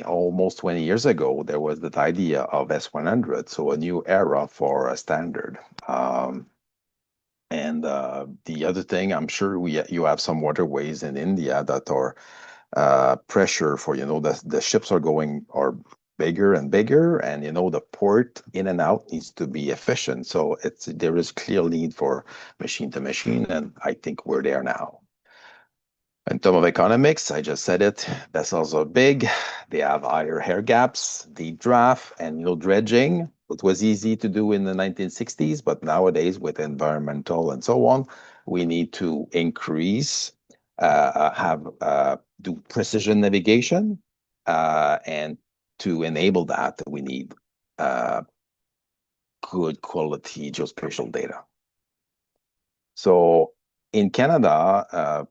Almost 20 years ago, there was that idea of S100, so a new era for a standard. The other thing, I'm sure you have some waterways in India that are pressure for, the ships are bigger and bigger, and the port in and out needs to be efficient. So there is clear need for machine to machine, and I think we're there now. In terms of economics, I just said it, vessels are big, they have higher air gaps, deep draft, and dredging. It was easy to do in the 1960s, but nowadays with environmental and so on, we need to increase, do precision navigation, and to enable that, we need good quality geospatial data. So in Canada,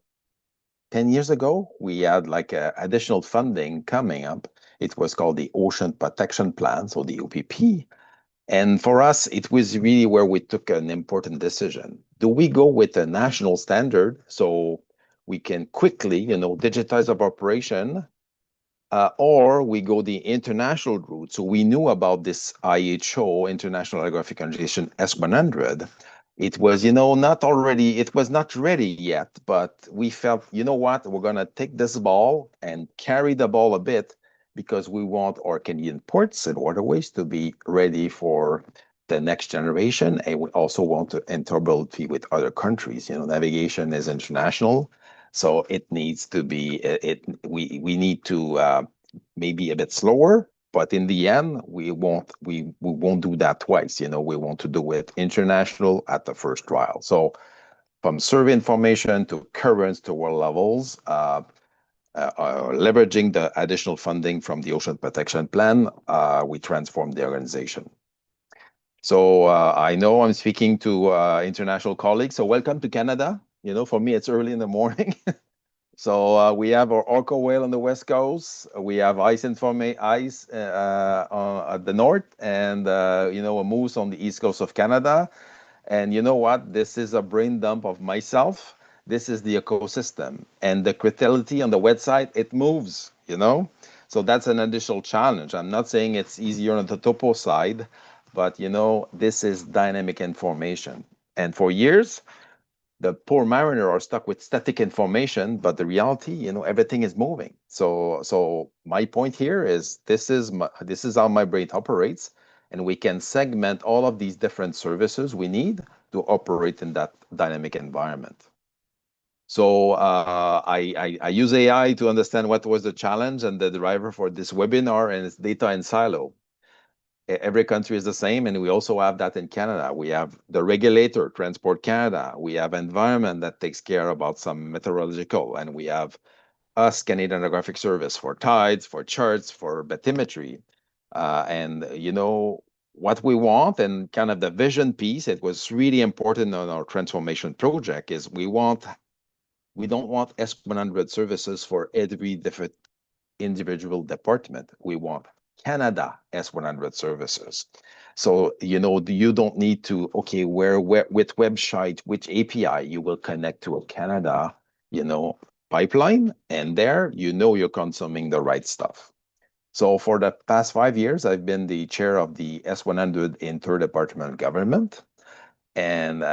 10 years ago, we had additional funding coming up. It was called the Ocean Protection Plan, so the OPP. And for us, it was really where we took an important decision. Do we go with a national standard so we can quickly, digitize our operation, or we go the international route? So we knew about this IHO, International Hydrographic Organization, S100. It was, it was not ready yet, but we felt, what, we're going to take this ball and carry the ball a bit because we want our Canadian ports and waterways to be ready for the next generation. And we also want to interoperability with other countries. Navigation is international, so it needs to be, we need to maybe a bit slower, but in the end, we won't do that twice. We want to do it international at the first trial. So from survey information to currents to world levels, leveraging the additional funding from the Ocean Protection Plan, we transformed the organization. So I know I'm speaking to international colleagues. So welcome to Canada. For me, it's early in the morning. So we have our orca whale on the west coast. We have ice at the north, and a moose on the east coast of Canada. And you know what? This is a brain dump of myself. This is the ecosystem, and the criticality on the wet side, it moves. So that's an additional challenge. I'm not saying it's easier on the topo side, but this is dynamic information. And for years, the poor mariner are stuck with static information, but the reality, everything is moving. So my point here is this is how my brain operates, and we can segment all of these different services we need to operate in that dynamic environment. So I use AI to understand what was the challenge and the driver for this webinar, and it's data in silo. Every country is the same, and we also have that in Canada. We have the regulator, Transport Canada. We have environment that takes care about some meteorological, and we have us, Canadian Hydrographic Service, for tides, for charts, for bathymetry. And what we want, and kind of the vision piece, it was really important on our transformation project, is we don't want S100 services for every different individual department. We want Canada S100 services. So, you don't need to, okay, where which website, which API you will connect to a Canada, pipeline, and there, you're consuming the right stuff. So for the past 5 years, I've been the chair of the S100 Interdepartmental Government and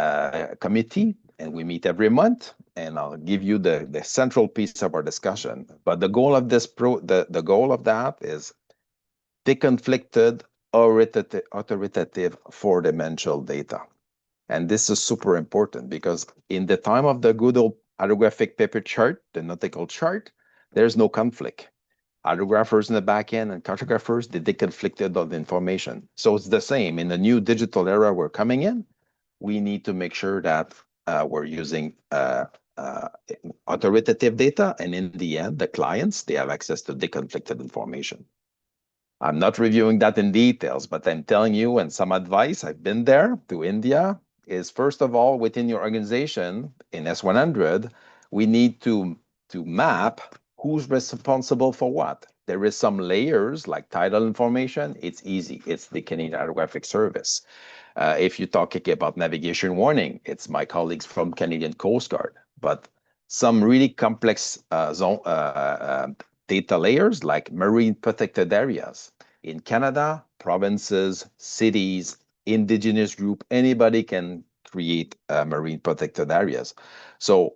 committee, and we meet every month, and I'll give you the central piece of our discussion. But the goal of the goal of that is deconflicted, authoritative, four-dimensional data. And this is super important because in the time of the good old hydrographic paper chart, the nautical chart, there's no conflict. Hydrographers in the back end and cartographers, they deconflicted all the information. So it's the same. In the new digital era we're coming in, we need to make sure that we're using authoritative data, and in the end, the clients, they have access to deconflicted information. I'm not reviewing that in details, but I'm telling you, and some advice, I've been there to India, is first of all, within your organization, in S100, we need to map who's responsible for what. There is some layers, like tidal information, it's easy. It's the Canadian Hydrographic Service. If you're talking about navigation warning, it's my colleagues from Canadian Coast Guard. But some really complex data layers, like marine protected areas. In Canada, provinces, cities, indigenous group, anybody can create marine protected areas. So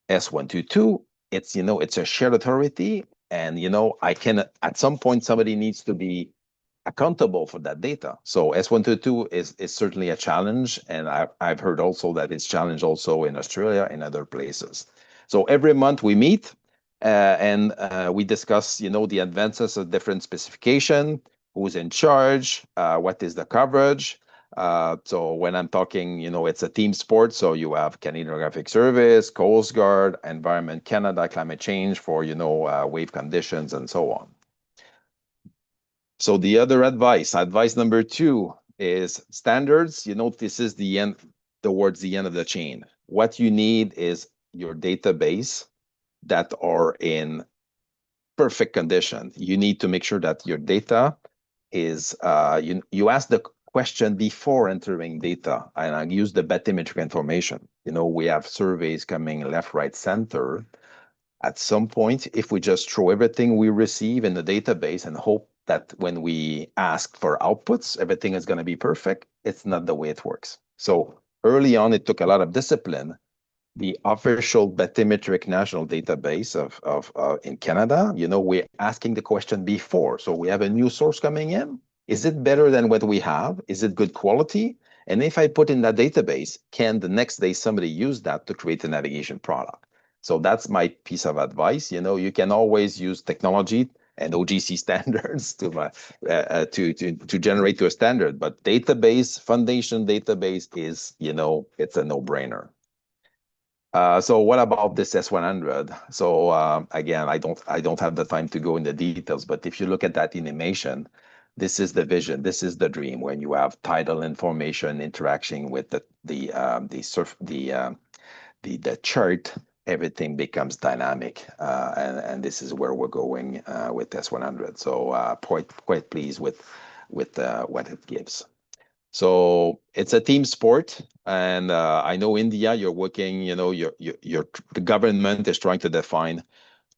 S122, it's a shared authority, and I can at some point somebody needs to be accountable for that data. So S122 is certainly a challenge, and I've heard also that it's challenged also in Australia and other places. So every month we meet and we discuss, the advances of different specification, who's in charge, what is the coverage. So when I'm talking, it's a team sport. So you have Canadian Hydrographic Service, Coast Guard, Environment Canada, climate change for, wave conditions and so on. So the other advice number 2 is standards. This is towards the end of the chain. What you need is your database that are in perfect condition. You need to make sure that your data is, you ask the question before entering data, and I use the bathymetric information. We have surveys coming left, right, center. At some point, if we just throw everything we receive in the database and hope that when we ask for outputs, everything is going to be perfect, it's not the way it works. So early on, it took a lot of discipline. The official bathymetric national database of in Canada, we're asking the question before. So we have a new source coming in. Is it better than what we have? Is it good quality? And if I put in that database, can the next day somebody use that to create a navigation product? So that's my piece of advice. You can always use technology and OGC standards to generate to a standard. But database, foundation database is, it's a no-brainer. So what about this S100? So again, I don't have the time to go into details, but if you look at that animation, this is the vision, this is the dream when you have tidal information interacting with the chart, everything becomes dynamic, and this is where we're going with S100. So quite pleased with what it gives. So it's a team sport, and I know India, you're working, the government is trying to define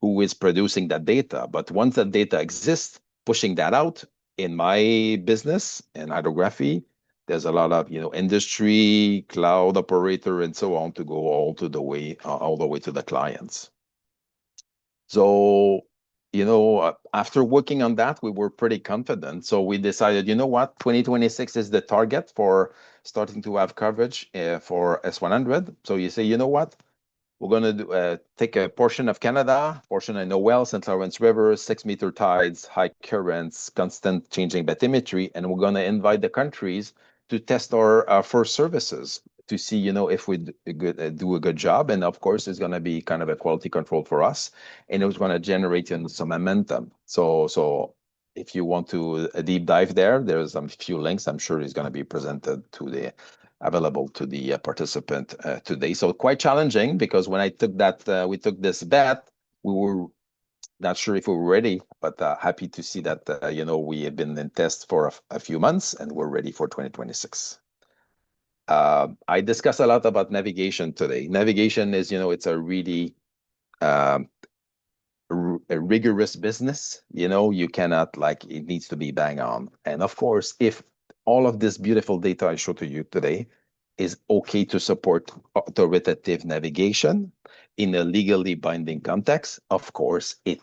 who is producing that data. But once that data exists, pushing that out in my business and hydrography, there's a lot of industry, cloud operator, and so on to go all the way to the clients. So after working on that, we were pretty confident. So we decided, 2026 is the target for starting to have coverage for S100. So you say, what? We're going to take a portion of Canada, portion I know well, St. Lawrence River, 6-meter tides, high currents, constant changing bathymetry, and we're going to invite the countries to test our first services to see, if we do a good job. And of course, it's going to be kind of a quality control for us, and it was going to generate some momentum. So if you want to a deep dive there's a few links. I'm sure it's going to be presented available to the participant today. So quite challenging, because when I took we took this bet, we were not sure if we were ready, but happy to see that we have been in test for a few months and we're ready for 2026. I discussed a lot about navigation today. Navigation is, it's a really a rigorous business. You cannot, it needs to be bang on. And of course, if all of this beautiful data I showed to you today is okay to support authoritative navigation in a legally binding context, of course, it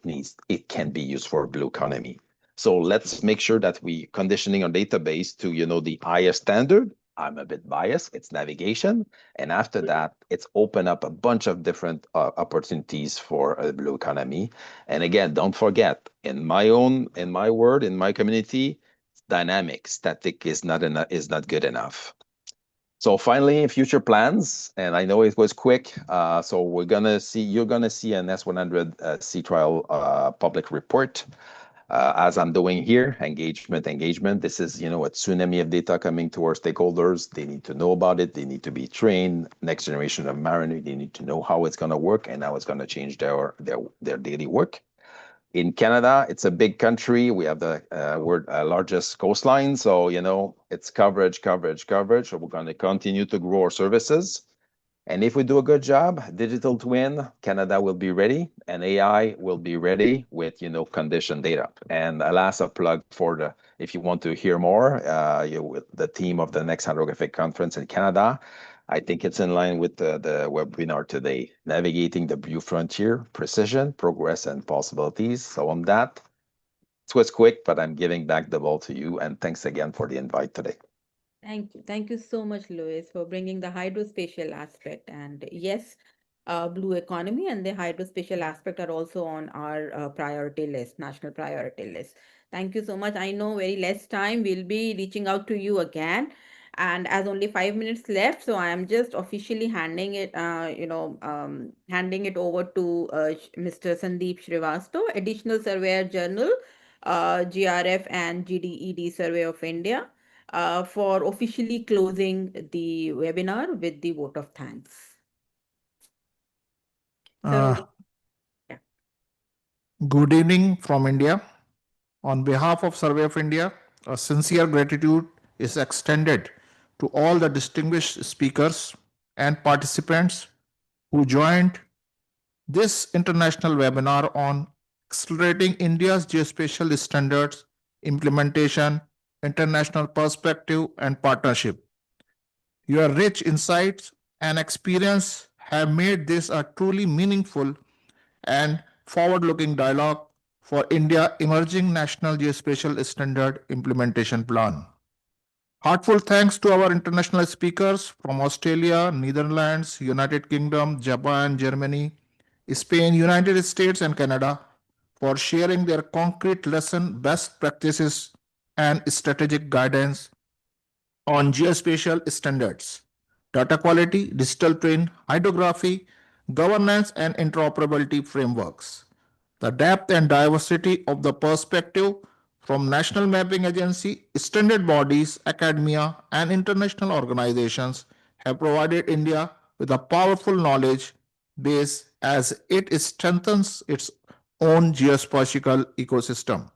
can be used for blue economy. So let's make sure that we conditioning our database to, the highest standard. I'm a bit biased, it's navigation. And after that, it's open up a bunch of different opportunities for a blue economy. And again, don't forget, in my community, dynamic, static is not good enough. So finally, future plans, and I know it was quick. So you're gonna see an S100 sea trial public report. As I'm doing here, engagement. This is, a tsunami of data coming to our stakeholders. They need to know about it. They need to be trained. Next generation of mariner, they need to know how it's going to work and how it's going to change their daily work. In Canada, it's a big country. We have the world largest coastline. So, it's coverage. So we're going to continue to grow our services. And if we do a good job, digital twin, Canada will be ready, and AI will be ready with, condition data. And last, a plug for if you want to hear more, with the theme of the next hydrographic conference in Canada, I think it's in line with the webinar today, Navigating the Blue Frontier, Precision, Progress, and Possibilities. So on that, it was quick, but I'm giving back the ball to you. And thanks again for the invite today. Thank you. Thank you so much, Louis, for bringing the hydrospatial aspect. And yes, blue economy and the hydrospatial aspect are also on our priority list, national priority list. Thank you so much. I know very less time. We'll be reaching out to you again. And as only 5 minutes left, so I am just officially handing it, handing it over to Mr. Sandeep Srivastav, Additional Surveyor Journal, GRF and GDED Survey of India, for officially closing the webinar with the vote of thanks. So, yeah. Good evening from India. On behalf of Survey of India, a sincere gratitude is extended to all the distinguished speakers and participants who joined this international webinar on accelerating India's geospatial standards implementation, international perspective, and partnership. Your rich insights and experience have made this a truly meaningful and forward-looking dialogue for India emerging national geospatial standard implementation plan. Heartfelt thanks to our international speakers from Australia, Netherlands, United Kingdom, Japan, Germany, Spain, United States, and Canada for sharing their concrete lesson, best practices, and strategic guidance on geospatial standards, data quality, digital twin, hydrography, governance, and interoperability frameworks. The depth and diversity of the perspective from National Mapping Agency, standard bodies, academia, and international organizations have provided India with a powerful knowledge base as it strengthens its own geospatial ecosystem.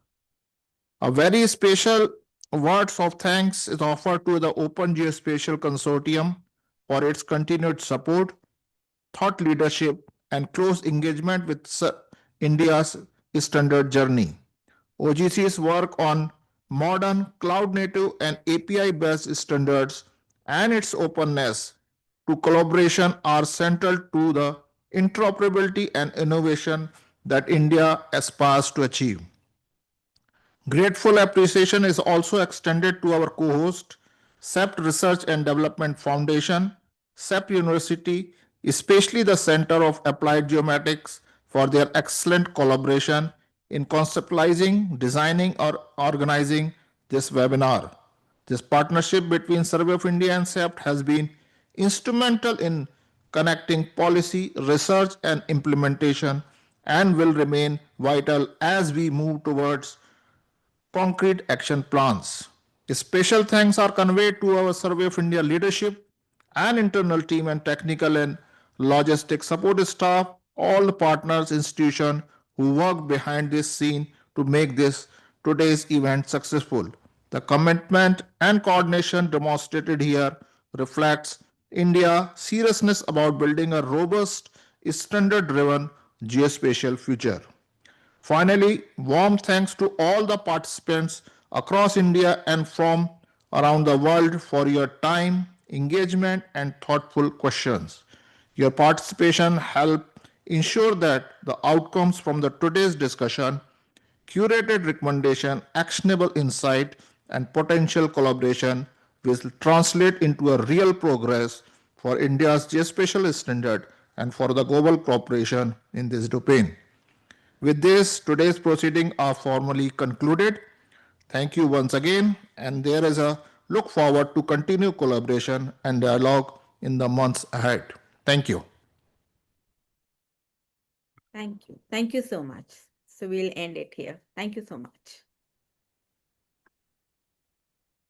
A very special words of thanks is offered to the Open Geospatial Consortium for its continued support, thought leadership, and close engagement with India's standard journey. OGC's work on modern cloud native and API based standards and its openness to collaboration are central to the interoperability and innovation that India aspires to achieve. Grateful appreciation is also extended to our co-host, SEPT Research and Development Foundation, SEPT University, especially the Center of Applied Geomatics, for their excellent collaboration in conceptualizing, designing, or organizing this webinar. This partnership between Survey of India and SEPT has been instrumental in connecting policy, research, and implementation, and will remain vital as we move towards concrete action plans. Special thanks are conveyed to our Survey of India leadership and internal team and technical and logistic support staff, all the partners, institutions who work behind this scene to make this today's event successful. The commitment and coordination demonstrated here reflects India's seriousness about building a robust, standard-driven geospatial future. Finally, warm thanks to all the participants across India and from around the world for your time, engagement, and thoughtful questions. Your participation helped ensure that the outcomes from the today's discussion, curated recommendation, actionable insight, and potential collaboration will translate into a real progress for India's geospatial standard and for the global cooperation in this domain. With this, today's proceedings are formally concluded. Thank you once again, and there is a look forward to continue collaboration and dialogue in the months ahead. Thank you. Thank you. Thank you so much. So we'll end it here. Thank you so much.